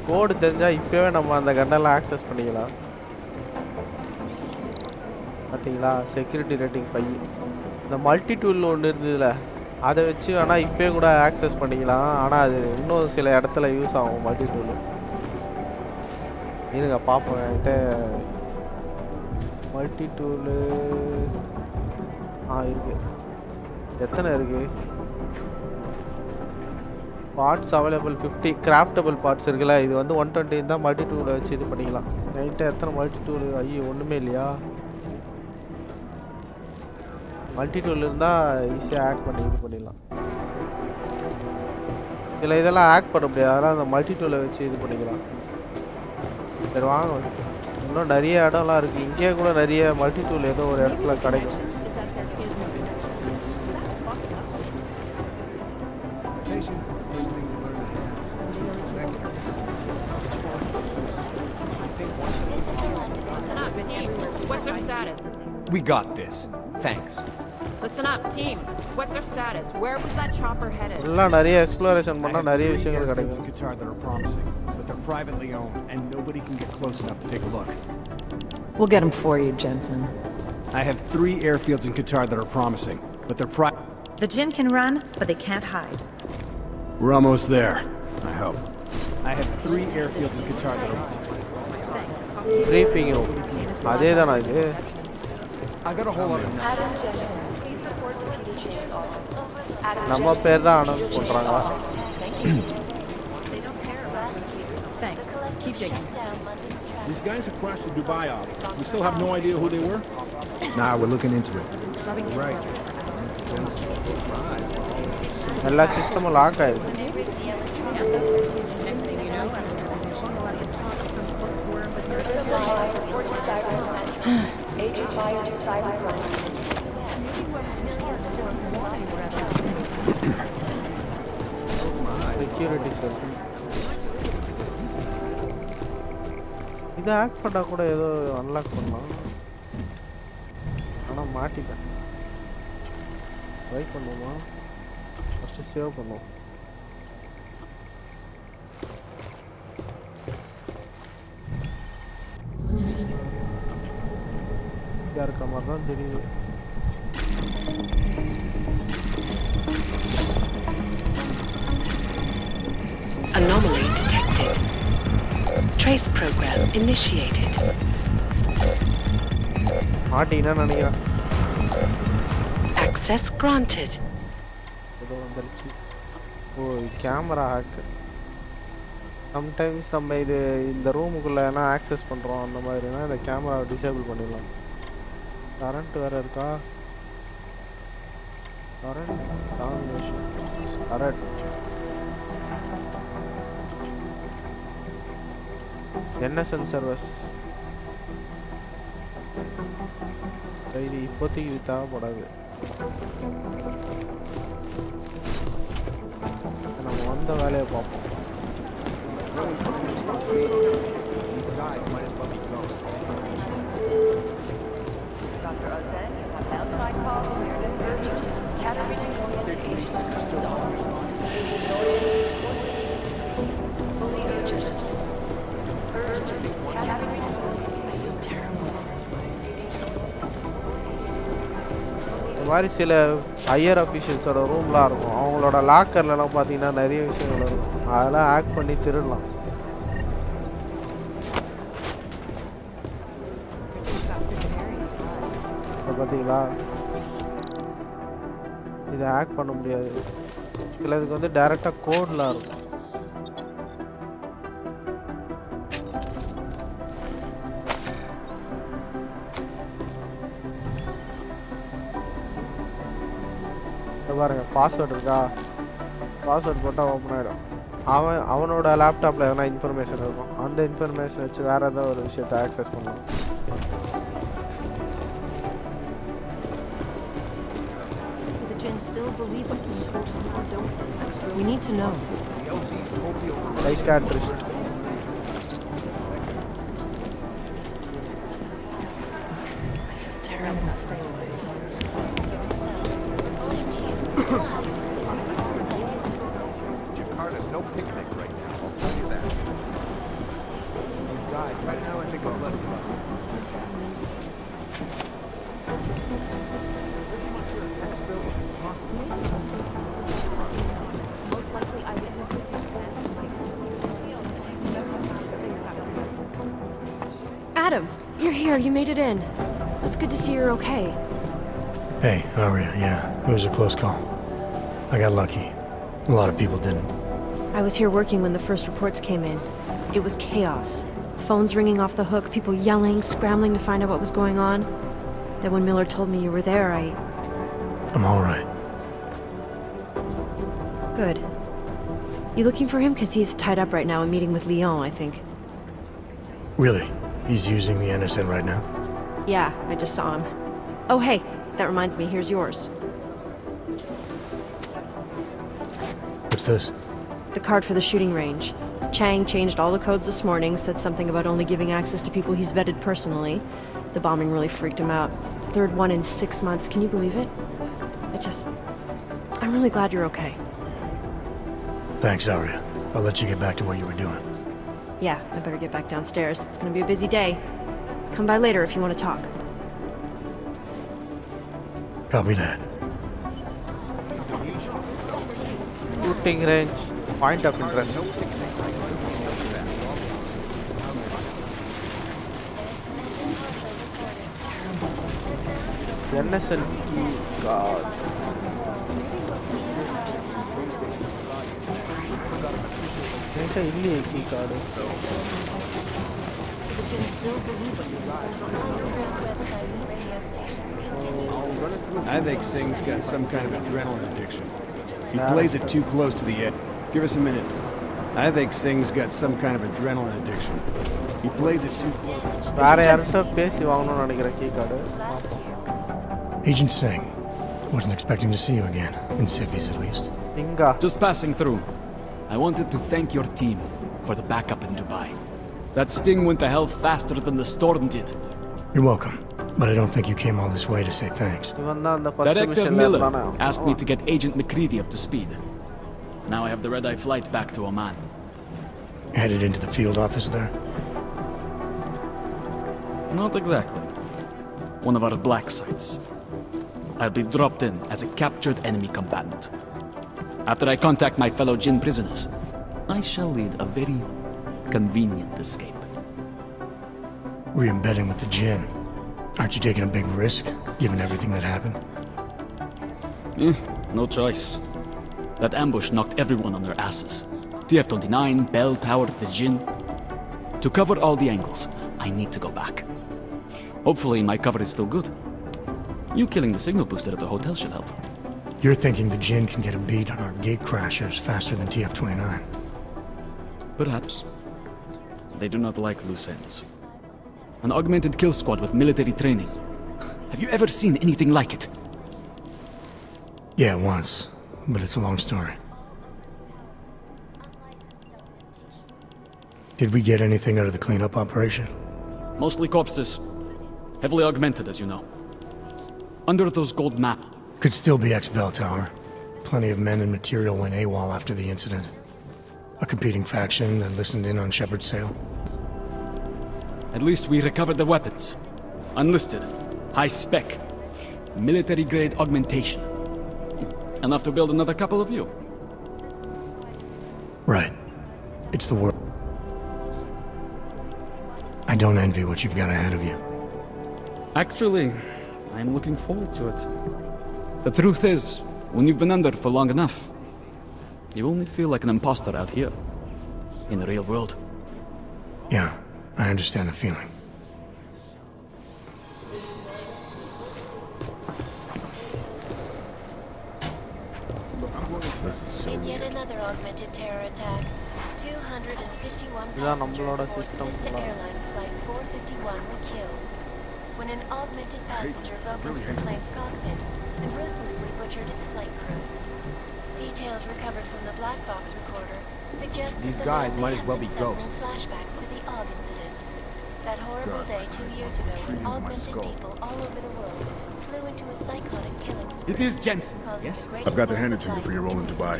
கோடு தெரிஞ்சால் இப்போவே நம்ம அந்த கன்னெல்லாம் access பண்ணிக்கலாம். பார்த்தீங்களா, security rating 5. இந்த multi tool ஒன்று இருந்ததுல, அதை வச்சு வேணால் இப்போயே கூட ஆக்சஸ் பண்ணிக்கலாம். ஆனால் அது இன்னும் சில இடத்துல யூஸ் ஆகும் மல்டி டூலு. இருங்க பார்ப்போம், என்கிட்ட மல்டி டூலு இருக்குது. எத்தனை இருக்குது? Parts available 50. கிராஃப்டபிள் பார்ட்ஸ் இருக்குல்ல, இது வந்து 120 தான் மல்டி டூலை வச்சு இது பண்ணிக்கலாம். என்கிட்ட எத்தனை மல்டி டூலு? ஐயோ ஒன்றுமே இல்லையா? மல்டி டூல் இருந்தால் ஈஸியாக ஆக்ட் பண்ணி இது பண்ணிடலாம். இதில் இதெல்லாம் ஆக்ட் பண்ண முடியாது, அதெல்லாம் அந்த மல்டி டூலை வச்சு இது பண்ணிக்கலாம். சரி வாங்க, இன்னும் நிறைய இடம்லாம் இருக்குது. இங்கேயே கூட நிறைய மல்டி டூல் ஏதோ ஒரு இடத்துல கிடைக்கும். What's their status? We got this. Thanks. Listen up, team. What's their status? Where was that chopper headed? எல்லாம் நிறைய எக்ஸ்ப்ளோரேஷன் பண்ணா நிறைய விஷயங்கள் கிடைக்கும். Qatar that are promising, but they're privately owned and nobody can get close enough to take a look. We'll get them for you, Jensen. I have 3 airfields in Qatar that are promising, but they're The Jinn can run, but they can't hide. We're almost there. I hope. I have 3 airfields in Qatar that are briefing room. அதேதானா இது? I got a whole lot of Adam Jensen, please report to Dikiciyan's office. நம்ம பேர் தான் announce பண்றாங்க. Thanks. Keep digging. These guys have crashed the Dubai office. We still have no idea who they were? Nah, we're looking into it. Right. எல்லா சிஸ்டமும் lock ஆயிருக்கு. Next thing you know, report to cyber. Agent fire to cyber. Security cell. இதை act பண்ணால் கூட ஏதோ unlock பண்ணலாம், ஆனால் மாட்டிப்பேன். Try பண்ணுவோமா? First save பண்ணுவோம். இதாக இருக்க மாதிரி தான் தெரியுது. trace program initiated. Access granted. Camera hack. Sometimes நம்ம இது இந்த ரூமுக்குள்ளனா access பண்றோம் அந்த மாதிரினா இந்த கேமராவை disable பண்ணிடலாம். கரண்ட் வேற இருக்கா? Current domination. கரெக்ட். என்ன சென்சர்வஸ்? இது இப்போதைக்கு தேவைப்படாது. நம்ம வந்த வேலையை பார்ப்போம். இந்த மாதிரி சில ஹையர் அஃபீஷியல்ஸோட ரூம்லாம் இருக்கும். அவங்களோட லாக்கர்லலாம் பார்த்தீங்கன்னா நிறைய விஷயங்கள் இருக்கும். அதெல்லாம் ஹேக் பண்ணி திருடலாம். பார்த்தீங்களா, இதை ஹேக் பண்ண முடியாது. சிலதுக்கு வந்து டைரெக்டாக கோட்லாம் இருக்கும். பாருங்க, பாஸ்வேர்டு இருக்கா? பாஸ்வேர்டு போட்டால் ஓப்பன் ஆகிடும். அவனோட லேப்டாப்பில் எதனா இன்ஃபர்மேஷன் இருக்கும். அந்த இன்ஃபர்மேஷன் வச்சு வேறு ஏதாவது ஒரு விஷயத்தை ஆக்சஸ் பண்ணலாம். We need to know. Psychiatrist. Jakarta's no picnic right now, I'll tell you that. These guys, right now I think I'm lucky. Adam, you're here. You made it in. It's good to see you're okay. Hey, Aria, yeah, it was a close call. I got lucky. A lot of people didn't. I was here working when the first reports came in. It was chaos. Phones ringing off the hook, people yelling, scrambling to find out what was going on. Then when Miller told me you were there, I'm all right. Good. You looking for him? Because he's tied up right now and meeting with Lyon, I think. Really? He's using the NSN right now? Yeah, I just saw him. Oh, hey, that reminds me, here's yours. What's this? The card for the shooting range. Chang changed all the codes this morning, said something about only giving access to people he's vetted personally. The bombing really freaked him out. Third one in 6 months, can you believe it? I'm really glad you're okay. Thanks, Aria. I'll let you get back to what you were doing. Yeah, I better get back downstairs. It's gonna be a busy day. Come by later if you want to talk. Copy that. Shooting range. Point of interest. NSL key card. Illi key card. I think Singh's got some kind of adrenaline addiction. He plays it too close to the edge. Give us a minute. I think Singh's got some kind of adrenaline addiction. He plays it too close. Agent Singh. Wasn't expecting to see you again. In civvies, at least. Just passing through. I wanted to thank your team for the backup in Dubai. That sting went to hell faster than the storm did. You're welcome. But I don't think you came all this way to say thanks. Director Miller asked me to get Agent McCready up to speed. Now I have the red-eye flight back to Oman. Headed into the field office there? Not exactly. One of our black sites. I'll be dropped in as a captured enemy combatant. After I contact my fellow Jinn prisoners, I shall lead a very convenient escape. Re-embedding with the Jinn. Aren't you taking a big risk, given everything that happened? No choice. That ambush knocked everyone on their asses. TF-29, Bell Tower, the Jinn. To cover all the angles, I need to go back. Hopefully my cover is still good. You killing the signal booster at the hotel should help. You're thinking the Jinn can get a beat on our gate crashers faster than TF-29? Perhaps. They do not like loose ends. An augmented kill squad with military training. Have you ever seen anything like it? Yeah, once. But it's a long story. Did we get anything out of the cleanup operation? Mostly corpses. Heavily augmented, as you know. Under those gold maps. Could still be X-Bell Tower. Plenty of men and material went AWOL after the incident. A competing faction that listened in on Shepard's sale. At least we recovered the weapons. Unlisted. High spec. Military-grade augmentation. Enough to build another couple of you. Right. It's the world. I don't envy what you've got ahead of you. Actually, I'm looking forward to it. The truth is, when you've been under for long enough, you only feel like an imposter out here. In the real world. Yeah, I understand the feeling. In yet another augmented terror attack, 251 passengers aboard sister airlines flight 451 were killed when an augmented passenger broke into the plane's cockpit and ruthlessly butchered its flight crew. Details recovered from the black box recorder suggest that These the guys man might may as well have be been suffering ghosts. flashbacks to the AUG incident. That horrible day 2 years ago when augmented people all over the world flew into a psychotic killing spree. It is Jensen, yes? I've got to hand it to you for your role in Dubai.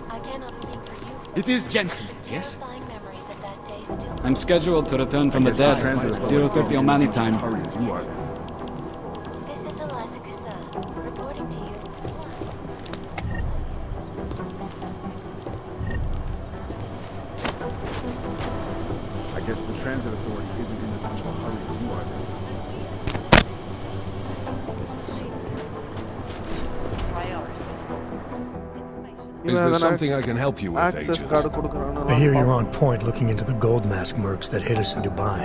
I cannot speak for you. It is Jensen, yes? Terrifying memories of that day still. I'm scheduled to return from the dead at 0:30 Omani time. This is Eliza Kassan, reporting to you. I guess the transit authority isn't in as much of a hurry as you are. Is there something I can help you with, access agent? card கொடுக்கறானு I hear you're on point looking into the gold mask mercs that hit us in Dubai.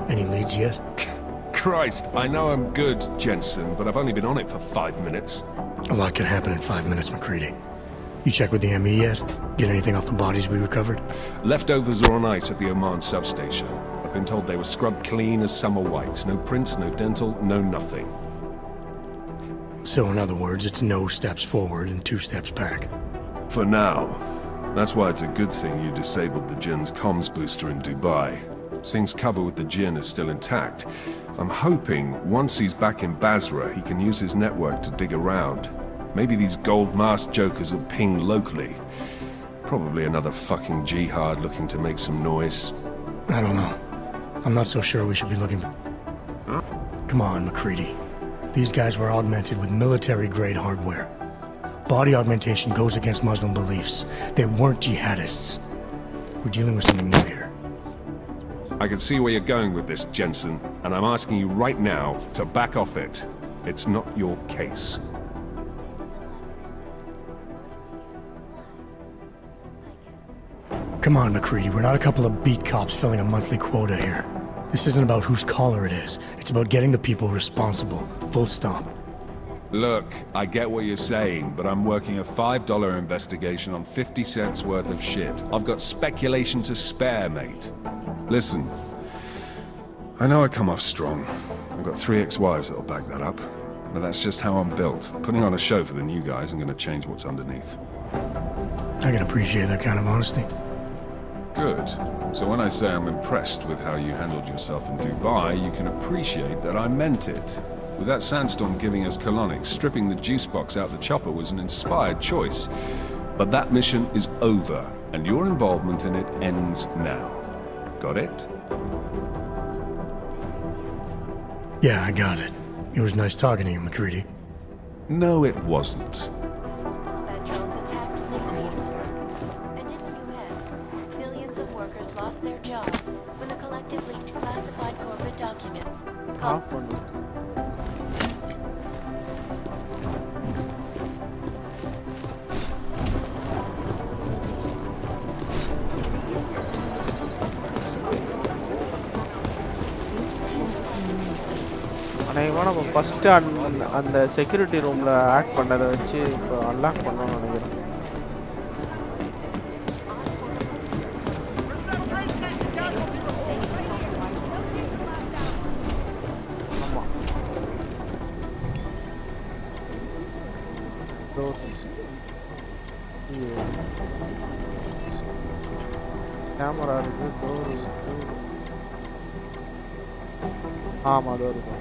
Any leads yet? Christ, I know I'm good, Jensen, but I've only been on it for 5 minutes. A lot can happen in 5 minutes, McCready. You check with the ME yet? Get anything off the bodies we recovered? Leftovers are on ice at the Oman substation. I've been told they were scrubbed clean as summer whites. No prints, no dental, no nothing. So in other words, it's no steps forward and 2 steps back. For now. That's why it's a good thing you disabled the Jinn's comms booster in Dubai. Singh's cover with the Jinn is still intact. I'm hoping once he's back in Basra, he can use his network to dig around. Maybe these gold mask jokers will ping locally. Probably another fucking jihad looking to make some noise. I don't know. I'm not so sure we should be looking for... Come on, McCready. These guys were augmented with military-grade hardware. Body augmentation goes against Muslim beliefs. They weren't jihadists. We're dealing with something new here. I can see where you're going with this, Jensen, and I'm asking you right now to back off it. It's not your case. Come on, McCready. We're not a couple of beat cops filling a monthly quota here. This isn't about whose collar it is. It's about getting the people responsible. Full stop. Look, I get what you're saying, but I'm working a $5 investigation on 50 cents worth of shit. I've got speculation to spare, mate. Listen, I know I come off strong. I've got 3 ex-wives that'll back that up. But that's just how I'm built. Putting on a show for the new guys and gonna change what's underneath. I can appreciate that kind of honesty. Good. So when I say I'm impressed with how you handled yourself in Dubai, you can appreciate that I meant it. With that sandstorm giving us colonics, stripping the juice box out the chopper was an inspired choice. But that mission is over, and your involvement in it ends now. Got it? Yeah, I got it. It was nice talking to you, McCready. No, it wasn't. That drones attacked St. Petersburg. And in the US, millions of workers lost their jobs when the collective selectively to classified corporate documents. Off பண்ணு. அநேகமாக நம்ம first அந்த security ரூமில் act பண்ணதை வச்சு இப்போ unlock பண்ணணும்னு நினைக்கிறேன். கேமரா இருக்கு, டோர் இருக்கு. ஆமாம், டோர் இருக்கு.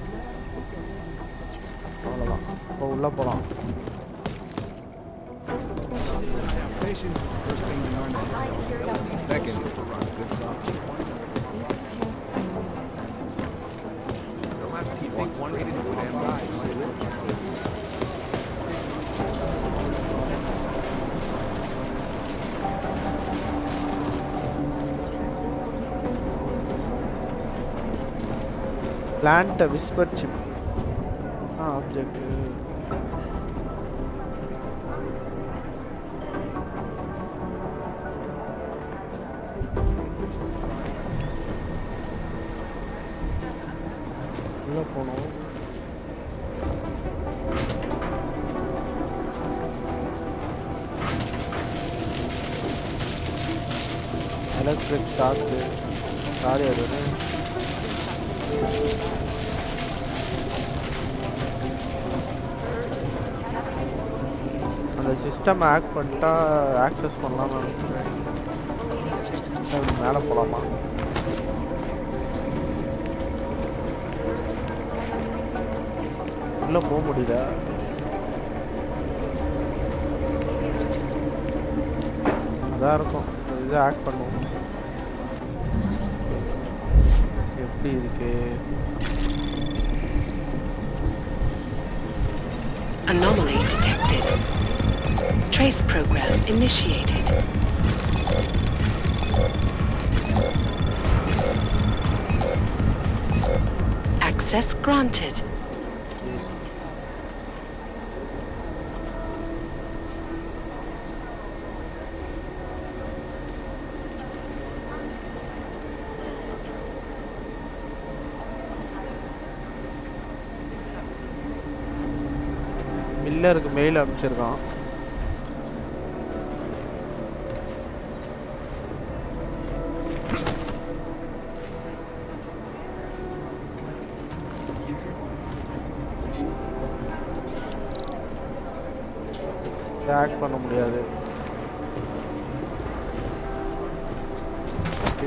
அவ்வளோதான். இப்போ உள்ளே போகலாம். Second, good stuff. Don't ask if you think one minute is damn right. Plant a whisper chip. Object. உள்ள போனோம். எலக்ட்ரிக் ஷாக்கு சாரி அது அந்த சிஸ்டம் ஆக்ட் பண்ணிட்டா ஆக்சஸ் பண்ணலாம்னு நினைக்கிறேன். மேலே போகலாமா? உள்ளே போக முடியல. அதான் இருக்கும். இது ஆக்ட் பண்ணுவோம். எப்படி இருக்கு? Anomaly detected. Trace program initiated. Access granted. மில்லருக்கு மெயில் அனுப்பிச்சிருக்கான். ஆக்ட் பண்ண முடியாது.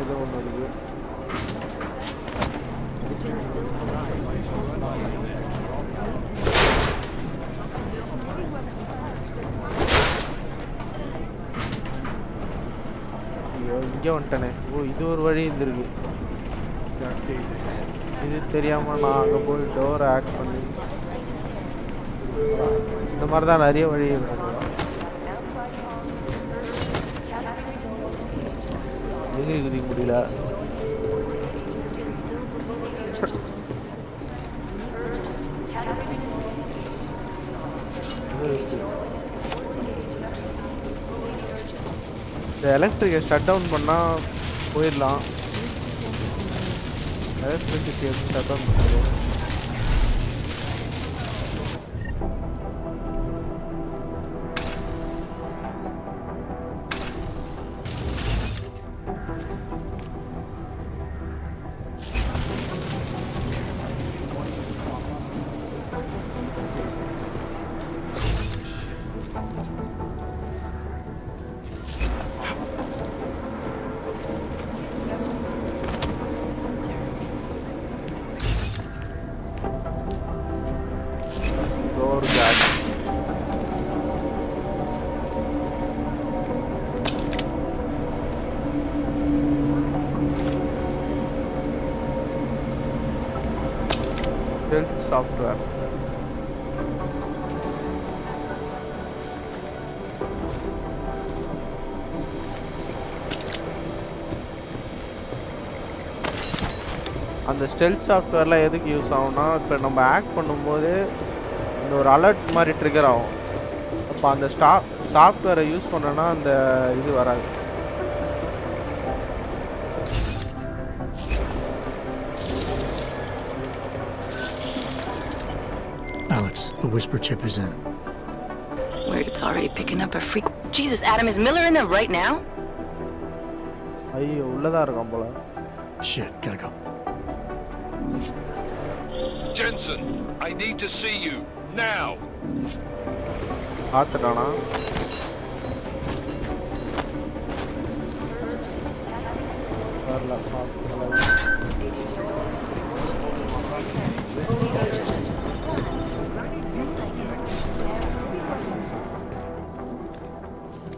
ஏதோ ஒன்று இருக்கு. ஐயோ, இங்கே வந்துட்டனே. ஓ, இது ஒரு வழி இருந்திருக்கு. இது தெரியாமல் நான் அங்கே போய் டோரை ஆக்ட் பண்ணி இந்த மாதிரி தான் நிறைய வழி இருக்கு. எங்கே குதிக்க முடியல. இந்த எலக்ட்ரிக்கை ஷட் டவுன் பண்ணால் போயிடலாம். எலக்ட்ரிசிட்டியை ஷட் டவுன் பண்ணுவோம். Software. அந்த ஸ்டெல்த் சாஃப்ட்வேர்லாம் எதுக்கு யூஸ் ஆகும்னா இப்போ நம்ம ஆக்ட் பண்ணும்போது இந்த ஒரு அலர்ட் மாதிரி ட்ரிகர் ஆகும். அப்போ அந்த சாஃப்ட்வேரை யூஸ் பண்ணோன்னா அந்த இது வராது. Alex, the whisper chip is in. Weird, it's already picking up a freak. Jesus, Adam, is Miller in there right now? ஐயோ உள்ளதா இருக்கான் போல. Shit, gotta go. Jensen, I need to see you now. பாத்துட்டானா? வரல பாத்துக்கலாம்.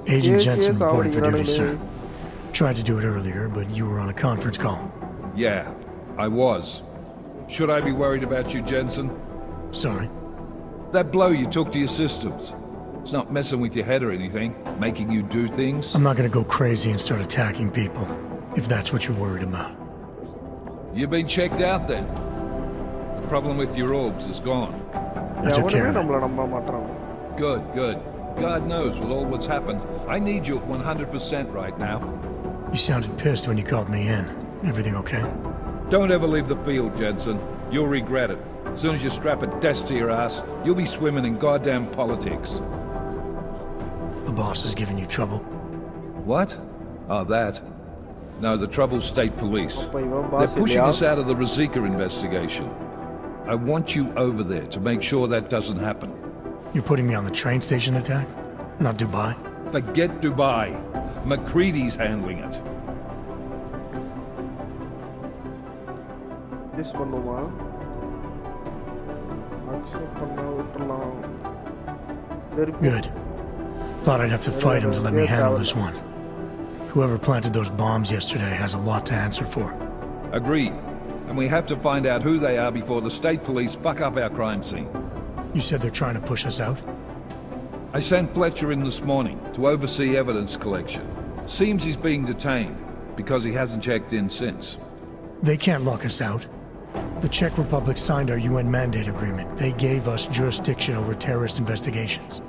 Agent Jensen reporting for duty, sir. Tried to do it earlier, but you were on a conference call. Yeah, I was. Should I be worried about you, Jensen? Sorry. That blow you took to your systems. It's not messing with your head or anything, making you do things. I'm not gonna go crazy and start attacking people, if that's what you're worried about. You've been checked out then. The problem with your orbs is gone. I took care of it. Good, good. God knows with all that's happened, I need you at 100% right now. You sounded pissed when you called me in. Everything okay? Don't ever leave the field, Jensen. You'll regret it. As soon as you strap a desk to your ass, you'll be swimming in goddamn politics. The boss is giving you trouble? What? Oh, that. No, the trouble's state police. They're pushing us out of the Ruzicka investigation. I want you over there to make sure that doesn't happen. You're putting me on the train station attack? Not Dubai? Forget Dubai. McCready's handling it. This பண்ணுமா? Accept பண்ணா விட்டுறலாம். Good. Thought I'd have to fight him to let me handle this one. Whoever planted those bombs yesterday has a lot to answer for. Agreed. And we have to find out who they are before the state police fuck up our crime scene. You said they're trying to push us out? I sent Fletcher in this morning to oversee evidence collection. Seems he's being detained because he hasn't checked in since. They can't lock us out. The Czech Republic signed our UN mandate agreement. They gave us jurisdiction over terrorist investigations.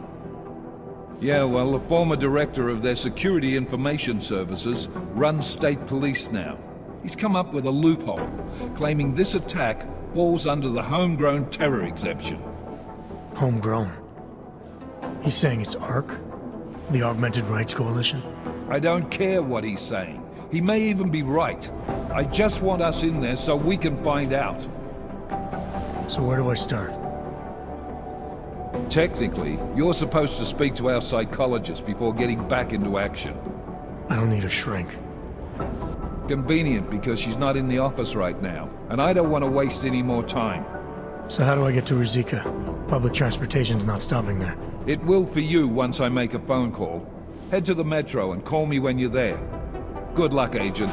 Yeah, well, the former director of their security information services runs state police now. He's come up with a loophole, claiming this attack falls under the homegrown terror exception. Homegrown? He's saying it's ARC? The Augmented Rights Coalition? I don't care what he's saying. He may even be right. I just want us in there so we can find out. So where do I start? Technically, you're supposed to speak to our psychologist before getting back into action. I don't need a shrink. Convenient because she's not in the office right now, and I don't want to waste any more time. So how do I get to Ruzicka? Public transportation's not stopping there. It will for you once I make a phone call. Head to the metro and call me when you're there. Good luck, Agent.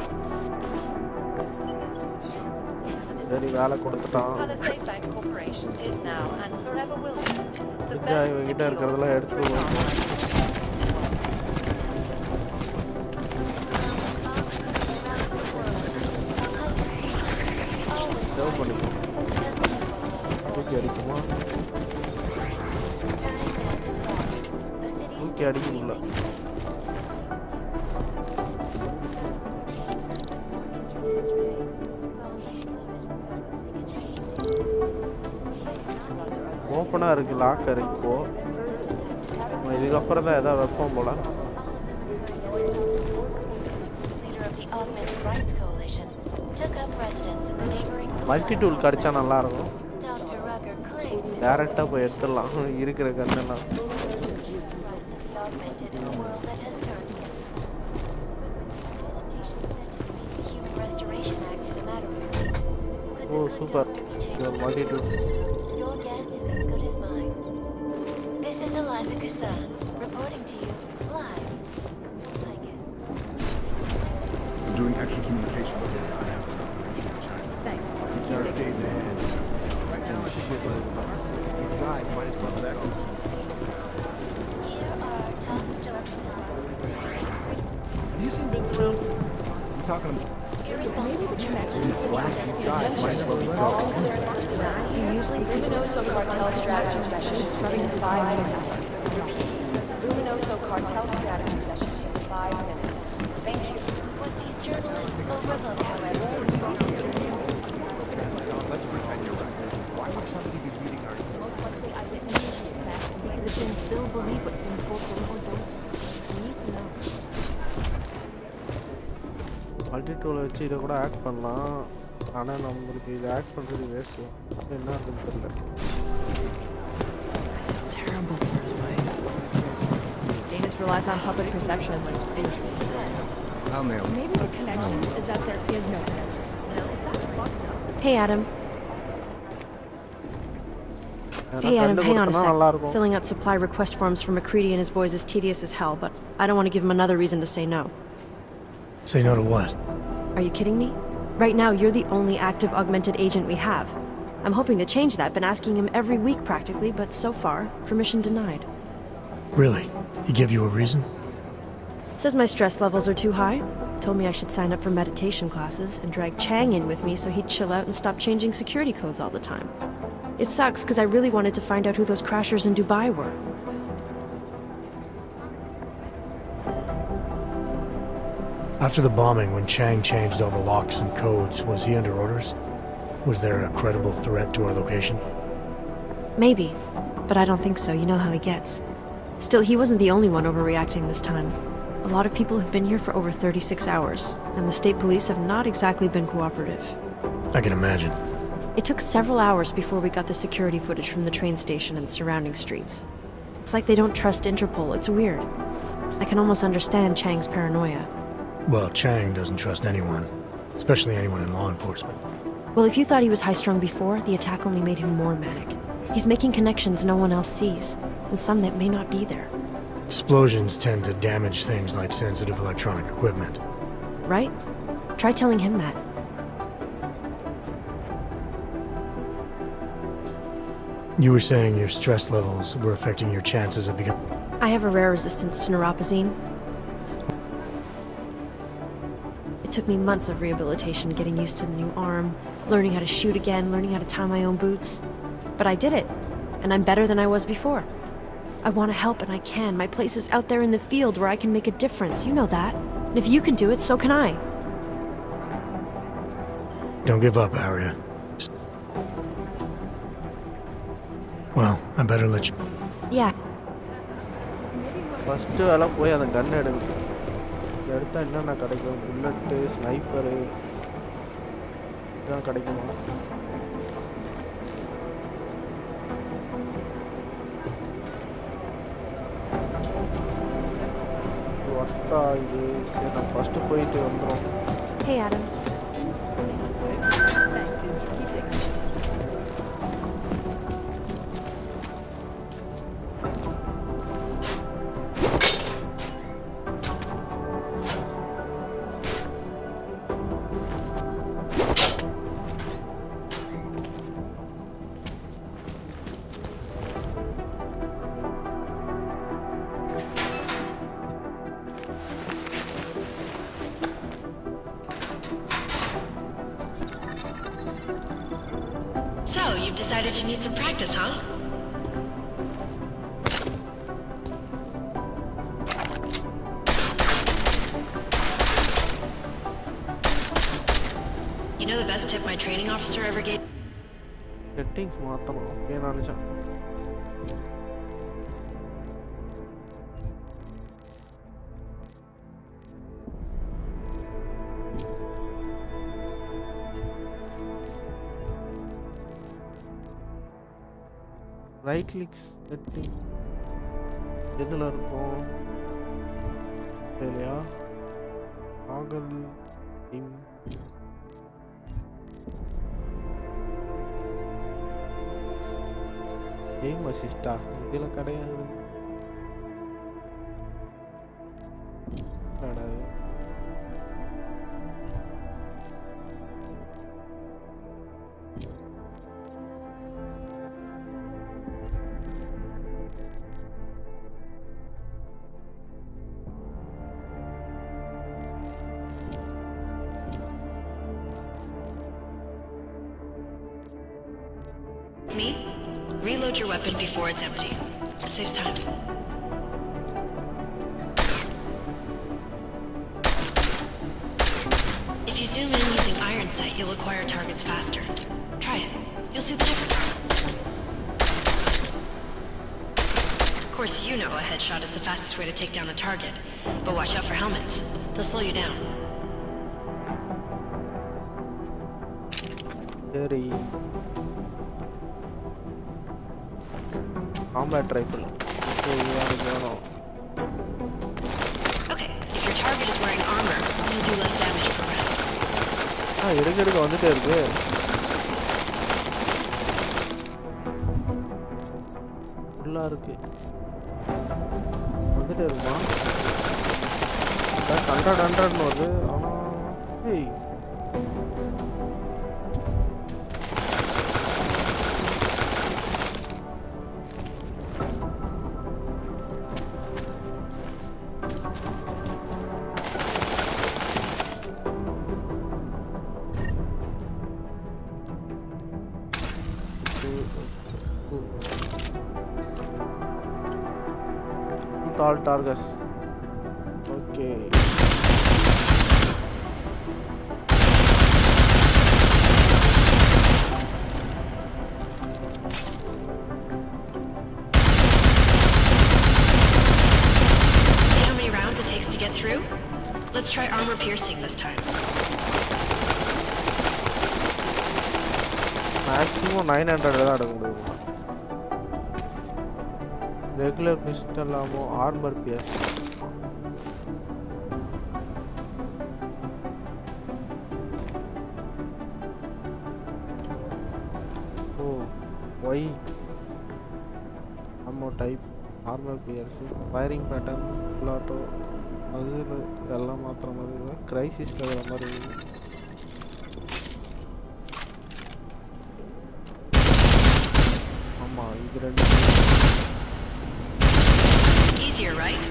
Palisade Bank Corporation is now and forever will be the best secure ஓப்பனா இருக்கு locker இப்போ இதுக்கப்புறம் தான் ஏதாவது வைப்போம் போல multi tool கிடைச்சா நல்லா இருக்கும் டைரக்டா போய் எடுத்துடலாம் இருக்கிற கண்ணெல்லாம் ஓ super multi tool reporting to you live. I'm doing extra communications here. I have Thanks. there are days ahead. These guys might as well back. Here are our top stories. Have you seen Vince around? I'm talking about Irresponsible Luminoso cartel strategy session in 5 minutes. Luminoso cartel strategy session in 5 minutes. Thank you. What these journalists overlook, however, Let's pretend you're right. Why would somebody be reading our... Most likely eyewitnesses to this because the Jinn still believe what's being told to them or don't. We need to know. மல்டிடூலை வச்சு இதை கூட act பண்ணலாம். ஆனால் நம்மளுக்கு இதை act பண்ணுறது waste. என்ன இருக்குன்னு தெரியல. Terrible for his wife. Janus relies on public perception like stage. Maybe the connection is that there is no connection. Is that fucked up? Hey, Adam. Hey, Adam, hang on a sec. Filling out supply request forms for McCready and his boys is tedious as hell, but I don't want to give him another reason to say no. Say no to what? Are you kidding me? Right now, you're the only active augmented agent we have. I'm hoping to change that, been asking him every week practically, but so far, permission denied. Really? He gave you a reason? Says my stress levels are too high. Told me I should sign up for meditation classes and drag Chang in with me so he'd chill out and stop changing security codes all the time. It sucks because I really wanted to find out who those crashers in Dubai were. After the bombing, when Chang changed all the locks and codes, was he under orders? Was there a credible threat to our location? Maybe, but I don't think so. You know how he gets. Still, he wasn't the only one overreacting this time. A lot of people have been here for over 36 hours, and the state police have not exactly been cooperative. I can imagine. It took several hours before we got the security footage from the train station and surrounding streets. It's like they don't trust Interpol. It's weird. I can almost understand Chang's paranoia. Well, Chang doesn't trust anyone, especially anyone in law enforcement. Well, if you thought he was high-strung before, the attack only made him more manic. He's making connections no one else sees, and some that may not be there. Explosions tend to damage things like sensitive electronic equipment. Right? Try telling him that. You were saying your stress levels were affecting your chances of becoming... I have a rare resistance to neuropazine. It took me months of rehabilitation, getting used to the new arm, learning how to shoot again, learning how to tie my own boots. But I did it, and I'm better than I was before. I want to help, and I can. My place is out there in the field where I can make a difference. You know that. And if you can do it, so can I. Don't give up, Arya. Well, I better let you... Yeah. First வேலை போய் அந்த கன் எடுங்க. எடுத்தால் என்னென்ன கிடைக்கும்? Bullet, sniper இதெல்லாம் கிடைக்குமா? ஒட்டா இது. சரி, நான் ஃபஸ்ட்டு போயிட்டு வந்துடும். Hey, Adam. So, you've decided you need some practice, huh? You know the best tip my training officer ever gave? Settings மாற்றணும். ஓகே, நான் நினச்சேன். ரைட் கிளிக்ஸ் செட்டிங் எதில் இருக்கும் இல்லையா? ஆகல் டீம் கேம் அசிஸ்டா இதில் கிடையாது. Reload your weapon before it's empty. Saves time. If you zoom in using iron sight, you'll acquire targets faster. Try it. You'll see the difference. Of course, you know a headshot is the fastest way to take down a target. But watch out for helmets. They'll slow you down. Very combat rifle. Okay, if your target is wearing armor, you'll do less damage per round. எடுக்க வந்துட்டே இருக்கு. ஃபுல்லா இருக்கு. வந்துட்டே இருக்குமா? 100 வருது. ஆனா ஏய் all targets. Okay. See how many rounds it takes to get through? Let's try armor piercing this time. Maximum 900 தான் எடுக்க முடியும். Regular pistol ammo, armor pierce. Oh, why? Ammo type, armor pierce, firing pattern, full auto. அது எல்லாம் மாத்திர மாதிரி crisis வர மாதிரி. ஆமா இது ரெண்டு. Easier, right?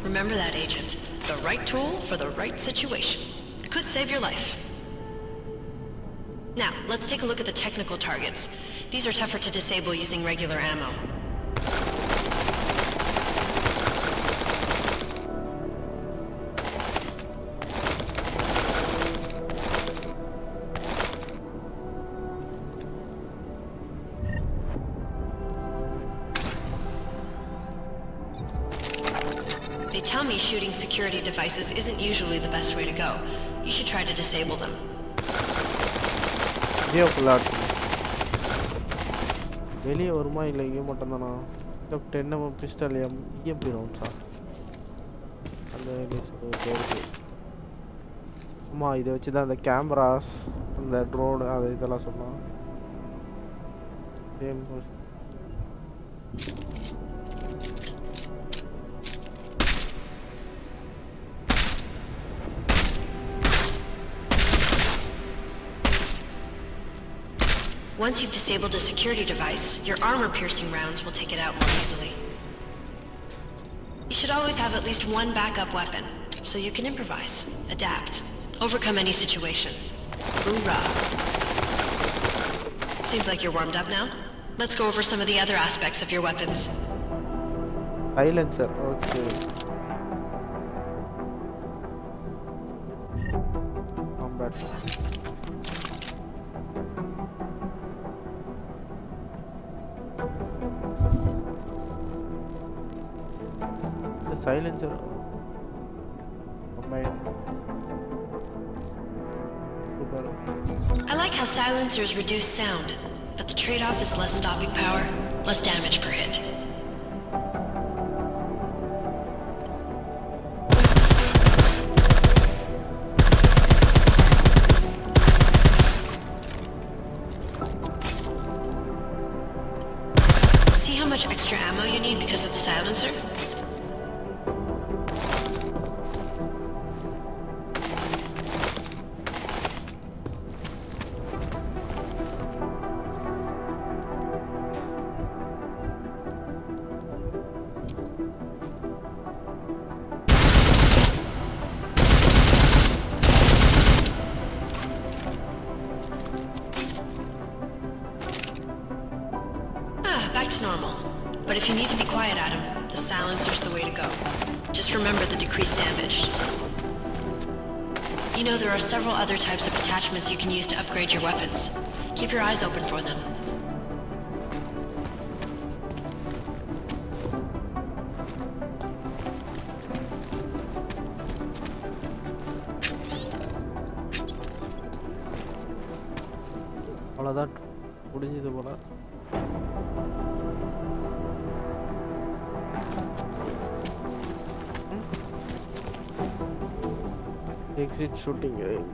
Remember that, Agent. The right tool for the right situation. It could save your life. Now, let's take a look at the technical targets. These are tougher to disable using regular ammo. They tell me shooting security devices isn't usually the best way to go. You should try to disable them. வெளியே வருமா இல்லை இங்கே மட்டும்தானா? 10 pistol EMP ரவுண்ட்ஸா? அந்த இருக்கு. அம்மா இதை வச்சு தான் அந்த கேமராஸ் அந்த ட்ரோன் அது இதெல்லாம் சொன்னான். Once you've disabled a security device, your armor-piercing rounds will take it out more easily. You should always have at least one backup weapon, so you can improvise, adapt, overcome any situation. Hoorah! Seems like you're warmed up now. Let's go over some of the other aspects of your weapons. Silencer, okay. Combat. Silencer. I like how silencers reduce sound, but the trade-off is less stopping power, less damage per hit. See how much extra ammo you need because of the silencer? If you need to be quiet, Adam, the silencer's the way to go. Just remember the decreased damage. You know there are several other types of attachments you can use to upgrade your weapons. Keep your eyes open for them. அவ்வளோதான் முடிஞ்சது போல. Exit shooting range.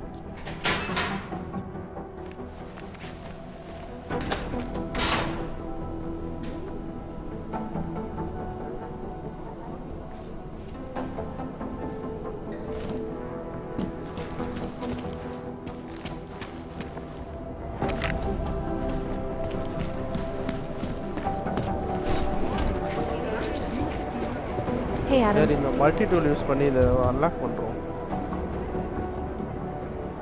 Hey Adam. சரி இந்த multi tool use பண்ணி இதை unlock பண்ணுறோம்.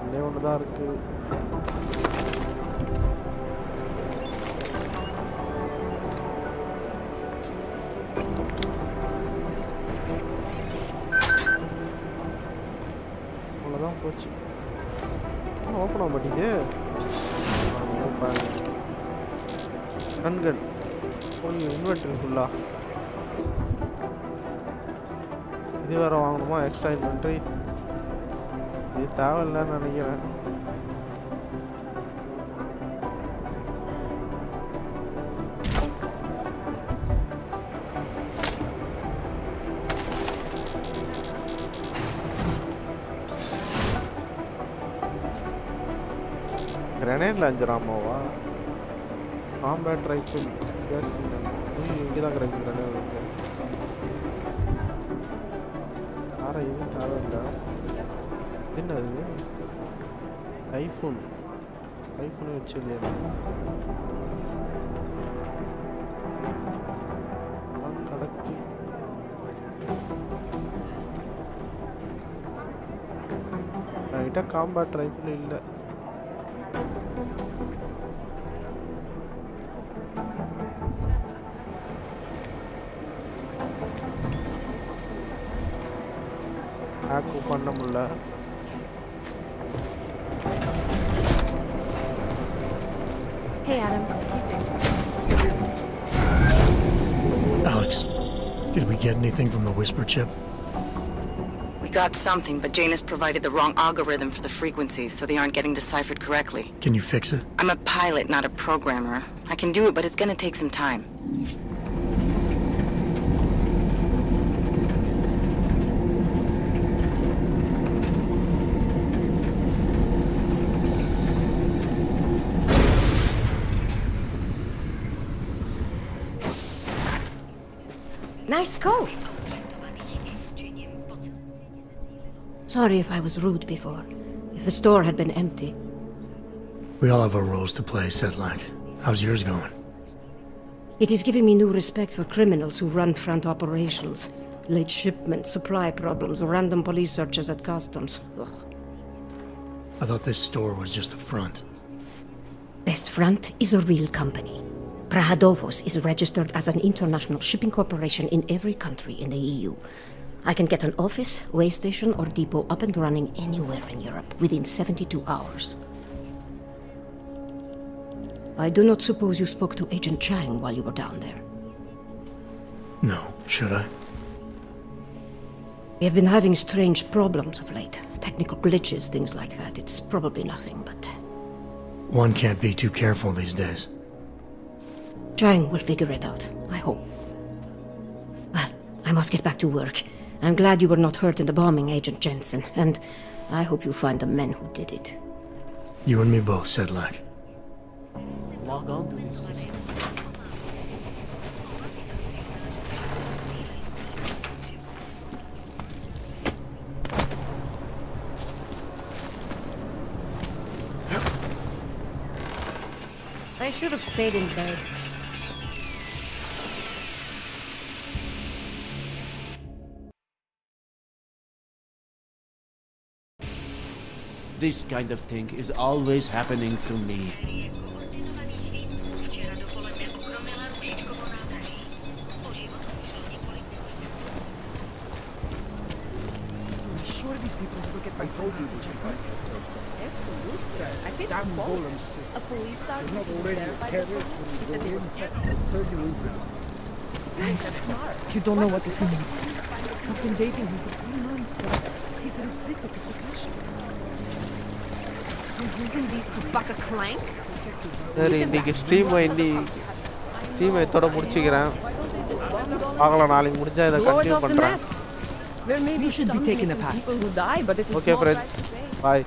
இன்னே ஒன்று தான் இருக்கு. அவ்வளோதான் போச்சு. ஓப்பன் ஆக மாட்டேங்குது. கண்கன் இன்வெர்டரி ஃபுல்லா இது வேறு வாங்கணுமா? எக்ஸ்ட்ரா இன்வென்ட்ரி இது தேவையில்லைன்னு நினைக்கிறேன். கிரனேட் லான்ச்சர் ஆமாவா? காம்பேட் ரைஃபிள் இங்கே தான் கிடைக்கும் கிரனேட் லான்ச்சர். இது தேவையில்லை. என்னது ஐஃபோன் வச்சு இல்லையா கலெக்டி என்கிட்ட காம்பேட் ரைஃபிள் இல்லை. ஹேக் பண்ண முடியல. Hey Adam. Alex, did we get anything from the whisper chip? We got something, but Janus provided the wrong algorithm for the frequencies, so they aren't getting deciphered correctly. Can you fix it? I'm a pilot, not a programmer. I can do it, but it's gonna take some time. Nice coat. Sorry if I was rude before. If the store had been empty. We all have our roles to play, Sedlak. How's yours going? It is giving me new respect for criminals who run front operations. Late shipments, supply problems, random police searches at customs. Ugh. I thought this store was just a front. Best Front is a real company. Prahadovos is registered as an international shipping corporation in every country in the EU. I can get an office, way station, or depot up and running anywhere in Europe within 72 hours. I do not suppose you spoke to Agent Chang while you were down there. No, should I? We have been having strange problems of late. Technical glitches, things like that. It's probably nothing, but... One can't be too careful these days. Chang will figure it out, I hope. Well, I must get back to work. I'm glad you were not hurt in the bombing, Agent Jensen, and I hope you find the men who did it. You and me both, Sedlak. Log on to this system. I should have stayed in bed. This kind of thing is always happening to me. people look at my photos. Absolutely. I think Damn both. golem's sick. A police They're sergeant not was already there by the carried police. when He you said they go were in. I'll turn you open. Thanks. You don't know what this means. I've been dating him for 3 months, but he's restricted to percussion. You're using these to buck a clank? சரி இன்னைக்கு ஸ்ட்ரீமை இதோட முடிச்சுக்கிறேன் பார்க்கலாம் நாளைக்கு முடிஞ்சா இதை continue பண்ணுறேன் You should be taking a path. Okay friends bye